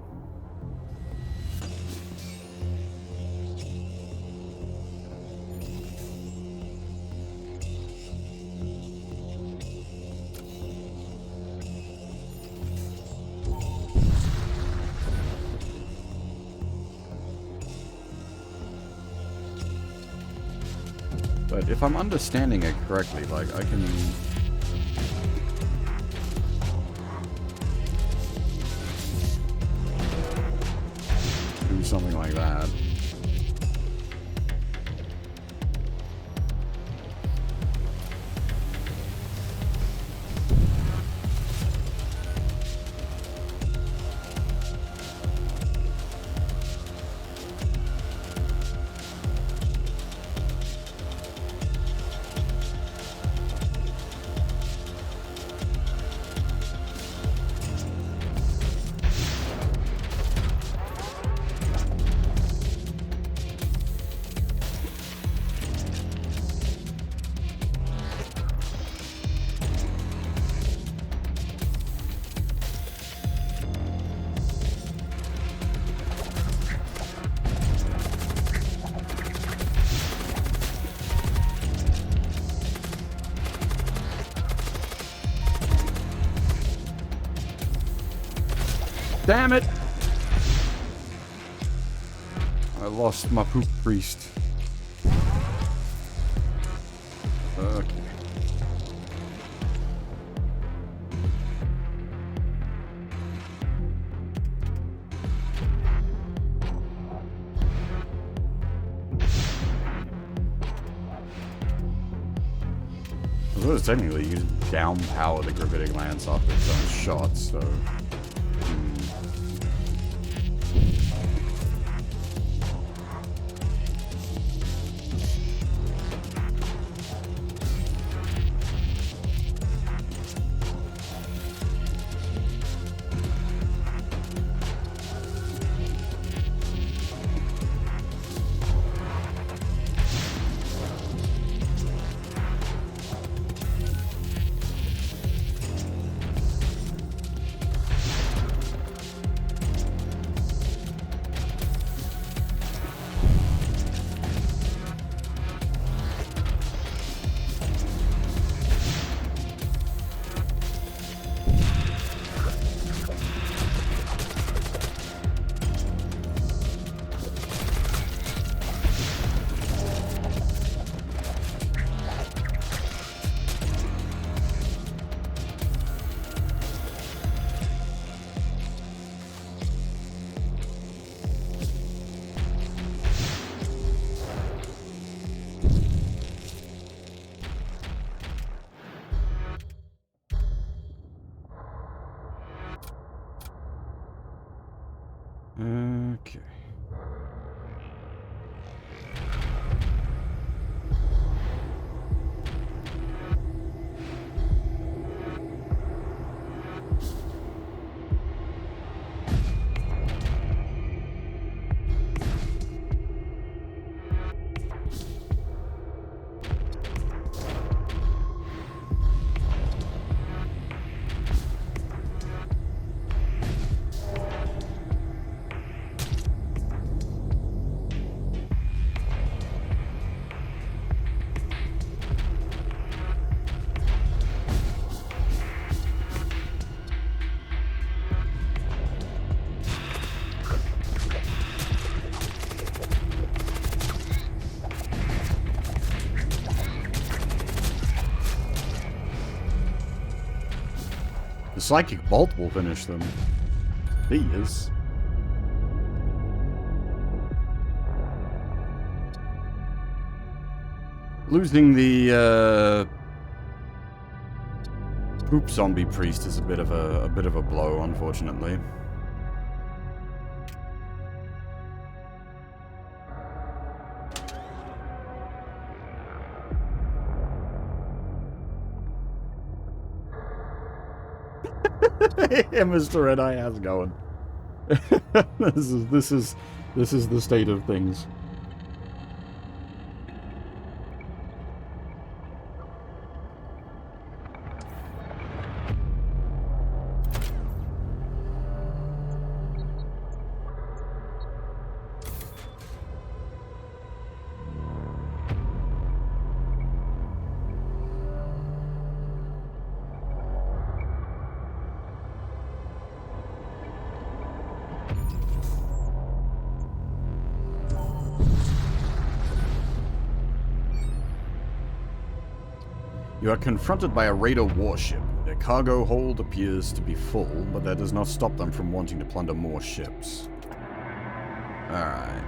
But if I'm understanding it correctly, like, I can... do something like that. Damn it! I lost my poop priest. Okay. I suppose technically you can down power the gravitic lance off its own shots, so... Okay. The Psychic Bolt will finish them. He is. Losing the poop zombie priest is a bit of a blow, unfortunately. Mr. Red Eye, how's it going? this is the state of things. You are confronted by a raider warship. Their cargo hold appears to be full, but that does not stop them from wanting to plunder more ships. Alright.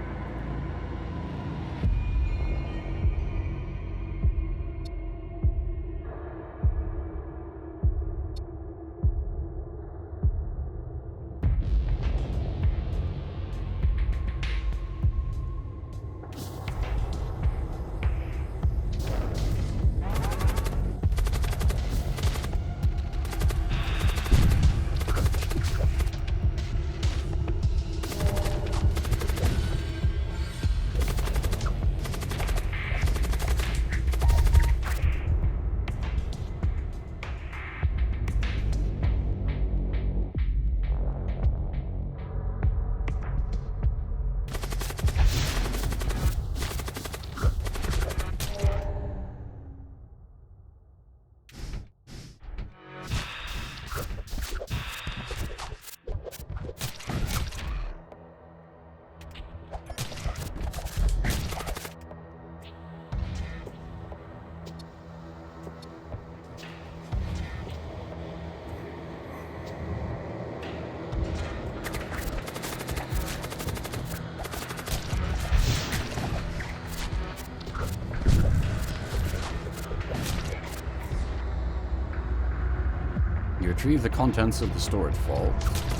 You retrieve the contents of the storage vault.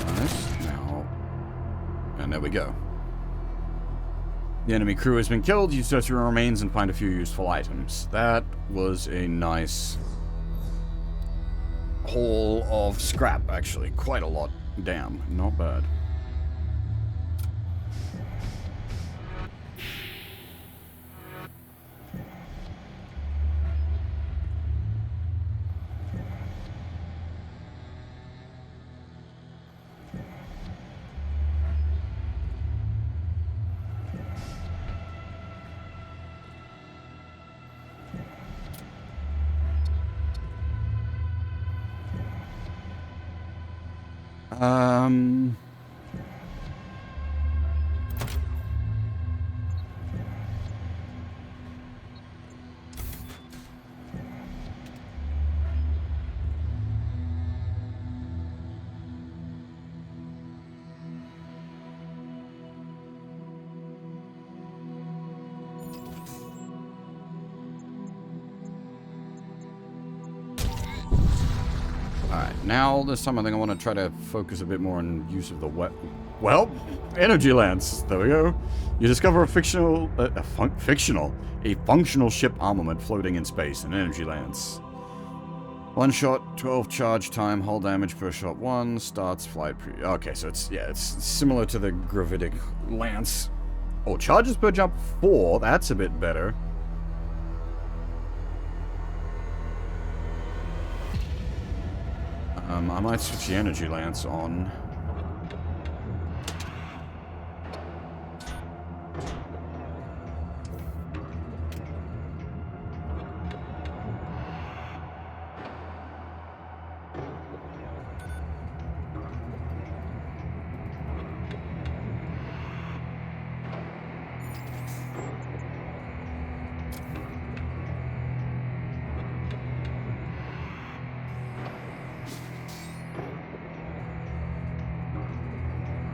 Nice. Now, and there we go. The enemy crew has been killed. You search your remains and find a few useful items. That was a nice haul of scrap, actually. Quite a lot. Damn, not bad. Um... Alright, now this time I think I want to try to focus a bit more on use of the well, energy lance. There we go. You discover a functional ship armament floating in space, an energy lance. One shot, 12 charge time, hull damage per shot 1, starts flight okay, so it's similar to the gravitic lance. Oh, charges per jump 4, that's a bit better. I might switch the energy lance on.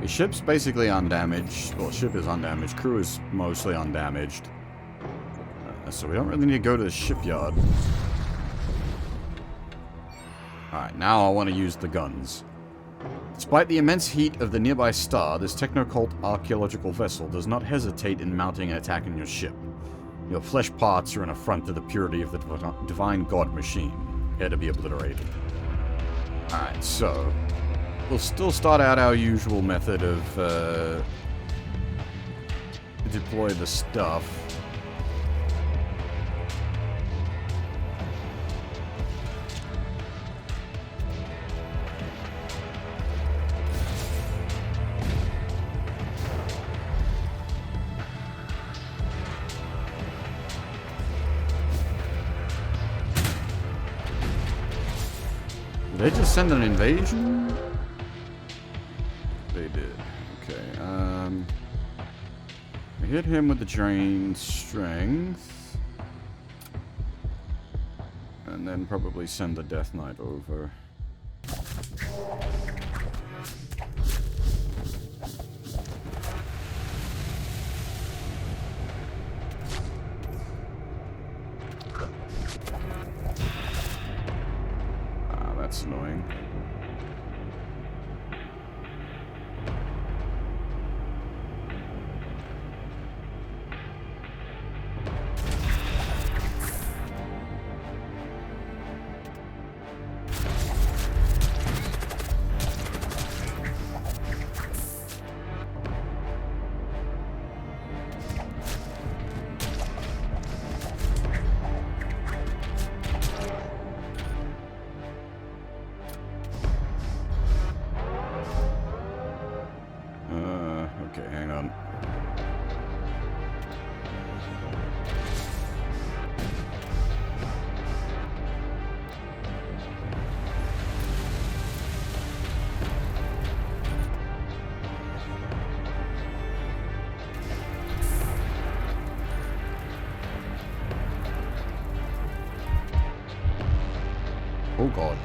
The ship's basically undamaged. Well, ship is undamaged. Crew is mostly undamaged. So we don't really need to go to the shipyard. Alright, now I want to use the guns. Despite the immense heat of the nearby star, this techno-cult archaeological vessel does not hesitate in mounting an attack on your ship. Your flesh parts are an affront to the purity of the divine god machine. Here to be obliterated. Alright, so we'll still start out our usual method of deploy the stuff. Did they just send an invasion? They did. Okay, we hit him with the drained strength. And then probably send the Death Knight over. Ah, that's annoying. Okay, hang on. Oh God.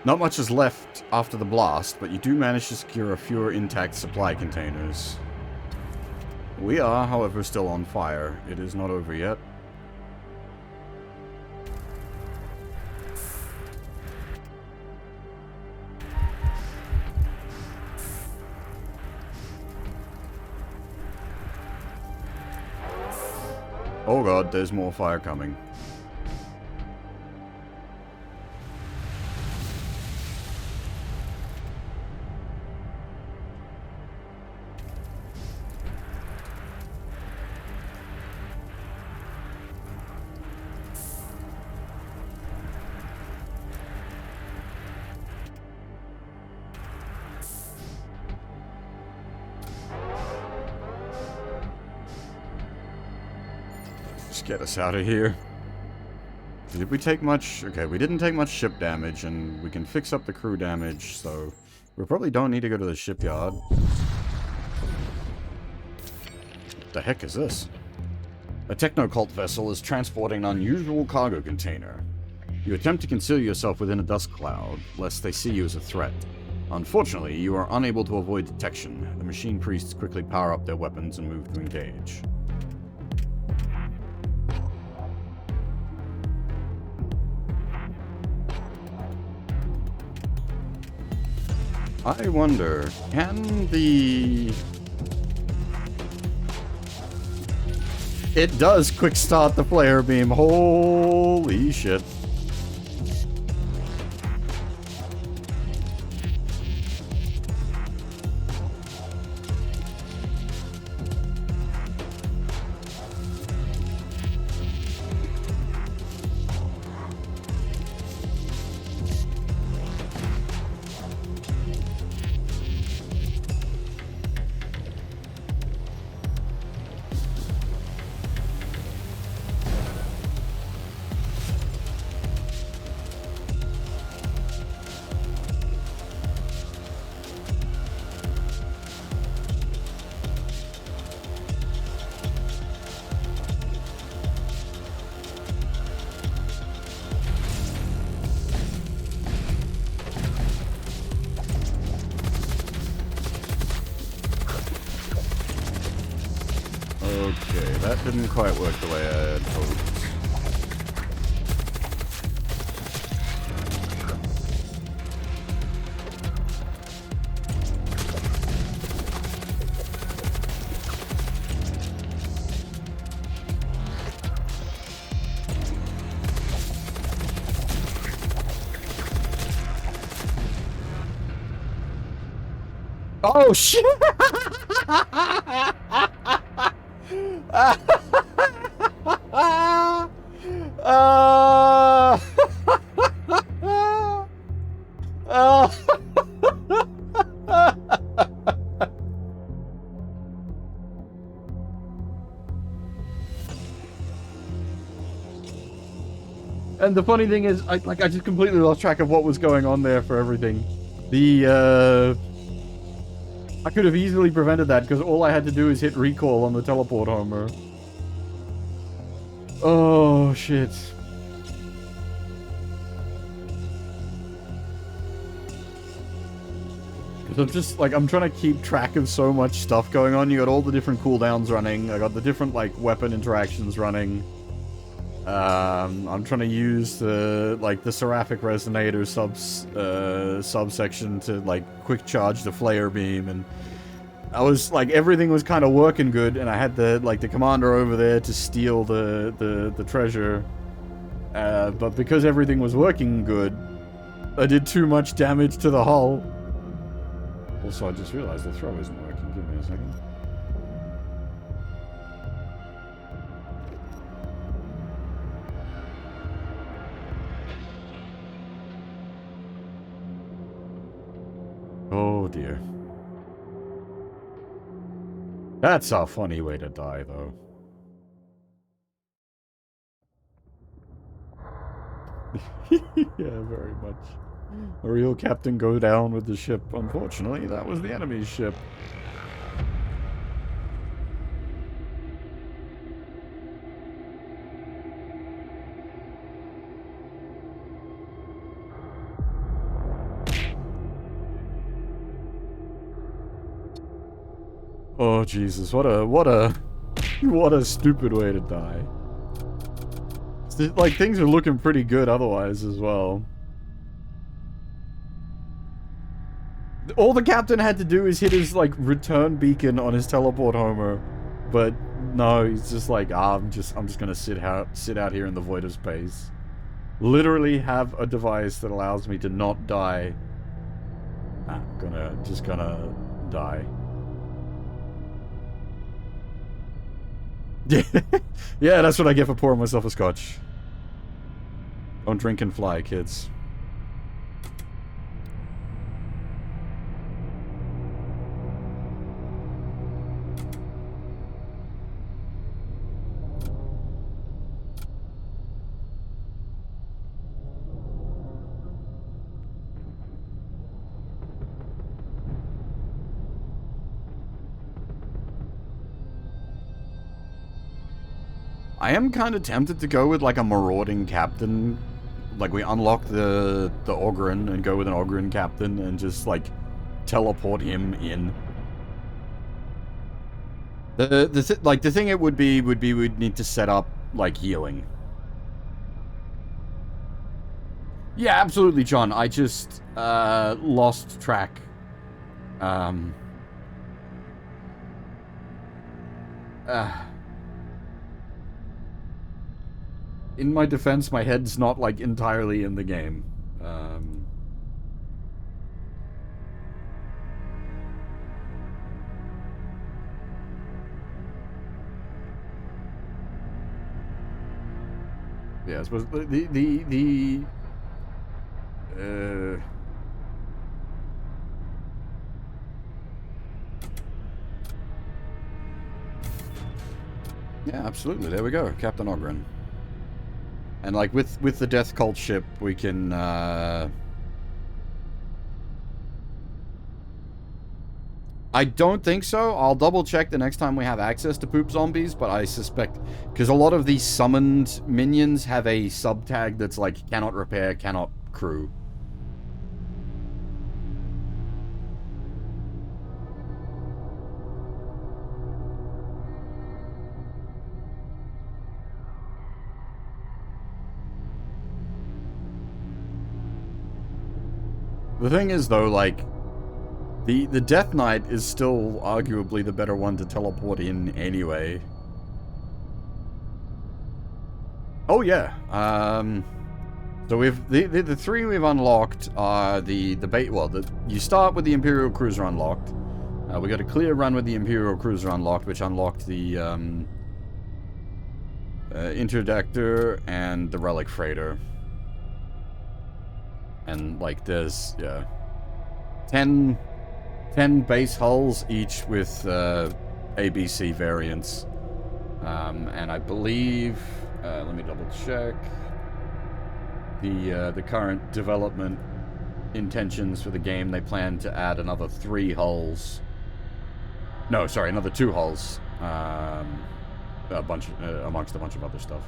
Not much is left after the blast, but you do manage to secure a few intact supply containers. We are, however, still on fire. It is not over yet. Oh god, there's more fire coming. Just get us out of here. Did we take much? Okay, we didn't take much ship damage, and we can fix up the crew damage, so we probably don't need to go to the shipyard. What the heck is this? A techno-cult vessel is transporting an unusual cargo container. You attempt to conceal yourself within a dust cloud, lest they see you as a threat. Unfortunately, you are unable to avoid detection. The machine priests quickly power up their weapons and move to engage. I wonder, can the... It does quick start the flare beam. Holy shit. Okay, that didn't quite work the way I had hoped. Oh shit! And the funny thing is, I just completely lost track of what was going on there for everything. I could have easily prevented that because all I had to do is hit recall on the teleport homer. Oh shit. Because I'm just like, I'm trying to keep track of so much stuff going on. You got all the different cooldowns running. I got the different like weapon interactions running. I'm trying to use the seraphic resonator subsection to like quick charge the flare beam, and I was like, everything was kind of working good, and I had the commander over there to steal the treasure, but because everything was working good, I did too much damage to the hull. Also, I just realized the throw isn't working. Give me a second. Oh dear. That's a funny way to die, though. Yeah, very much. A real captain go down with the ship. Unfortunately, that was the enemy's ship. Oh Jesus! What a stupid way to die. Like, things are looking pretty good otherwise as well. All the captain had to do is hit his, like, return beacon on his teleport homer. But no, he's just like, I'm just gonna sit out here in the void of space. Literally have a device that allows me to not die. I'm just gonna die. Yeah, that's what I get for pouring myself a scotch. Don't drink and fly, kids. I am kind of tempted to go with, like, a marauding captain. Like, we unlock the Ogryn and go with an Ogryn captain and just, like, teleport him in. The thing it would be we'd need to set up, like, healing. Yeah, absolutely, John. I just, lost track. In my defense, my head's not, like, entirely in the game. Yeah, I suppose yeah, absolutely. There we go, Captain Ogryn. And, like, with the Death Cult ship, we can, I don't think so. I'll double check the next time we have access to poop zombies, but I suspect... Because a lot of these summoned minions have a sub-tag that's like, cannot repair, cannot crew. The thing is, though, like, the Death Knight is still arguably the better one to teleport in anyway. Oh, yeah. So we've, the three we've unlocked are you start with the Imperial Cruiser unlocked. We got a clear run with the Imperial Cruiser unlocked, which unlocked the, Interdictor and the Relic Freighter. And, like, there's, yeah, 10 base hulls, each with, ABC variants. And I believe, let me double check, the current development intentions for the game, they plan to add another 3 hulls. No, sorry, another 2 hulls. Amongst a bunch of other stuff.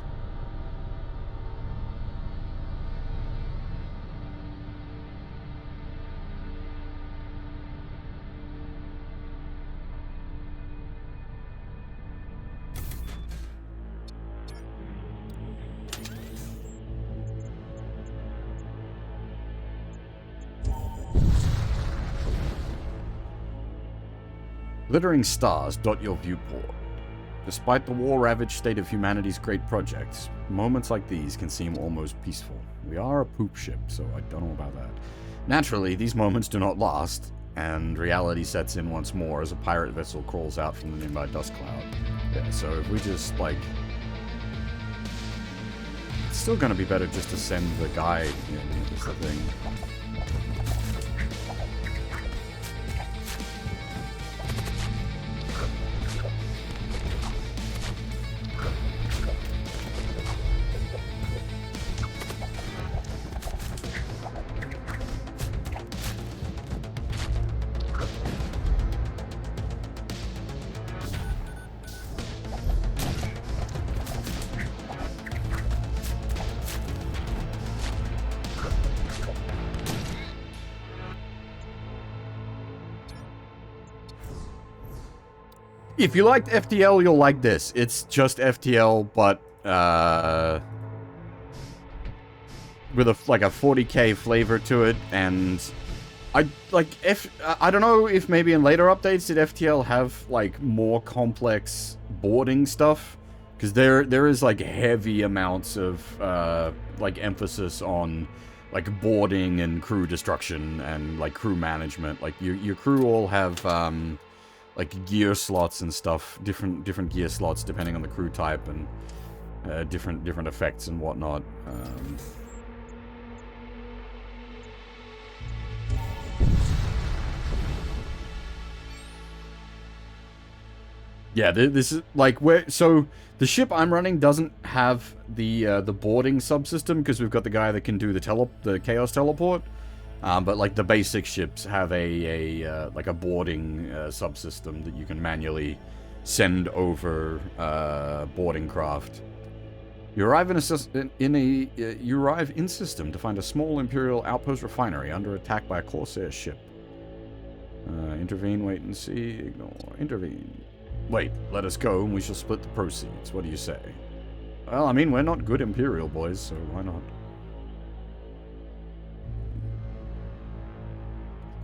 Glittering stars dot your viewport. Despite the war-ravaged state of humanity's great projects, moments like these can seem almost peaceful. We are a poop ship, so I don't know about that. Naturally, these moments do not last, and reality sets in once more as a pirate vessel crawls out from the nearby dust cloud. Yeah, so if we just, like... It's still gonna be better just to send the guy in, is the thing. If you liked FTL, you'll like this. It's just FTL, but with a 40k flavor to it, and I don't know if maybe in later updates did FTL have like more complex boarding stuff, because there is like heavy amounts of like emphasis on like boarding and crew destruction and like crew management. Like your crew all have like gear slots and stuff, different gear slots depending on the crew type, and different effects and whatnot. Yeah, this is like so the ship I'm running doesn't have the boarding subsystem, because we've got the guy that can do the chaos teleport. But like the basic ships have like a boarding subsystem that you can manually send over boarding craft. You arrive you arrive in system to find a small Imperial outpost refinery under attack by a Corsair ship. Intervene, wait and see, ignore, intervene. Wait, let us go and we shall split the proceeds. What do you say? Well, I mean, we're not good Imperial boys, so why not?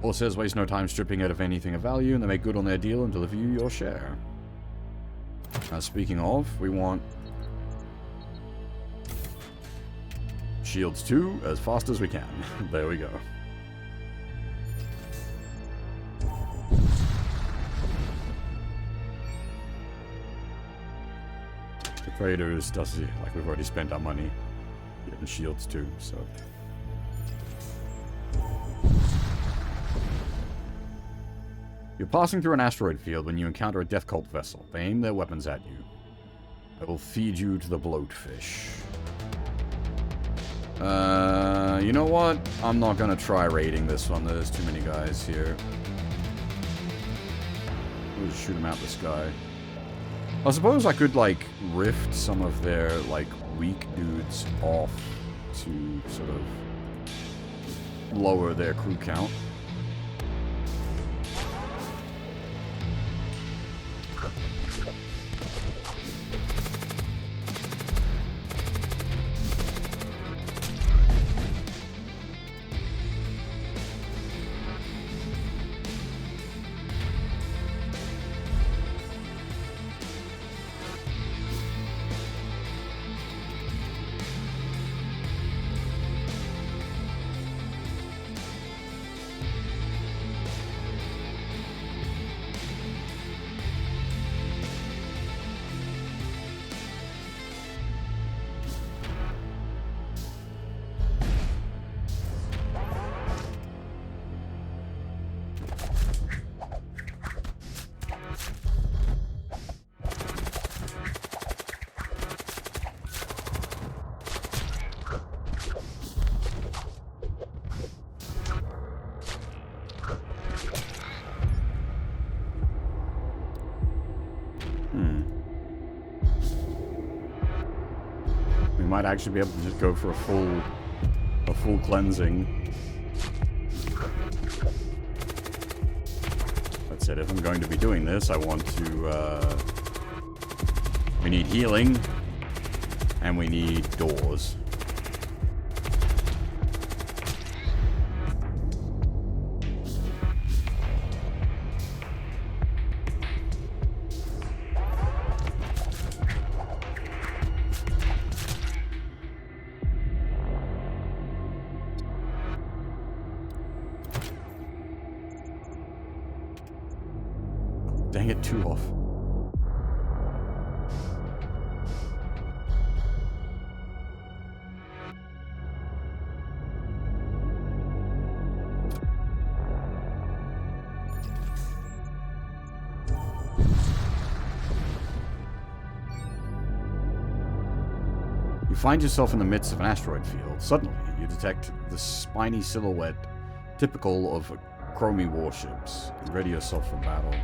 Corsairs waste no time stripping out of anything of value, and they make good on their deal and deliver you your share. Speaking of, we want shields 2 as fast as we can. There we go. The traders does like we've already spent our money getting shields 2, so. You're passing through an asteroid field when you encounter a Death Cult vessel. They aim their weapons at you. I will feed you to the bloatfish. You know what? I'm not gonna try raiding this one. There's too many guys here. We'll just shoot them out the sky. I suppose I could, like, rift some of their, like, weak dudes off to sort of lower their crew count. Might actually be able to just go for a full cleansing. That said, if I'm going to be doing this, I want to, we need healing, and we need doors. Dang it, 2 off. You find yourself in the midst of an asteroid field. Suddenly, you detect the spiny silhouette typical of Chromie warships. Ready yourself for battle.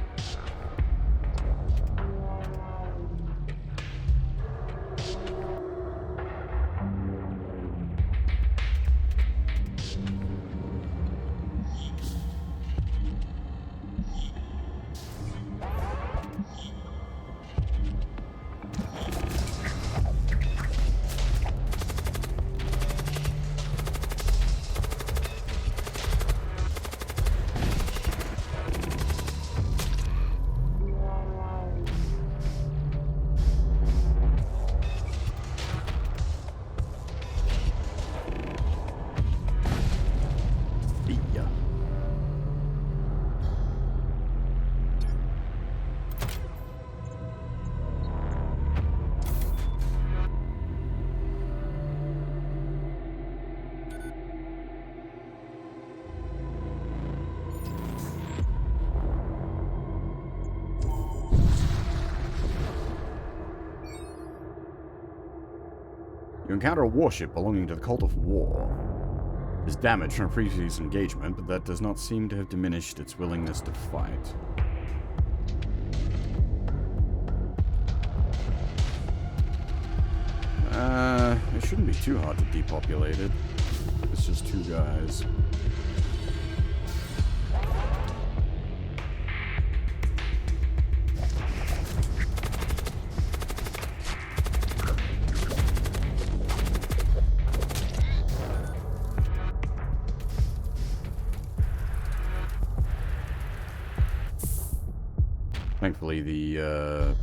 You encounter a warship belonging to the Cult of War. It is damaged from a previous engagement, but that does not seem to have diminished its willingness to fight. It shouldn't be too hard to depopulate it. It's just 2 guys. Thankfully, the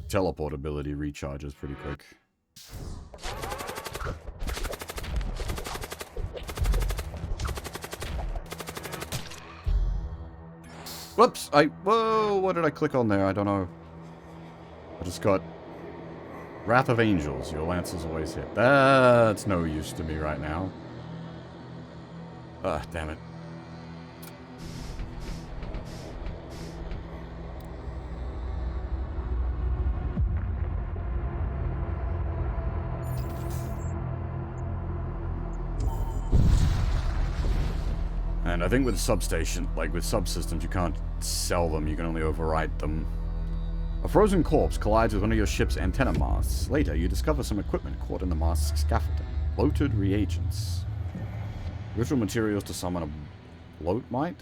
teleport ability recharges pretty quick. Whoops! Whoa! What did I click on there? I don't know. I just got Wrath of Angels. Your lances always hit. That's no use to me right now. Ah, damn it. And I think with substation, like with subsystems, you can't sell them, you can only overwrite them. A frozen corpse collides with one of your ship's antenna masts. Later, you discover some equipment caught in the mast's scaffolding. Bloated reagents. Ritual materials to summon a bloat mite?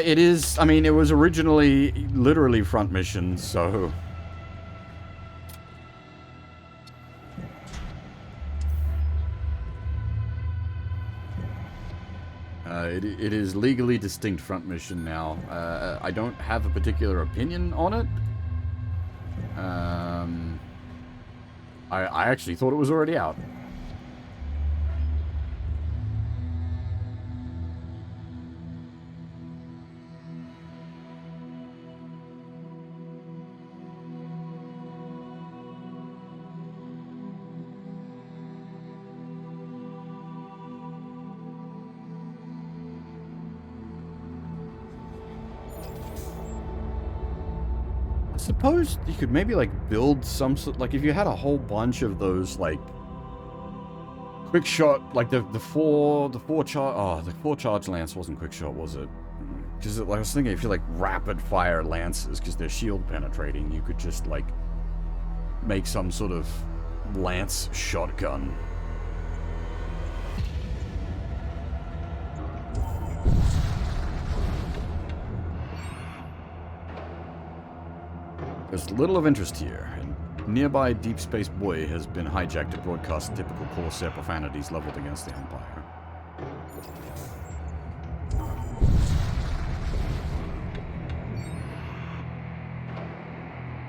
It is, I mean, it was originally literally front mission, so... It is legally distinct front mission now. I don't have a particular opinion on it. I actually thought it was already out. Suppose you could maybe like build some sort, like if you had a whole bunch of those like quick shot, like the four charge lance wasn't quick shot, was it? Because like, I was thinking if you like rapid fire lances, because they're shield penetrating, you could just like make some sort of lance shotgun. There's little of interest here, and nearby Deep Space Buoy has been hijacked to broadcast typical Corsair profanities leveled against the Empire.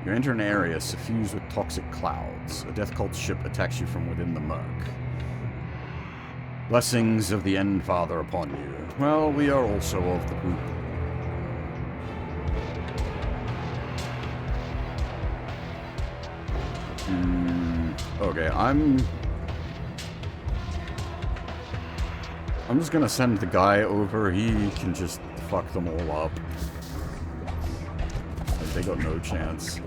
You enter an area suffused with toxic clouds. A Death Cult ship attacks you from within the murk. Blessings of the End Father upon you. Well, we are also of the group. Okay, I'm just gonna send the guy over. He can just fuck them all up. Like, they got no chance.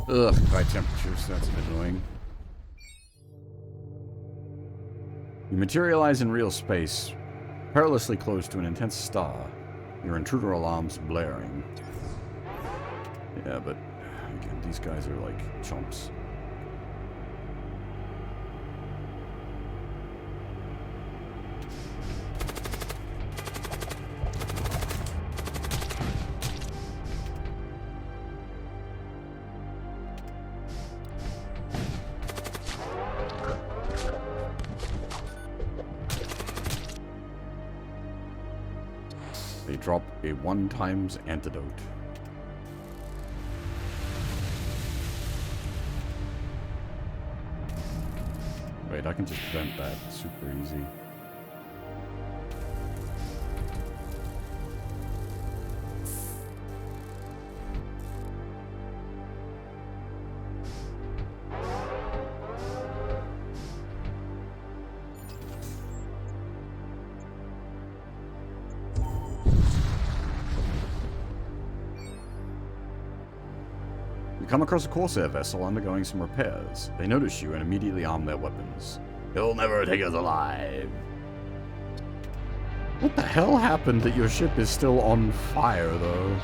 Ugh, high temperatures, that's a bit annoying. You materialize in real space, perilously close to an intense star. Your intruder alarms blaring. Yeah, but again, these guys are like chumps. drop a 1x antidote. Wait, I can just vent that super easy. You come across a Corsair vessel undergoing some repairs. They notice you and immediately arm their weapons. He'll never take us alive. What the hell happened that your ship is still on fire, though?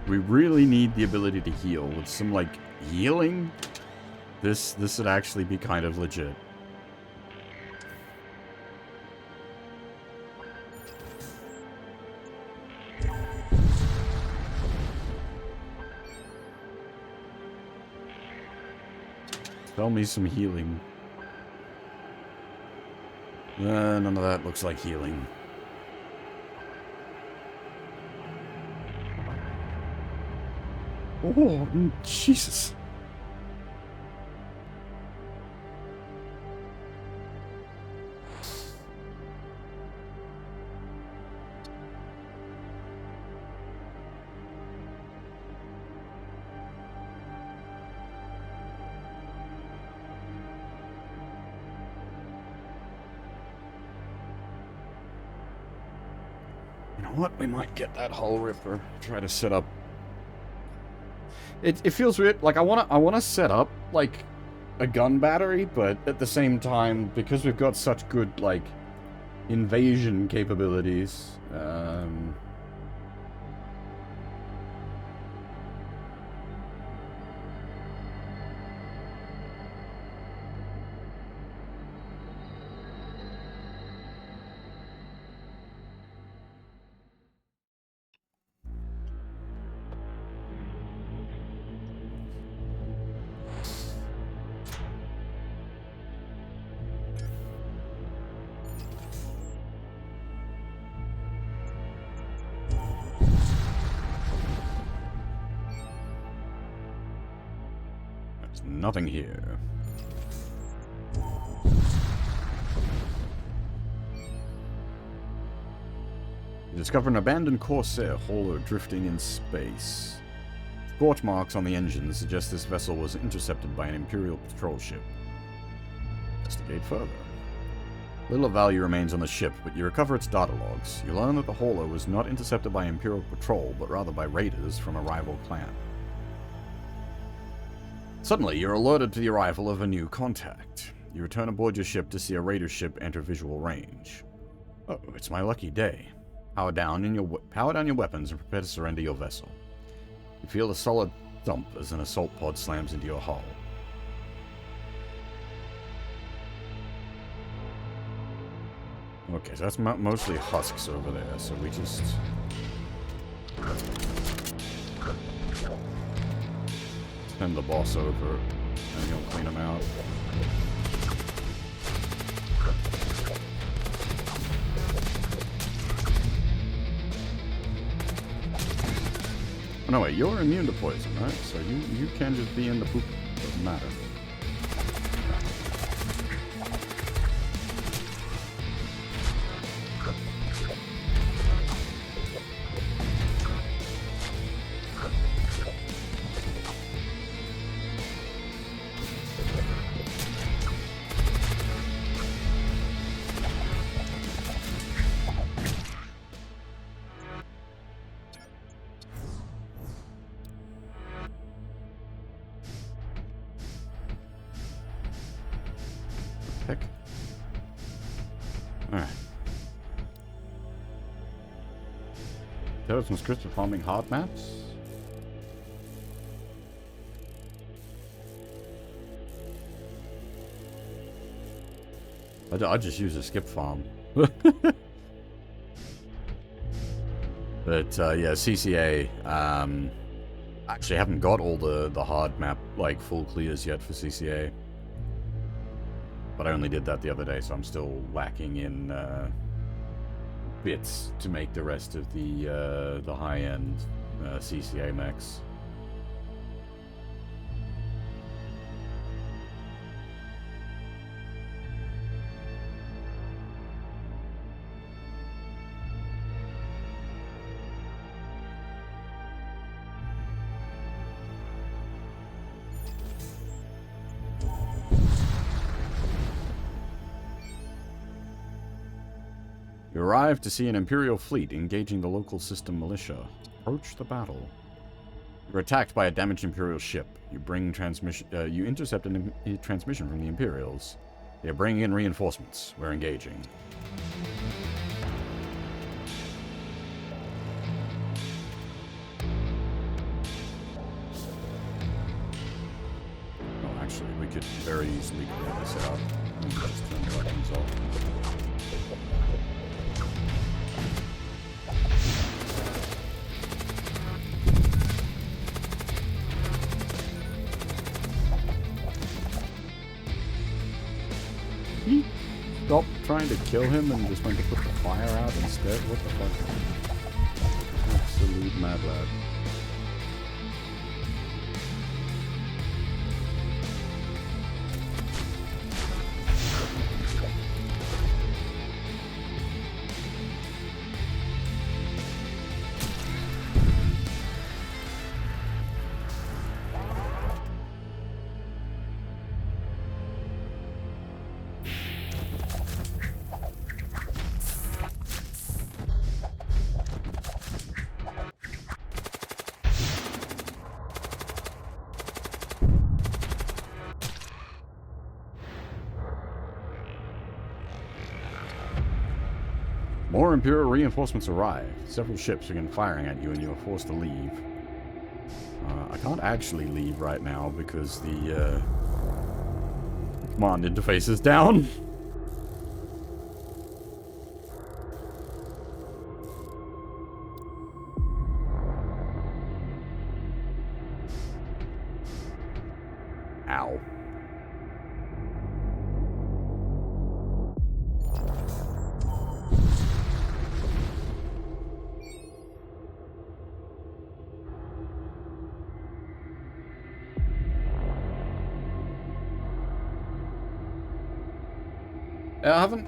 We really need the ability to heal. With some, like, healing, this would actually be kind of legit. Tell me some healing. None of that looks like healing. Oh, Jesus. You know what? We might get that hull ripper. Try to set up. It feels weird. Like I wanna set up like a gun battery, but at the same time, because we've got such good like invasion capabilities, nothing here. You discover an abandoned Corsair hauler drifting in space. Scorch marks on the engine suggest this vessel was intercepted by an Imperial patrol ship. Investigate further. Little of value remains on the ship, but you recover its data logs. You learn that the hauler was not intercepted by Imperial patrol, but rather by raiders from a rival clan. Suddenly, you're alerted to the arrival of a new contact. You return aboard your ship to see a raider ship enter visual range. Oh, it's my lucky day. Power down your weapons and prepare to surrender your vessel. You feel a solid thump as an assault pod slams into your hull. Okay, so that's mostly husks over there, so we just... send the boss over, and he'll clean them out. Oh, no, wait, you're immune to poison, right? So you can just be in the poop. Doesn't matter. heck? Alright. There are some scripts for farming hard maps. I just use a skip farm. But yeah, CCA, actually haven't got all the hard map, like, full clears yet for CCA. But I only did that the other day, so I'm still lacking in bits to make the rest of the high-end CCA mechs. You arrive to see an Imperial fleet engaging the local system militia. Approach the battle. You're attacked by a damaged Imperial ship. You bring transmission. You intercept a transmission from the Imperials. They are bringing in reinforcements. We're engaging. Oh, actually, we could very easily clear this out. Just turn the weapons off. Stop trying to kill him and just went to put the fire out instead? What the fuck? Absolute mad lad. More Imperial reinforcements arrive. Several ships begin firing at you and you are forced to leave. I can't actually leave right now because the command interface is down. Ow.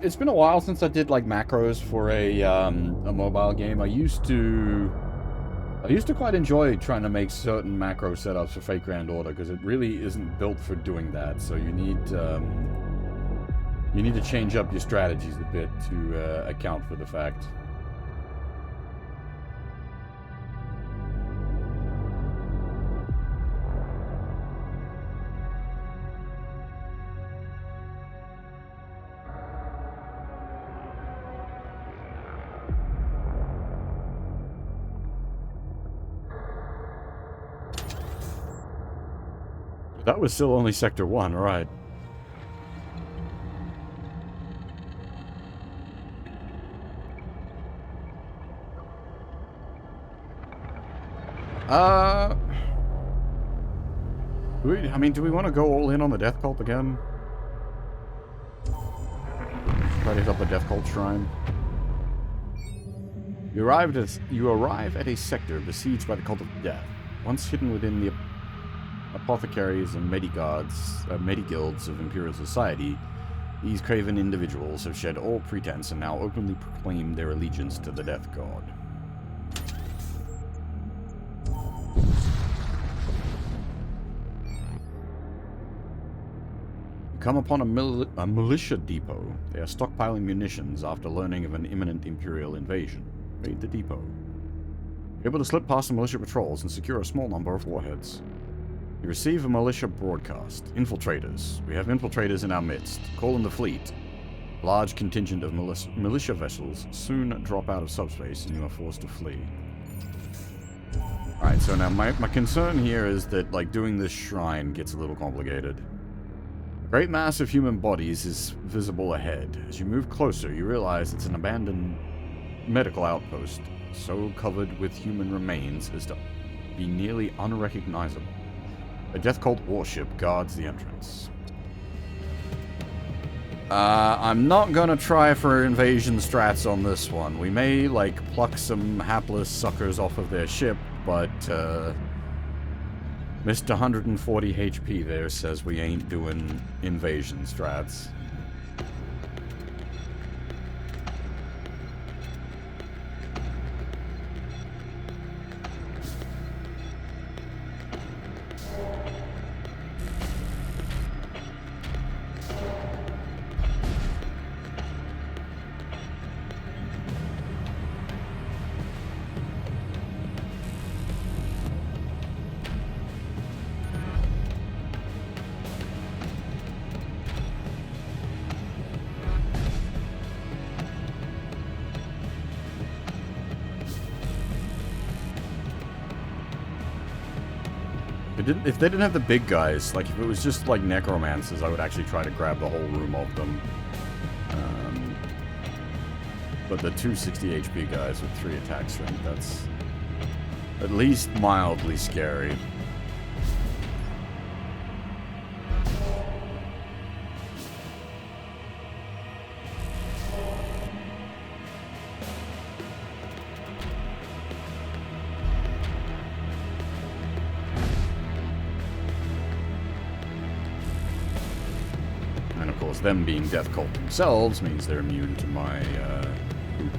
It's been a while since I did like macros for a mobile game. I used to quite enjoy trying to make certain macro setups for Fate Grand Order because it really isn't built for doing that. So you need to change up your strategies a bit to account for the fact. That was still only Sector 1, right. Do we want to go all in on the Death Cult again? Try to hit up the Death Cult Shrine. You arrive at a sector besieged by the Cult of Death. Once hidden within the apothecaries and medigilds of Imperial society, these craven individuals have shed all pretense and now openly proclaim their allegiance to the Death God. You come upon a militia depot. They are stockpiling munitions after learning of an imminent Imperial invasion. Raid the depot. You're able to slip past the militia patrols and secure a small number of warheads. You receive a militia broadcast. Infiltrators. We have infiltrators in our midst. Call in the fleet. Large contingent of militia vessels soon drop out of subspace and you are forced to flee. Alright, so now my concern here is that, like, doing this shrine gets a little complicated. A great mass of human bodies is visible ahead. As you move closer, you realize it's an abandoned medical outpost, so covered with human remains as to be nearly unrecognizable. A death cult warship guards the entrance. I'm not gonna try for invasion strats on this one. We may, like, pluck some hapless suckers off of their ship, but, Mr. 140 HP there says we ain't doing invasion strats. If they didn't have the big guys, like if it was just like necromancers, I would actually try to grab the whole room of them. But the 260 HP guys with 3 attack strength, that's at least mildly scary. Them being death cult themselves means they're immune to my poop.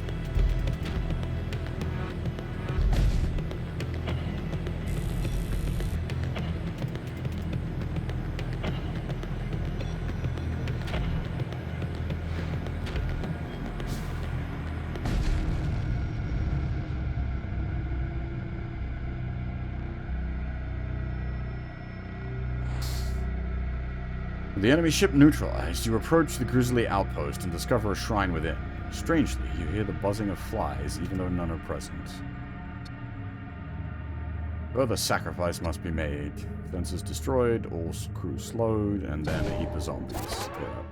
The enemy ship neutralized, you approach the grisly outpost and discover a shrine within. Strangely, you hear the buzzing of flies, even though none are present. Further sacrifice must be made. Fences destroyed, all crew slowed, and then a heap of zombies. Yeah.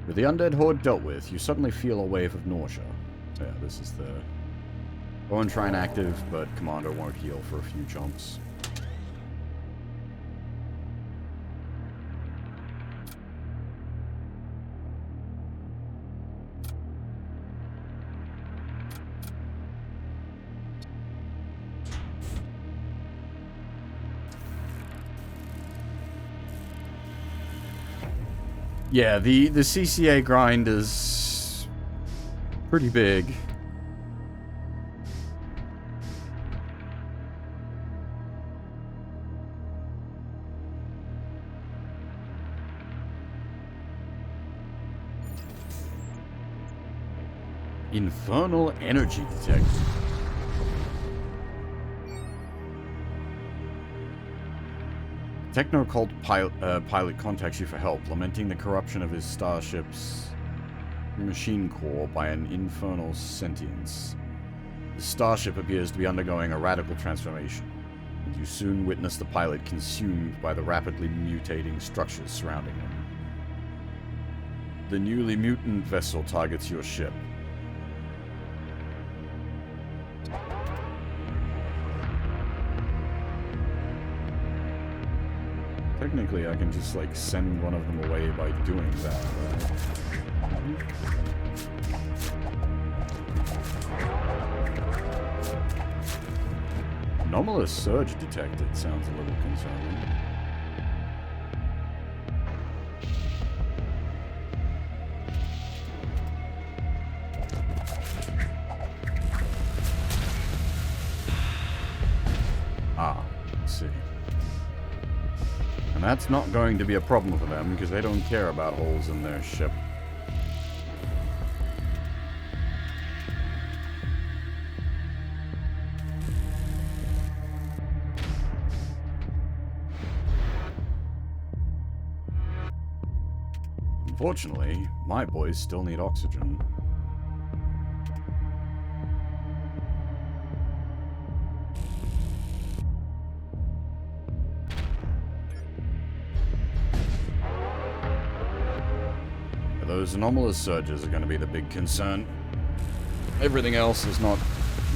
With the undead horde dealt with, you suddenly feel a wave of nausea. Yeah, this is the Bone Shrine active, but Commander won't heal for a few jumps. Yeah, the CCA grind is pretty big. Infernal energy detected. Techno-cult pilot contacts you for help, lamenting the corruption of his starship's machine core by an infernal sentience. The starship appears to be undergoing a radical transformation, and you soon witness the pilot consumed by the rapidly mutating structures surrounding him. The newly mutant vessel targets your ship. Technically, I can just, like, send one of them away by doing that, right? Anomalous surge detected sounds a little concerning. That's not going to be a problem for them, because they don't care about holes in their ship. Unfortunately, my boys still need oxygen. Those anomalous surges are going to be the big concern. Everything else is not,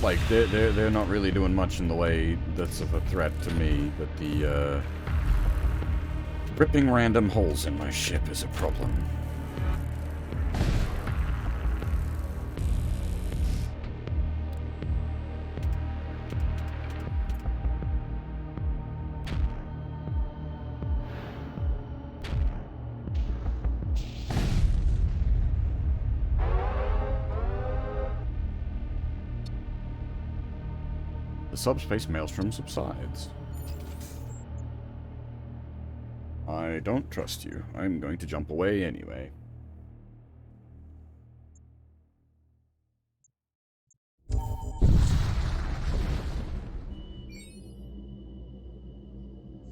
like, they're not really doing much in the way that's of a threat to me, but the, ripping random holes in my ship is a problem. The subspace maelstrom subsides. I don't trust you. I'm going to jump away anyway.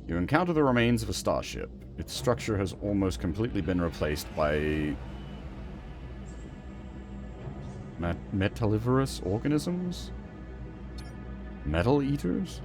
You encounter the remains of a starship. Its structure has almost completely been replaced by metalliferous organisms? Metal eaters?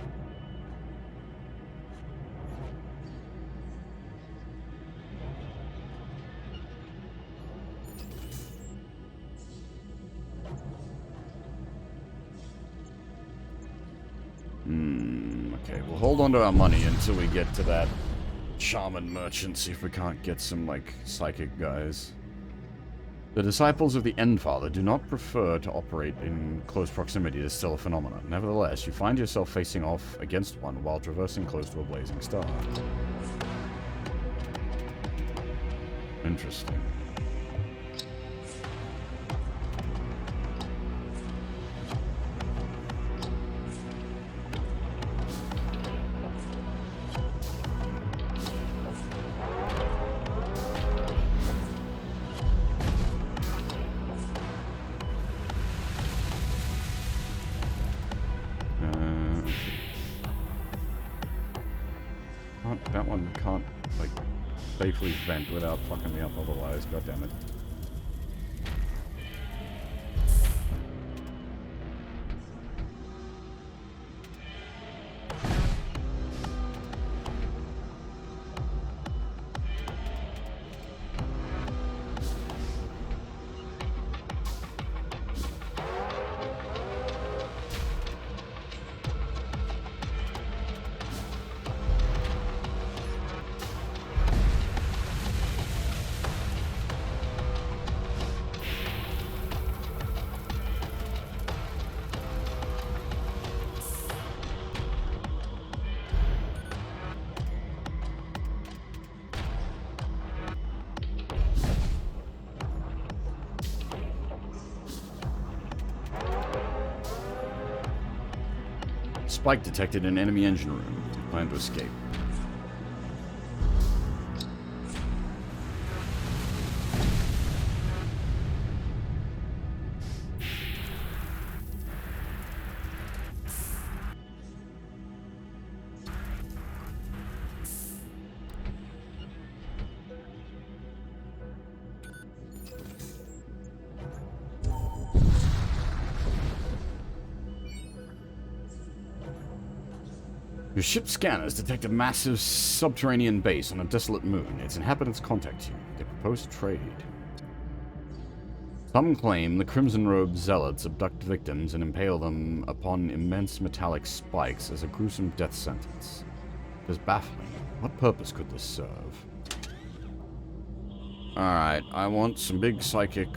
Okay, we'll hold on to our money until we get to that shaman merchant, see if we can't get some, like, psychic guys. The disciples of the Endfather do not prefer to operate in close proximity to stellar phenomena. Nevertheless, you find yourself facing off against one while traversing close to a blazing star. Interesting. That one can't, like, safely vent without fucking me up otherwise. God damn it. Spike detected in enemy engine room. Plan to escape. Your ship's scanners detect a massive subterranean base on a desolate moon. Its inhabitants contact you. They propose to trade. Some claim the Crimson-robed zealots abduct victims and impale them upon immense metallic spikes as a gruesome death sentence. It is baffling. What purpose could this serve? Alright, I want some big psychic...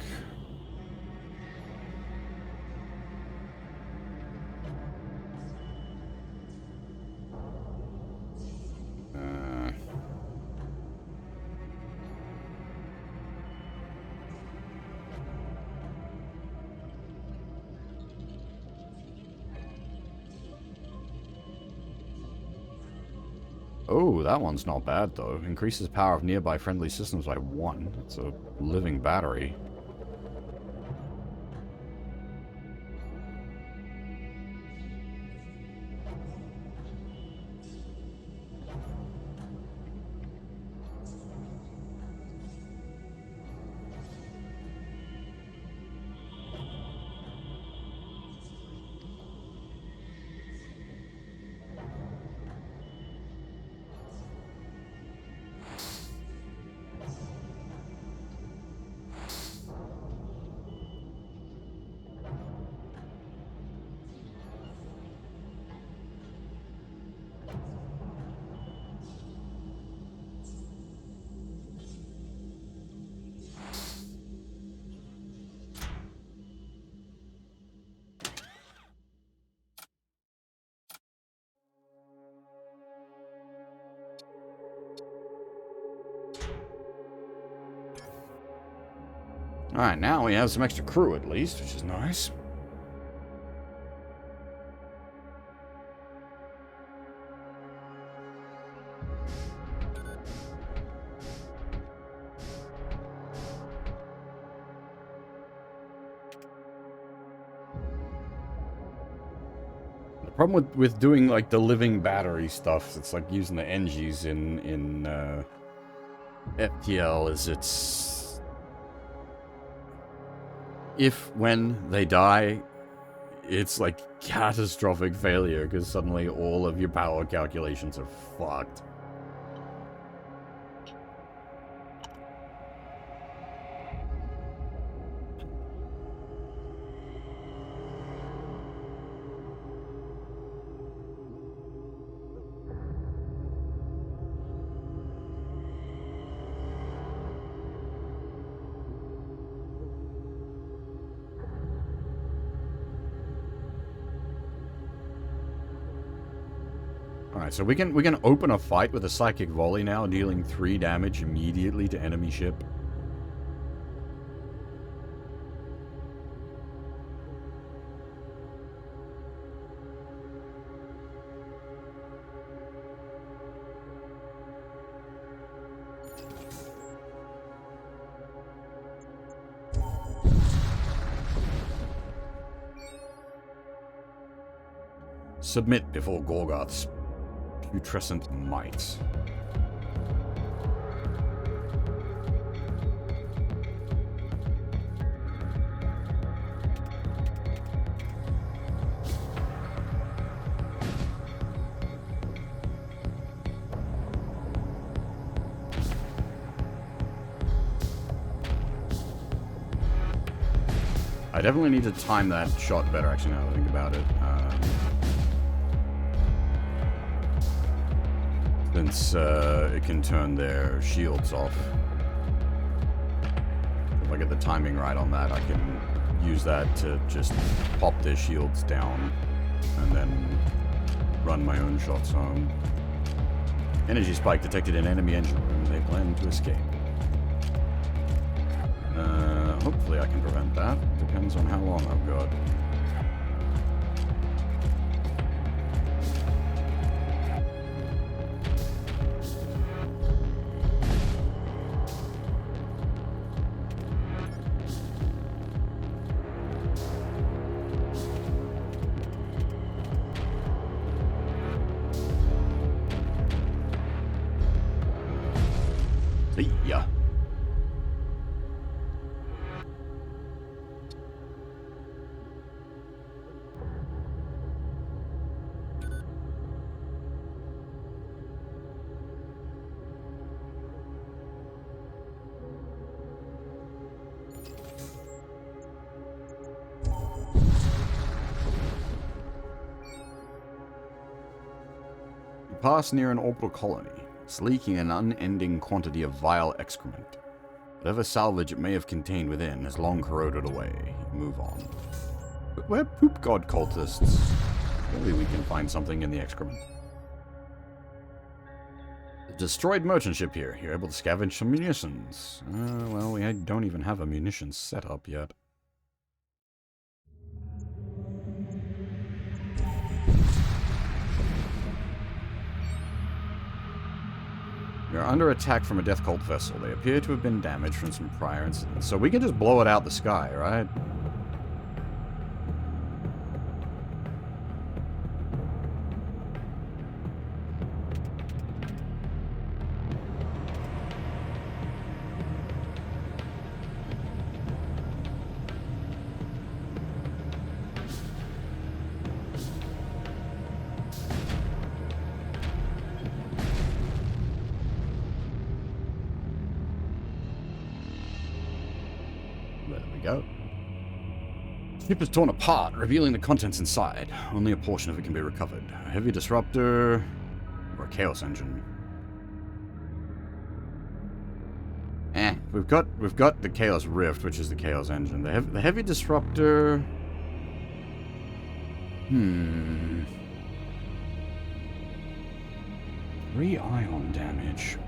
Oh, that one's not bad, though. Increases power of nearby friendly systems by 1. It's a living battery. Alright, now we have some extra crew at least, which is nice. The problem with doing like the living battery stuff, it's like using the NGs in FTL, is it's... when they die, it's like catastrophic failure, because suddenly all of your power calculations are fucked. Alright, so we can open a fight with a psychic volley now, dealing 3 damage immediately to enemy ship. Submit before Gorgoth's putrescent might. I definitely need to time that shot better, actually, now that I think about it. Since it can turn their shields off. If I get the timing right on that, I can use that to just pop their shields down and then run my own shots home. Energy spike detected in enemy engine room. They plan to escape. Hopefully I can prevent that. Depends on how long I've got. Yeah. Pass near an orbital colony. It's leaking an unending quantity of vile excrement. Whatever salvage it may have contained within has long corroded away. Move on. But we're poop god cultists. Surely we can find something in the excrement. Destroyed merchant ship here. You're able to scavenge some munitions. Well, we don't even have a munitions setup yet. You're under attack from a Death Cult vessel. They appear to have been damaged from some prior incidents. So we can just blow it out the sky, right? There we go. Ship is torn apart, revealing the contents inside. Only a portion of it can be recovered. A heavy disruptor or a chaos engine. We've got the chaos rift, which is the chaos engine. The heavy disruptor. 3 ion damage.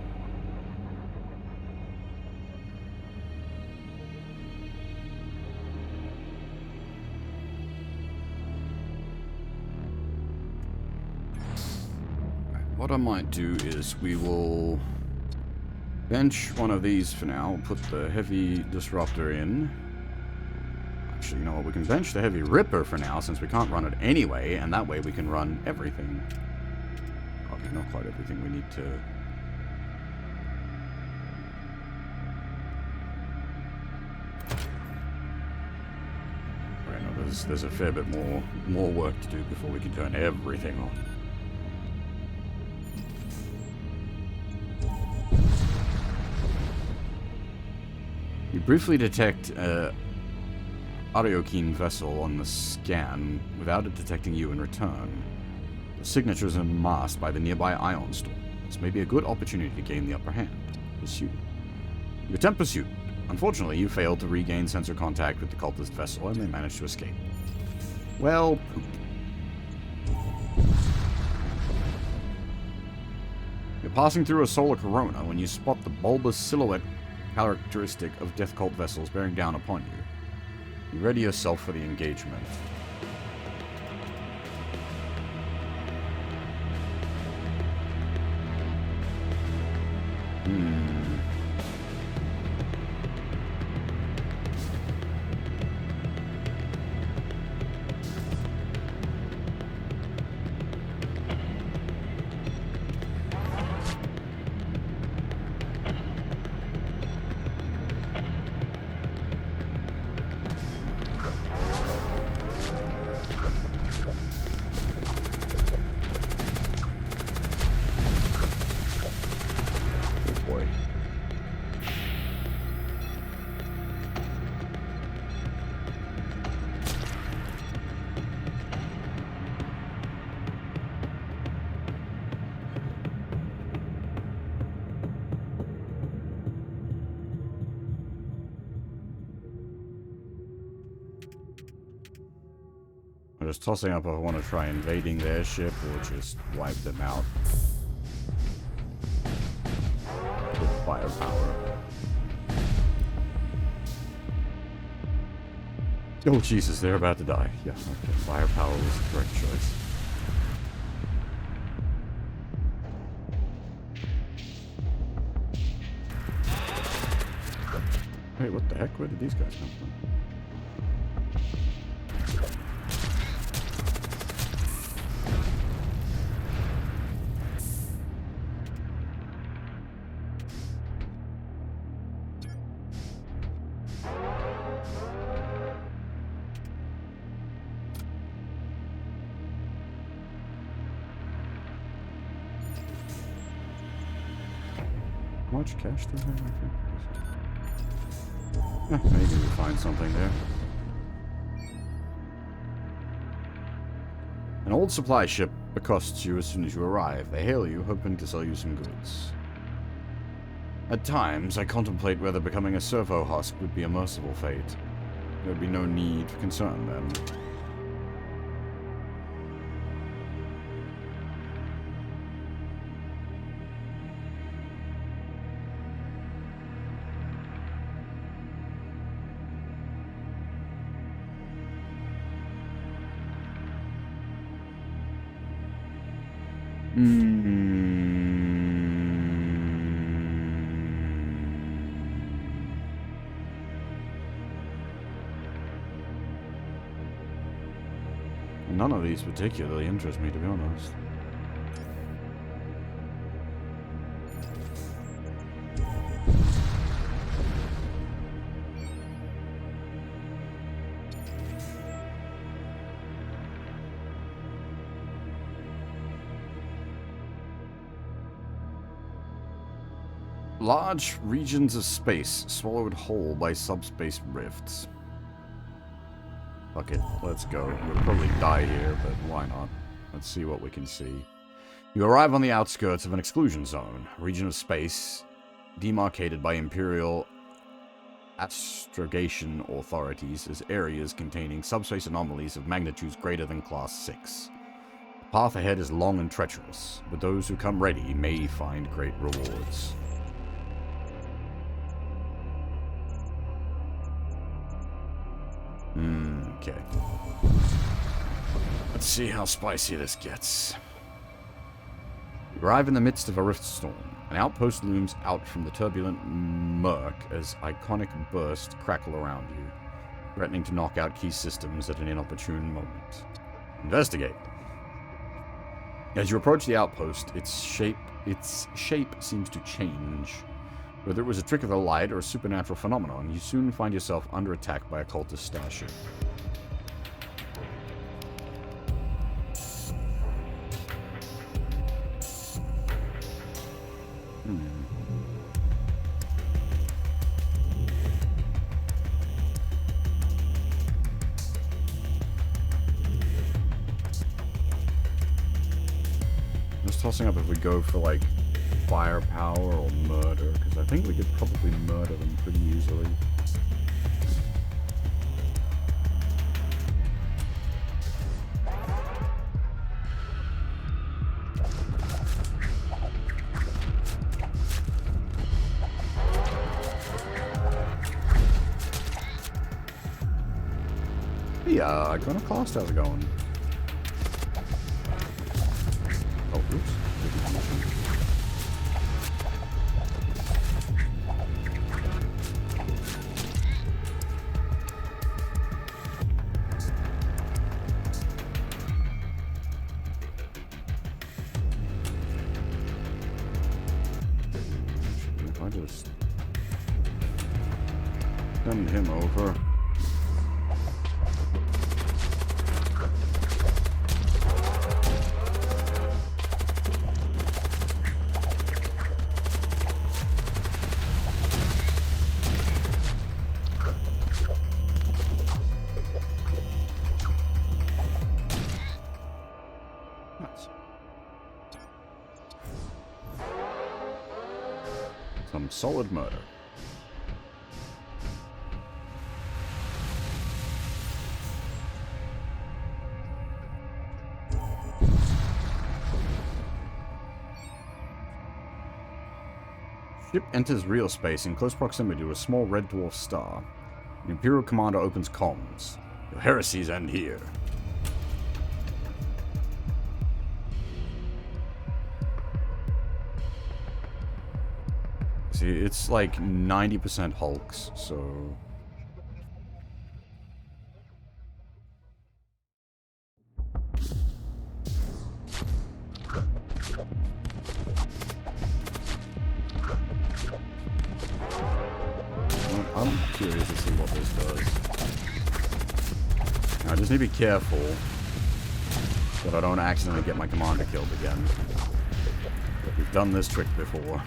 What I might do is we will bench one of these for now, put the heavy disruptor in. Actually, you know what, we can bench the heavy ripper for now since we can't run it anyway, and that way we can run everything. Okay, not quite everything we need to... Right, no, there's a fair bit more work to do before we can turn everything on. You briefly detect a Ariokeen vessel on the scan without it detecting you in return. The signatures are masked by the nearby ion storm. This may be a good opportunity to gain the upper hand. Pursue. You attempt pursuit. Unfortunately, you failed to regain sensor contact with the cultist vessel and they managed to escape. Well, poop. You're passing through a solar corona when you spot the bulbous silhouette characteristic of Death Cult vessels bearing down upon you. You ready yourself for the engagement. I'm just tossing up if I want to try invading their ship or just wipe them out with firepower. Oh Jesus, they're about to die. Yeah, okay, firepower was the correct choice. Wait, what the heck? Where did these guys come from? How much cash do we have? Maybe we find something there. An old supply ship accosts you as soon as you arrive. They hail you, hoping to sell you some goods. At times, I contemplate whether becoming a servo husk would be a merciful fate. There would be no need for concern then. None of these particularly interest me, to be honest. Large regions of space swallowed whole by subspace rifts. Fuck it, let's go. We'll probably die here, but why not? Let's see what we can see. You arrive on the outskirts of an exclusion zone, a region of space demarcated by Imperial astrogation authorities as areas containing subspace anomalies of magnitudes greater than Class 6. The path ahead is long and treacherous, but those who come ready may find great rewards. Okay. Let's see how spicy this gets. You arrive in the midst of a rift storm. An outpost looms out from the turbulent murk as iconic bursts crackle around you, threatening to knock out key systems at an inopportune moment. Investigate. As you approach the outpost, its shape seems to change. Whether it was a trick of the light or a supernatural phenomenon, you soon find yourself under attack by a cultist starship. Just tossing up if we go for, like, firepower or murder, because I think we could probably murder them pretty easily. Yeah, Iconoclast, how's it going? Oh, oops. If I just send him over. Some solid murder. Ship enters real space in close proximity to a small red dwarf star. The Imperial commander opens comms. Your heresies end here. See, it's like 90% Hulks, so... Well, I'm curious to see what this does. Now, I just need to be careful that I don't accidentally get my commander killed again. We've done this trick before.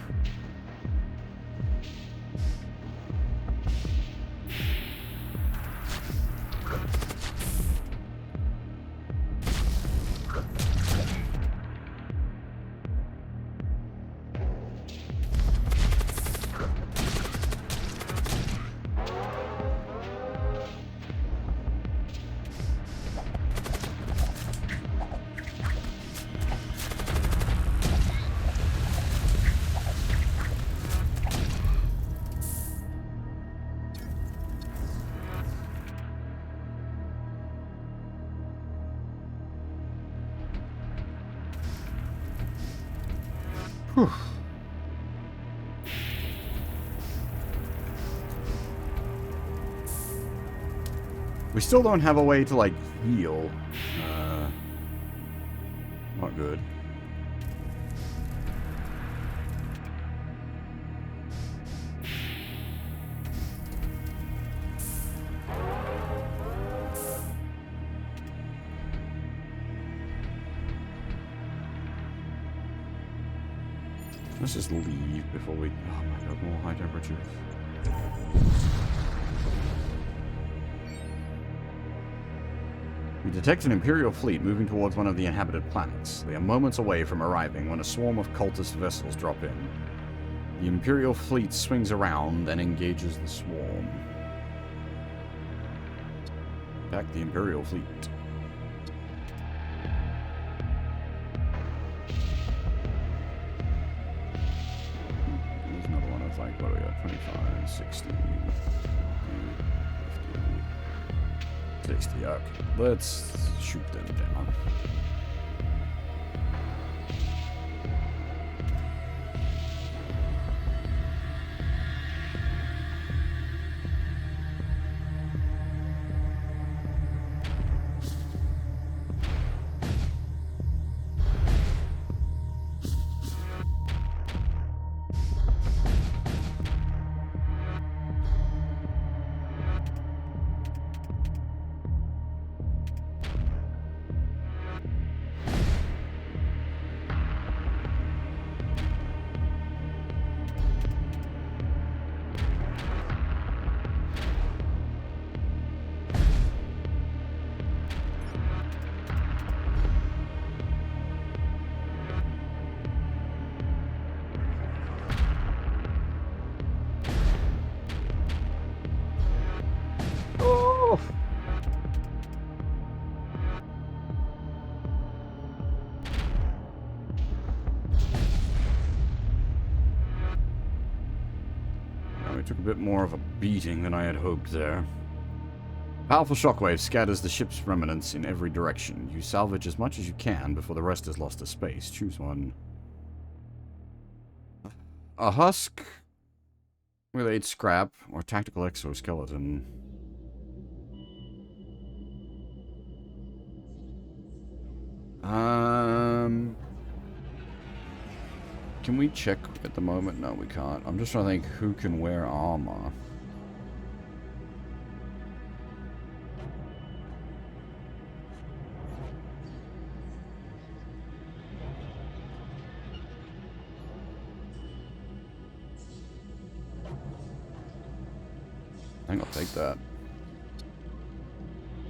Whew. We still don't have a way to, like, heal. not good. Let's just leave before we... Oh my god, more high temperatures. We detect an Imperial fleet moving towards one of the inhabited planets. They are moments away from arriving when a swarm of cultist vessels drop in. The Imperial fleet swings around and engages the swarm. Attack the Imperial fleet. There's another one of like, what do we got? 25, 60, 50, 60. Okay, let's shoot them down. Took a bit more of a beating than I had hoped there. A powerful shockwave scatters the ship's remnants in every direction. You salvage as much as you can before the rest is lost to space. Choose one. A husk with 8 scrap or tactical exoskeleton. Can we check at the moment? No, we can't. I'm just trying to think who can wear armor. I think I'll take that.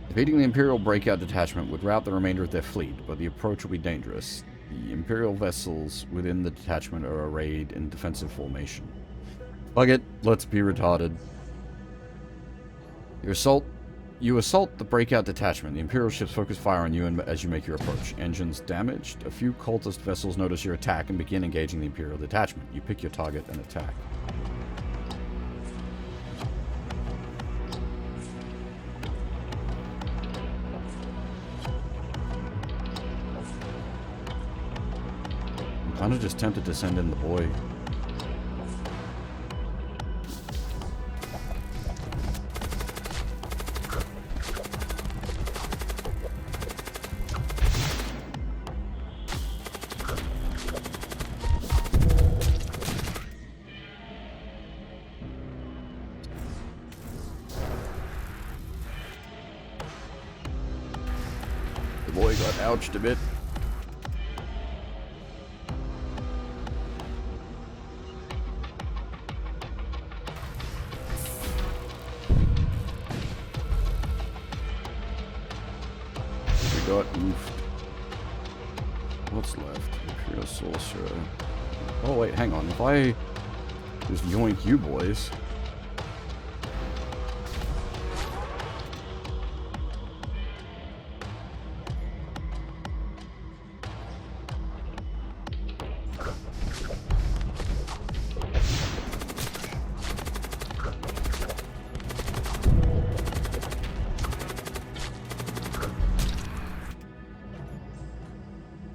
Defeating the Imperial breakout detachment would rout the remainder of their fleet, but the approach will be dangerous. The Imperial vessels within the detachment are arrayed in defensive formation. Fuck it, let's be retarded. You assault the breakout detachment. The Imperial ships focus fire on you as you make your approach. Engines damaged. A few cultist vessels notice your attack and begin engaging the Imperial detachment. You pick your target and attack. I'm just tempted to send in the boy. The boy got ouched a bit. What's left? Imperial Sorcerer. Oh wait, hang on. If I just yoink you boys.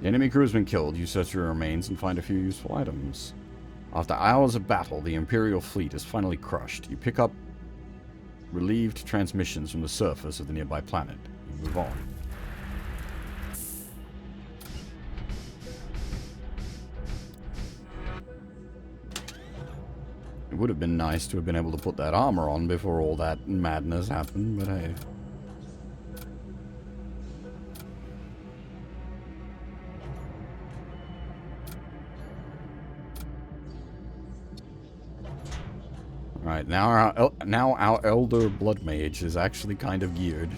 The enemy crew has been killed. You search your remains and find a few useful items. After hours of battle, the Imperial fleet is finally crushed. You pick up relieved transmissions from the surface of the nearby planet. You move on. would have been nice to have been able to put that armor on before all that madness happened, but hey. Alright, now our Elder Blood Mage is actually kind of geared.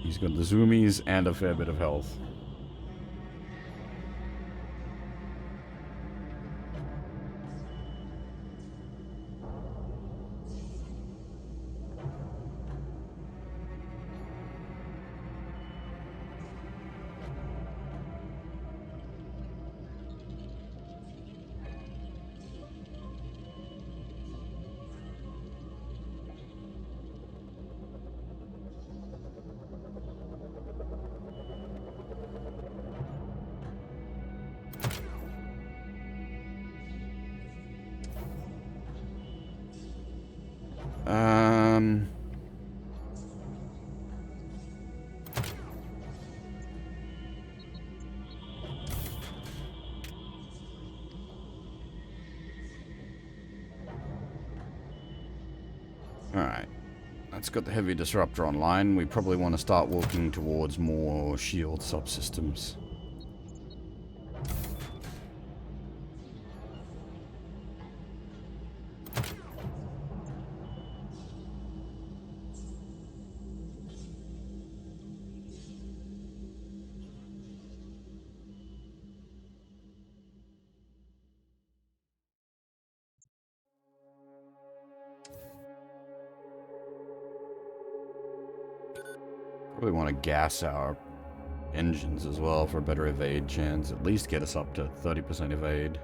He's got the zoomies and a fair bit of health. Alright. Let's get the heavy disruptor online. We probably want to start walking towards more shield subsystems. Probably want to gas our engines as well for a better evade chance. At least get us up to 30% evade.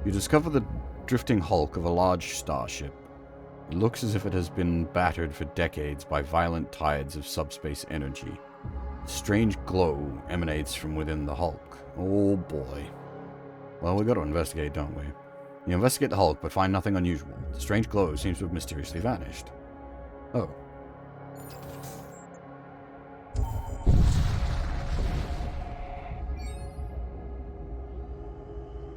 You discover the drifting hulk of a large starship. It looks as if it has been battered for decades by violent tides of subspace energy. A strange glow emanates from within the hulk. Oh boy. Well, we gotta investigate, don't we? You investigate the hulk, but find nothing unusual. The strange glow seems to have mysteriously vanished. Oh.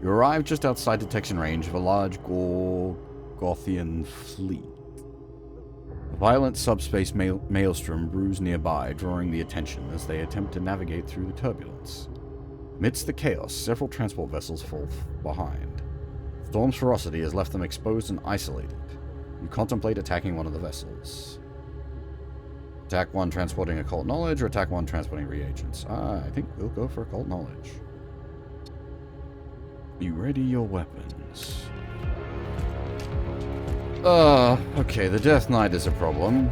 You arrive just outside detection range of a large Gorgothian fleet. A violent subspace maelstrom brews nearby, drawing the attention as they attempt to navigate through the turbulence. Amidst the chaos, several transport vessels fall behind. Storm's ferocity has left them exposed and isolated. You contemplate attacking one of the vessels. Attack one transporting occult knowledge, or attack one transporting reagents? I think we'll go for occult knowledge. You ready your weapons. Okay, the Death Knight is a problem.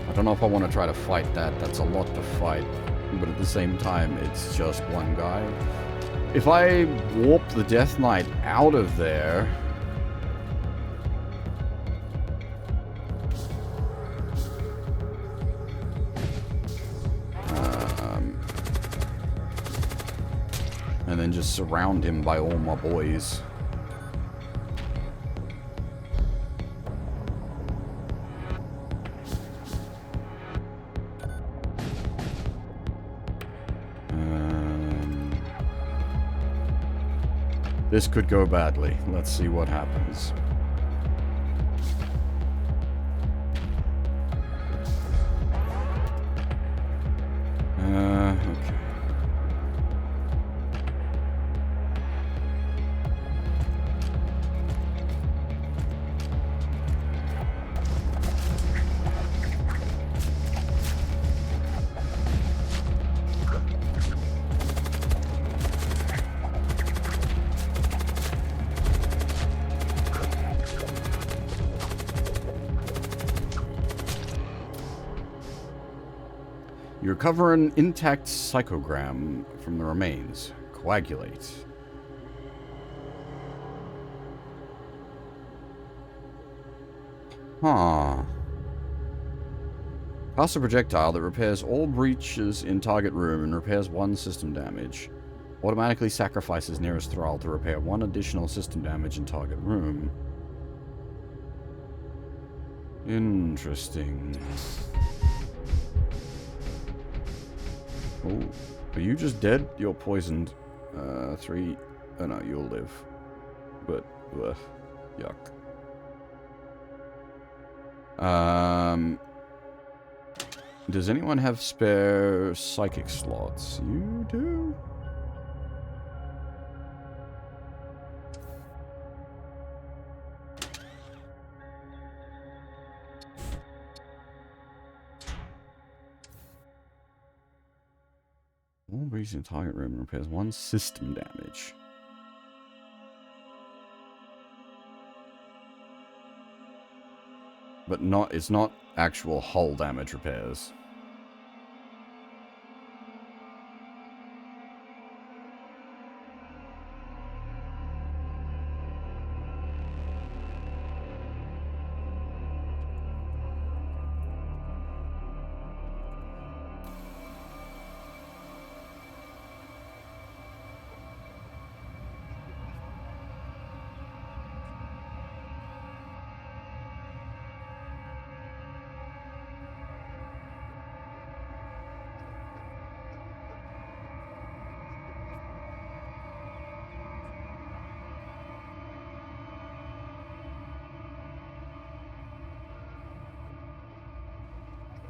I don't know if I want to try to fight that. That's a lot to fight. But at the same time, it's just one guy. If I warp the Death Knight out of there... and then just surround him by all my boys. This could go badly. Let's see what happens. Okay. You recover an intact psychogram from the remains. Coagulate. Huh. Cast a projectile that repairs all breaches in target room and repairs 1 system damage. Automatically sacrifices nearest thrall to repair 1 additional system damage in target room. Interesting. Oh, are you just dead? You're poisoned. 3. Oh no, you'll live. But, ugh, yuck. Does anyone have spare psychic slots? You do? All breaches in target room repairs 1 system damage. But it's not actual hull damage repairs.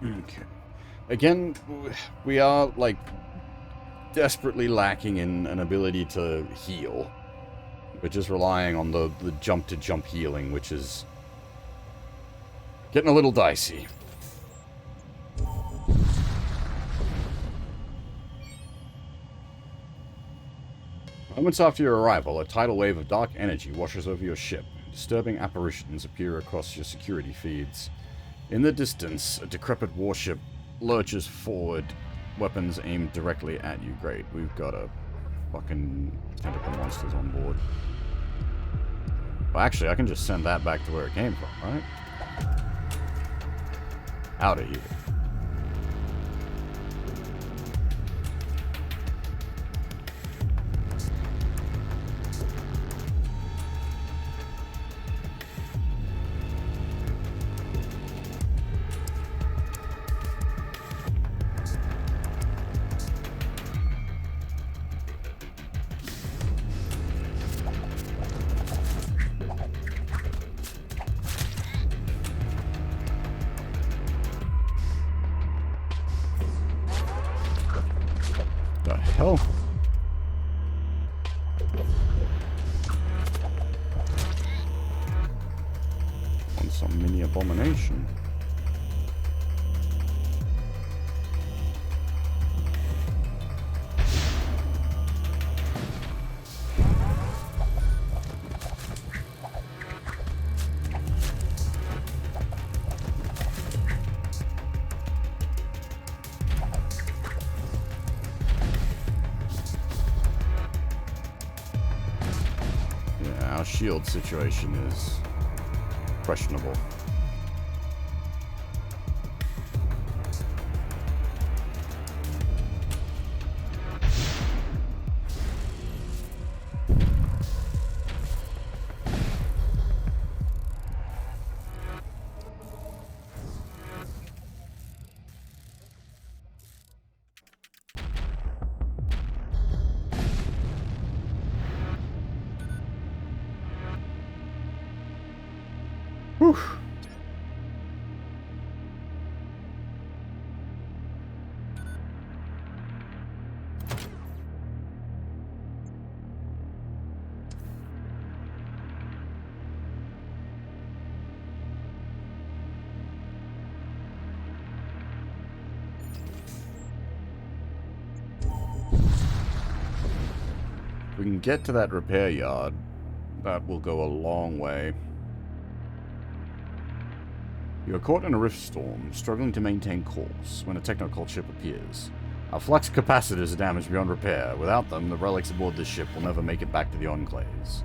Okay. Again, we are, like, desperately lacking in an ability to heal. We're just relying on the jump-to-jump healing, which is getting a little dicey. Moments after your arrival, a tidal wave of dark energy washes over your ship. Disturbing apparitions appear across your security feeds. In the distance, a decrepit warship lurches forward, weapons aimed directly at you. Great, we've got a fucking tentacle monsters on board. Well, actually, I can just send that back to where it came from, right? Out of here. The hell? On some mini abomination. Our shield situation is questionable. Whew. If we can get to that repair yard, that will go a long way. You are caught in a rift storm, struggling to maintain course, when a technokult ship appears. Our flux capacitors are damaged beyond repair. Without them, the relics aboard this ship will never make it back to the Enclaves.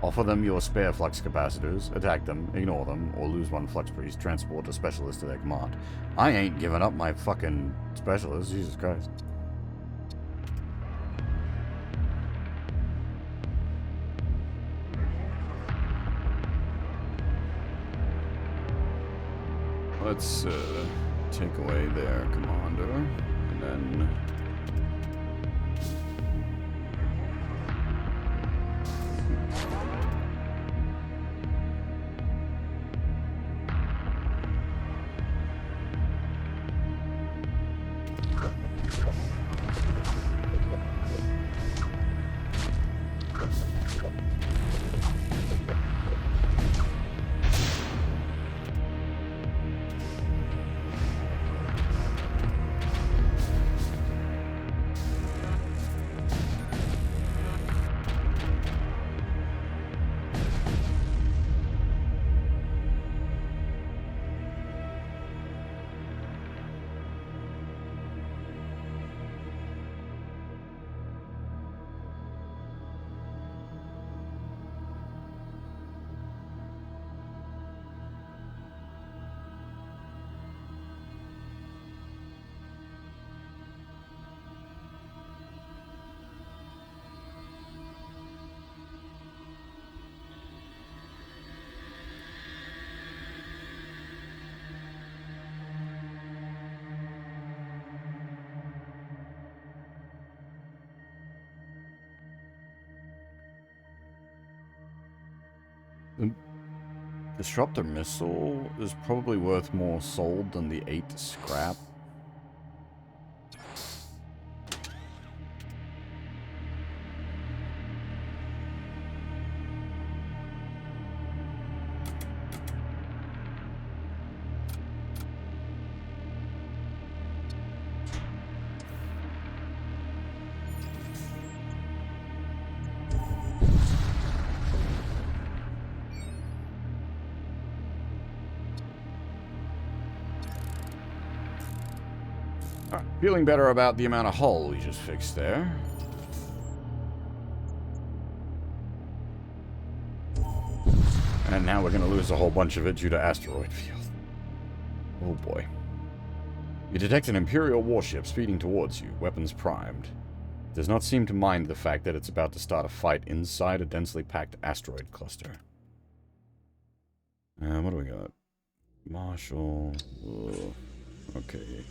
Offer them your spare flux capacitors, attack them, ignore them, or lose one flux priest, transport a specialist to their command. I ain't giving up my fucking specialist, Jesus Christ. Let's take away their commander, and then... The disruptor missile is probably worth more sold than the 8 scrap. Feeling better about the amount of hull we just fixed there. And now we're going to lose a whole bunch of it due to asteroid field. Oh boy. You detect an Imperial warship speeding towards you, weapons primed. It does not seem to mind the fact that it's about to start a fight inside a densely packed asteroid cluster. What do we got? Marshal. Ugh. Okay.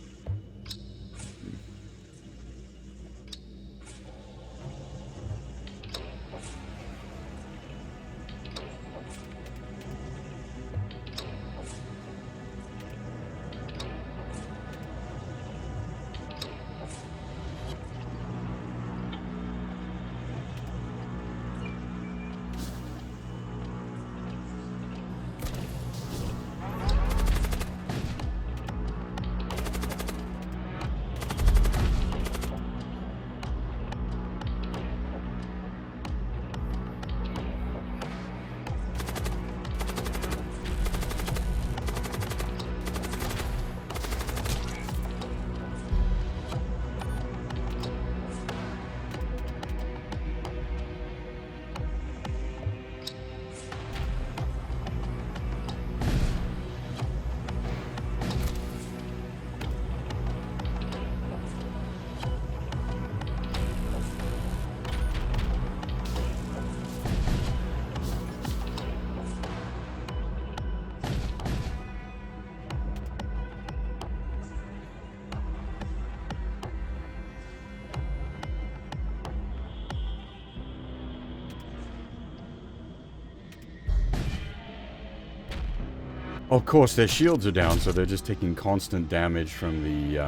Of course, their shields are down, so they're just taking constant damage from the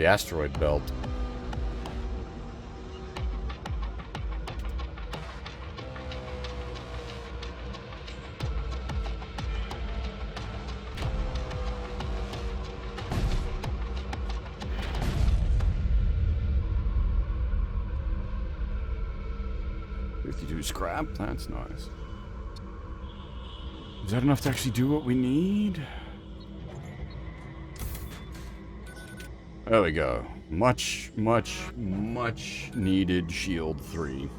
asteroid belt. Scrap? That's nice. Is that enough to actually do what we need? There we go. Much, much, much needed Shield 3.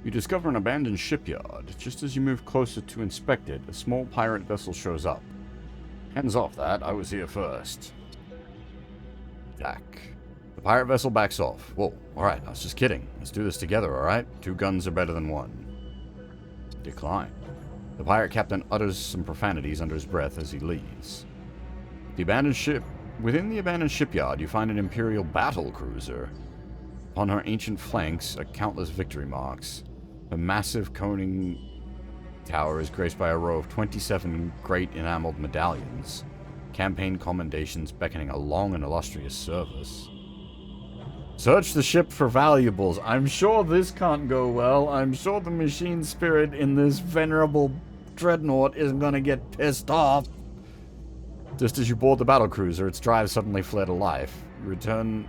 You discover an abandoned shipyard. Just as you move closer to inspect it, a small pirate vessel shows up. Hands off that, I was here first. Jack. The pirate vessel backs off. Whoa, alright, I was just kidding. Let's do this together, alright? 2 guns are better than 1. Decline. The pirate captain utters some profanities under his breath as he leaves. The abandoned ship. Within the abandoned shipyard, you find an Imperial battle cruiser. Upon her ancient flanks are countless victory marks. Her massive coning tower is graced by a row of 27 great enameled medallions. Campaign commendations beckoning a long and illustrious service. Search the ship for valuables. I'm sure this can't go well. I'm sure the machine spirit in this venerable dreadnought isn't gonna get pissed off. Just as you board the battlecruiser, its drive suddenly flare to life. You return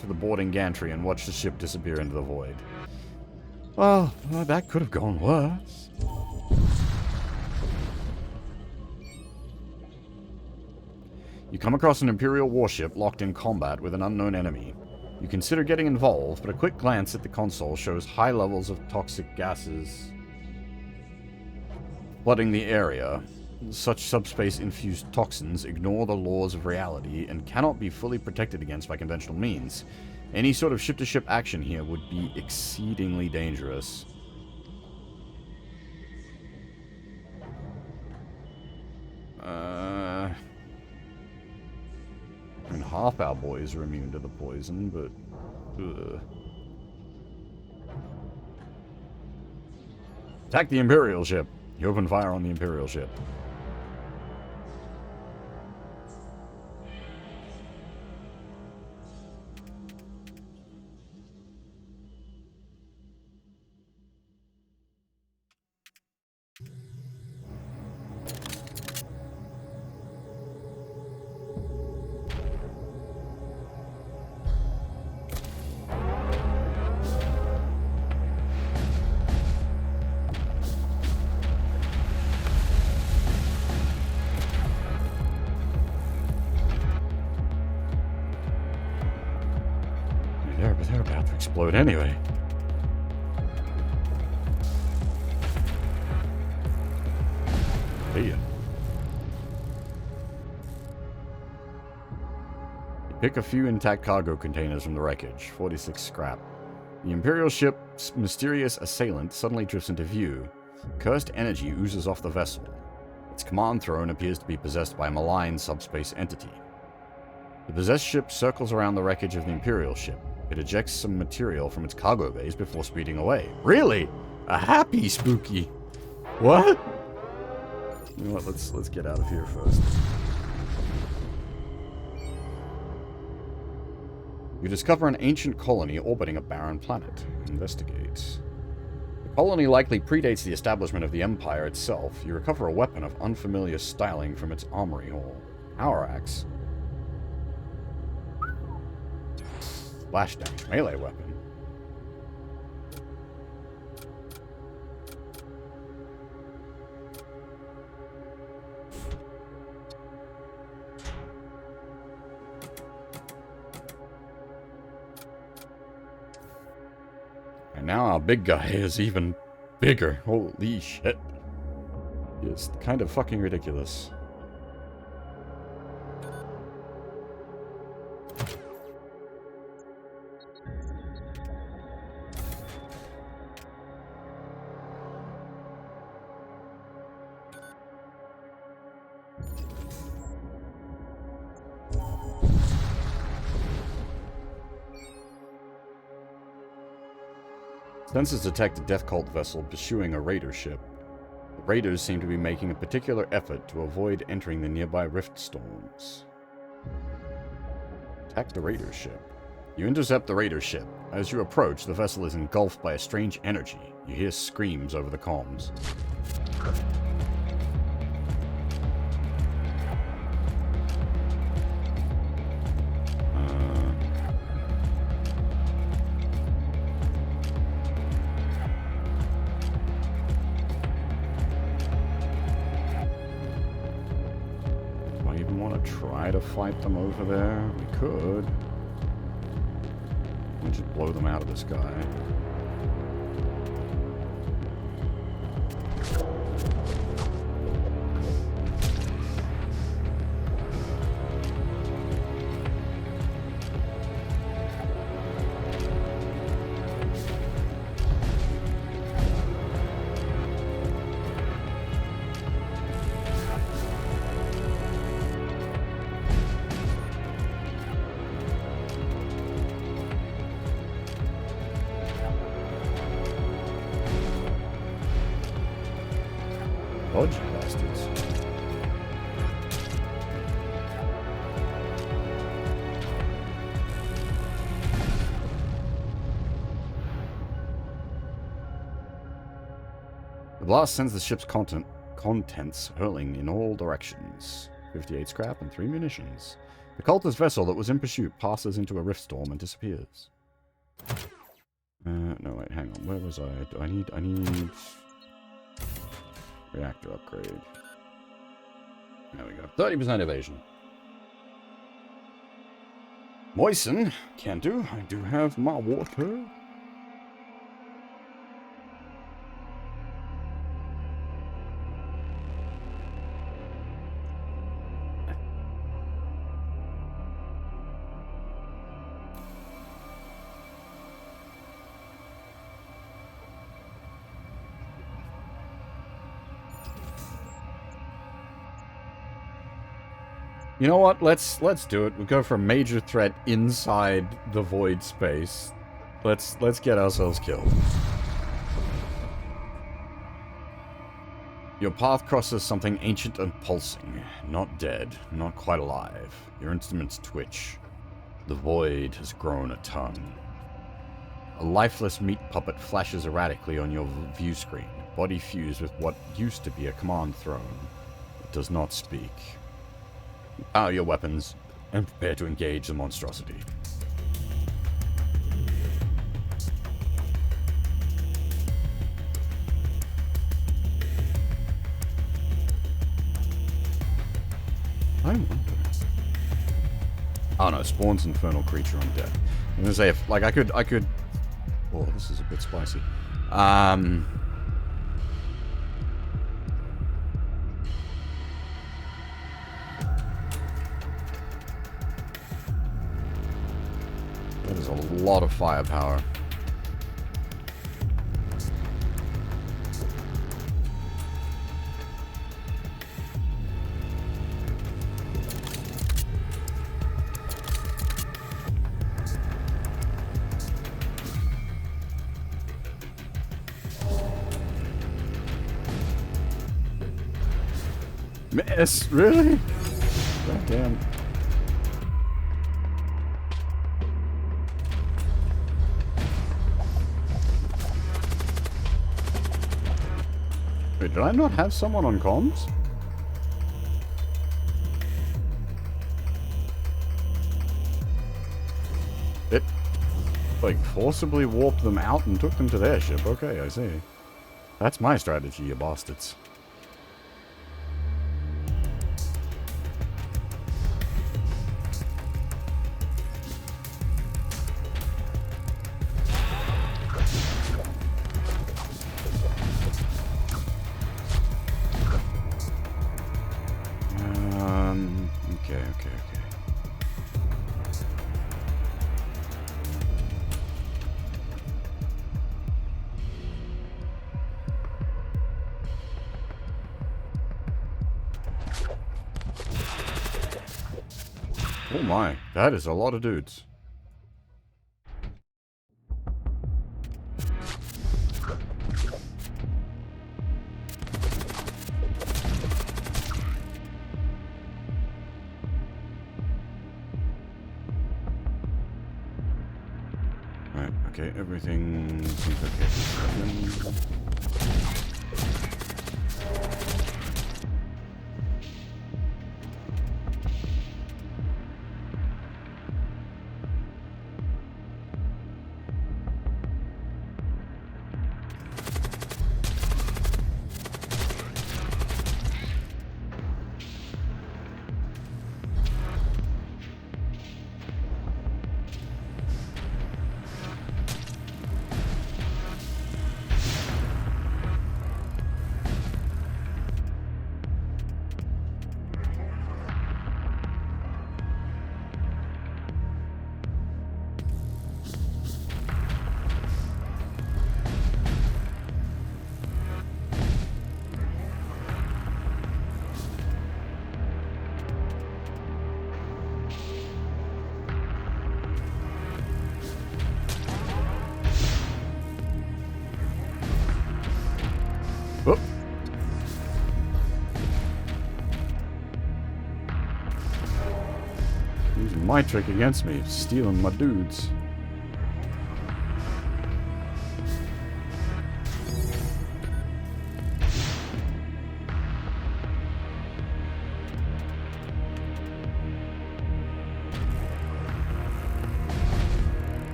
to the boarding gantry and watch the ship disappear into the void. Well, that could have gone worse. You come across an Imperial warship locked in combat with an unknown enemy. You consider getting involved, but a quick glance at the console shows high levels of toxic gases flooding the area. Such subspace-infused toxins ignore the laws of reality and cannot be fully protected against by conventional means. Any sort of ship-to-ship action here would be exceedingly dangerous. I mean, half our boys are immune to the poison, but... Attack the Imperial ship. You open fire on the Imperial ship. They're about to explode anyway. See ya. You pick a few intact cargo containers from the wreckage, 46 scrap. The Imperial ship's mysterious assailant suddenly drifts into view. Cursed energy oozes off the vessel. Its command throne appears to be possessed by a malign subspace entity. The possessed ship circles around the wreckage of the Imperial ship. It ejects some material from its cargo bays before speeding away. Really? A happy spooky. What? You know what, let's get out of here first. You discover an ancient colony orbiting a barren planet. Investigate. The colony likely predates the establishment of the Empire itself. You recover a weapon of unfamiliar styling from its armory hall. Power axe. Flash damage melee weapon. And now our big guy is even bigger. Holy shit. It's kind of fucking ridiculous. Sensors detect a Death Cult vessel pursuing a raider ship. The raiders seem to be making a particular effort to avoid entering the nearby rift storms. Attack the raider ship. You intercept the raider ship. As you approach, the vessel is engulfed by a strange energy. You hear screams over the comms. try to fight them over there? We could. We just blow them out of the sky. Dodgy bastards. The blast sends the ship's contents hurling in all directions. 58 scrap and 3 munitions. The cultist vessel that was in pursuit passes into a rift storm and disappears. No, wait, hang on. Where was I? I need... Reactor upgrade. There we go. 30% evasion. Moisten. Can do. I do have my water. You know what? Let's do it. We'll go for a major threat inside the void space. Let's get ourselves killed. Your path crosses something ancient and pulsing. Not dead, not quite alive. Your instruments twitch. The void has grown a tongue. A lifeless meat puppet flashes erratically on your view screen, body fused with what used to be a command throne. It does not speak. Power your weapons and prepare to engage the monstrosity. I wonder. Oh no, spawns infernal creature on death. I'm gonna say if like I could oh, this is a bit spicy. That is a lot of firepower. Miss, really? God damn. Wait, did I not have someone on comms? It, like, forcibly warped them out and took them to their ship. Okay, I see. That's my strategy, you bastards. Okay. Oh my, that is a lot of dudes. Right, okay, everything seems okay. my trick against me, stealing my dudes.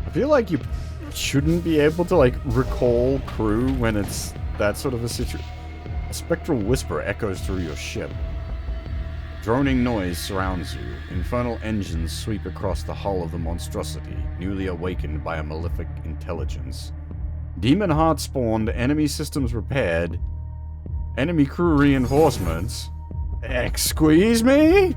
I feel like you shouldn't be able to, like, recall crew when it's that sort of a situation. A spectral whisper echoes through your ship. Droning noise surrounds you. Infernal engines sweep across the hull of the monstrosity, newly awakened by a malefic intelligence. Demon heart spawned, enemy systems repaired, enemy crew reinforcements. Squeeze me?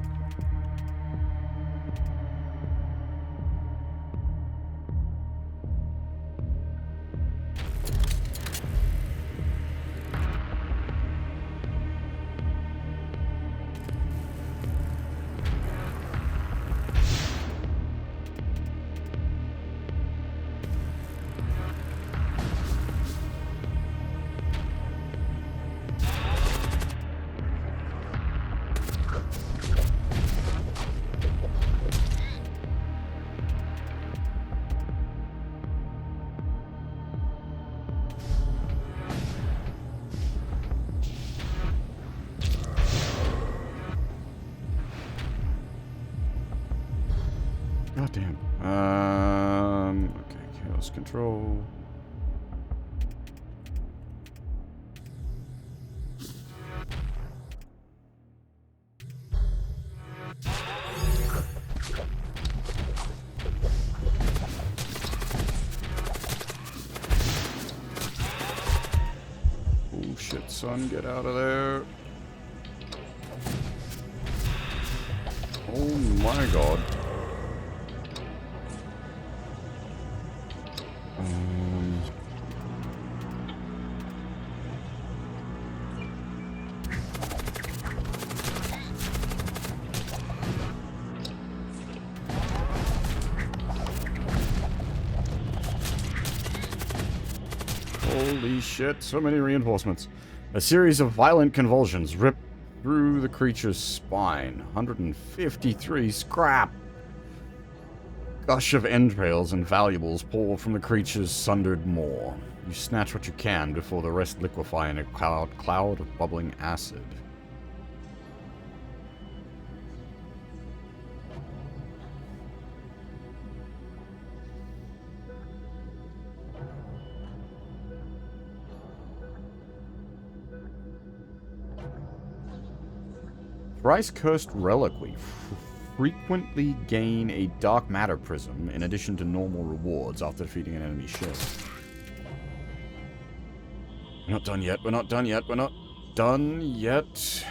Goddamn. Okay, chaos control. Oh shit, son, get out of there. Oh my god. Holy shit, so many reinforcements. A series of violent convulsions rip through the creature's spine. 153 scrap. Gush of entrails and valuables pour from the creature's sundered maw. You snatch what you can before the rest liquefy in a cloud of bubbling acid. Thrice-cursed reliquary. Frequently gain a dark matter prism in addition to normal rewards after defeating an enemy ship. We're not done yet, we're not done yet, we're not done yet.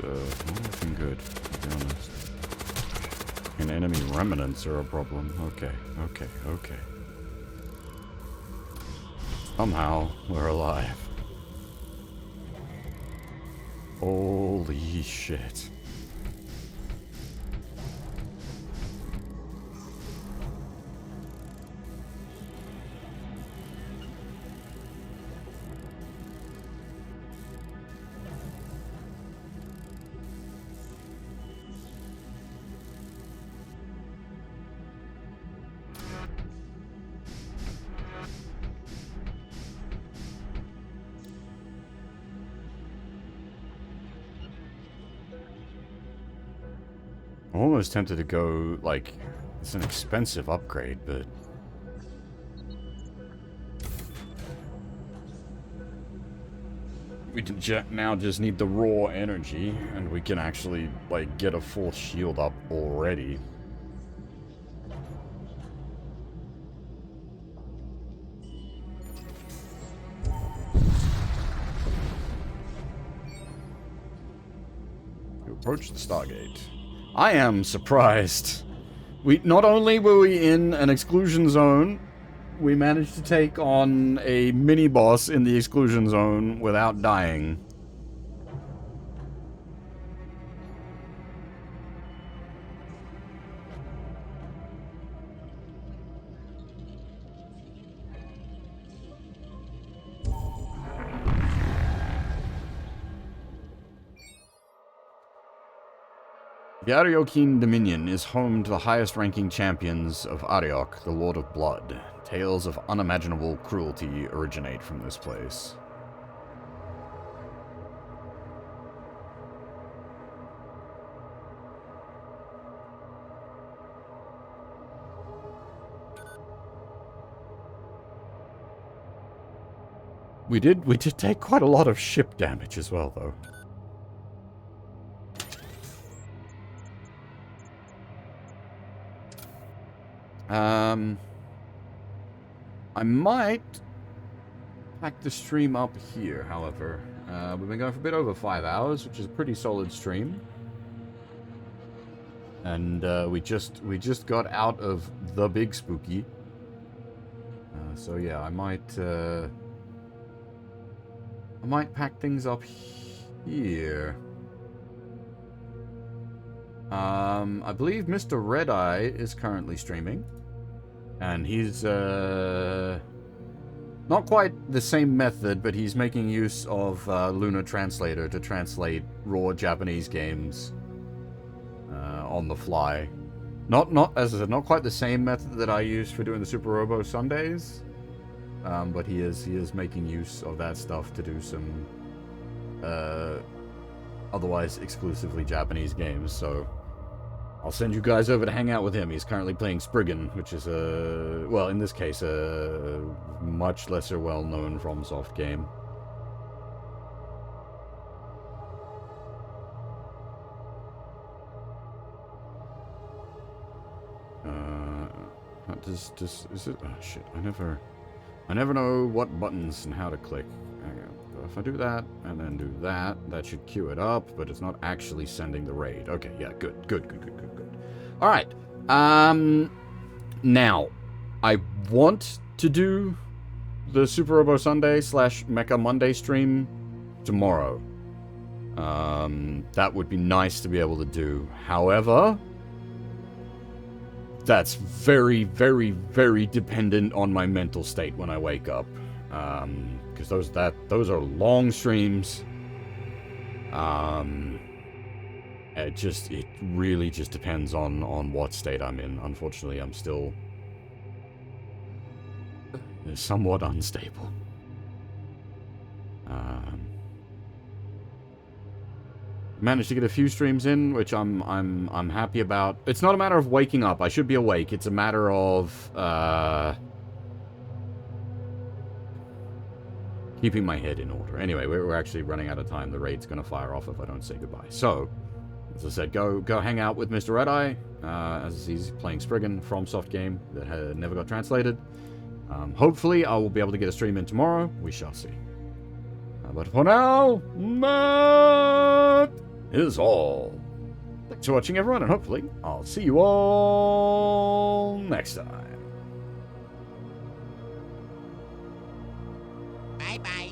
Not looking good, to be honest. And enemy remnants are a problem. Okay. Somehow, we're alive. Holy shit. I'm almost tempted to go, like, it's an expensive upgrade, but now just need the raw energy, and we can actually, like, get a full shield up already. To approach the Stargate. I am surprised. Not only were we in an exclusion zone, we managed to take on a mini-boss in the exclusion zone without dying. The Ariokeen Dominion is home to the highest-ranking champions of Ariok, the Lord of Blood. Tales of unimaginable cruelty originate from this place. We did take quite a lot of ship damage as well, though. I might pack the stream up here, however. We've been going for a bit over 5 hours, which is a pretty solid stream. And we just got out of the big spooky. So yeah, I might pack things up here. I believe Mr. Redeye is currently streaming. And he's, not quite the same method, but he's making use of Luna Translator to translate raw Japanese games on the fly. As I said, not quite the same method that I use for doing the Super Robo Sundays, but he is making use of that stuff to do some otherwise exclusively Japanese games. So I'll send you guys over to hang out with him. He's currently playing Spriggan, which is well, in this case, a much lesser well-known FromSoft game. Is it? Oh shit! I never know what buttons and how to click. If I do that and then do that, that should queue it up, but it's not actually sending the raid. Okay, yeah, good. All right. Now, I want to do the Super Robo Sunday / Mecha Monday stream tomorrow. That would be nice to be able to do. However, that's very, very, very dependent on my mental state when I wake up. Because those are long streams. It really just depends on what state I'm in. Unfortunately, I'm still somewhat unstable. Managed to get a few streams in, which I'm happy about. It's not a matter of waking up. I should be awake. It's a matter of keeping my head in order. Anyway, we're actually running out of time. The raid's going to fire off if I don't say goodbye. So, as I said, go hang out with Mr. Redeye, as he's playing Spriggan, FromSoft game that never got translated. Hopefully, I will be able to get a stream in tomorrow. We shall see. But for now, that is all. Thanks for watching, everyone, and hopefully, I'll see you all next time. Bye-bye.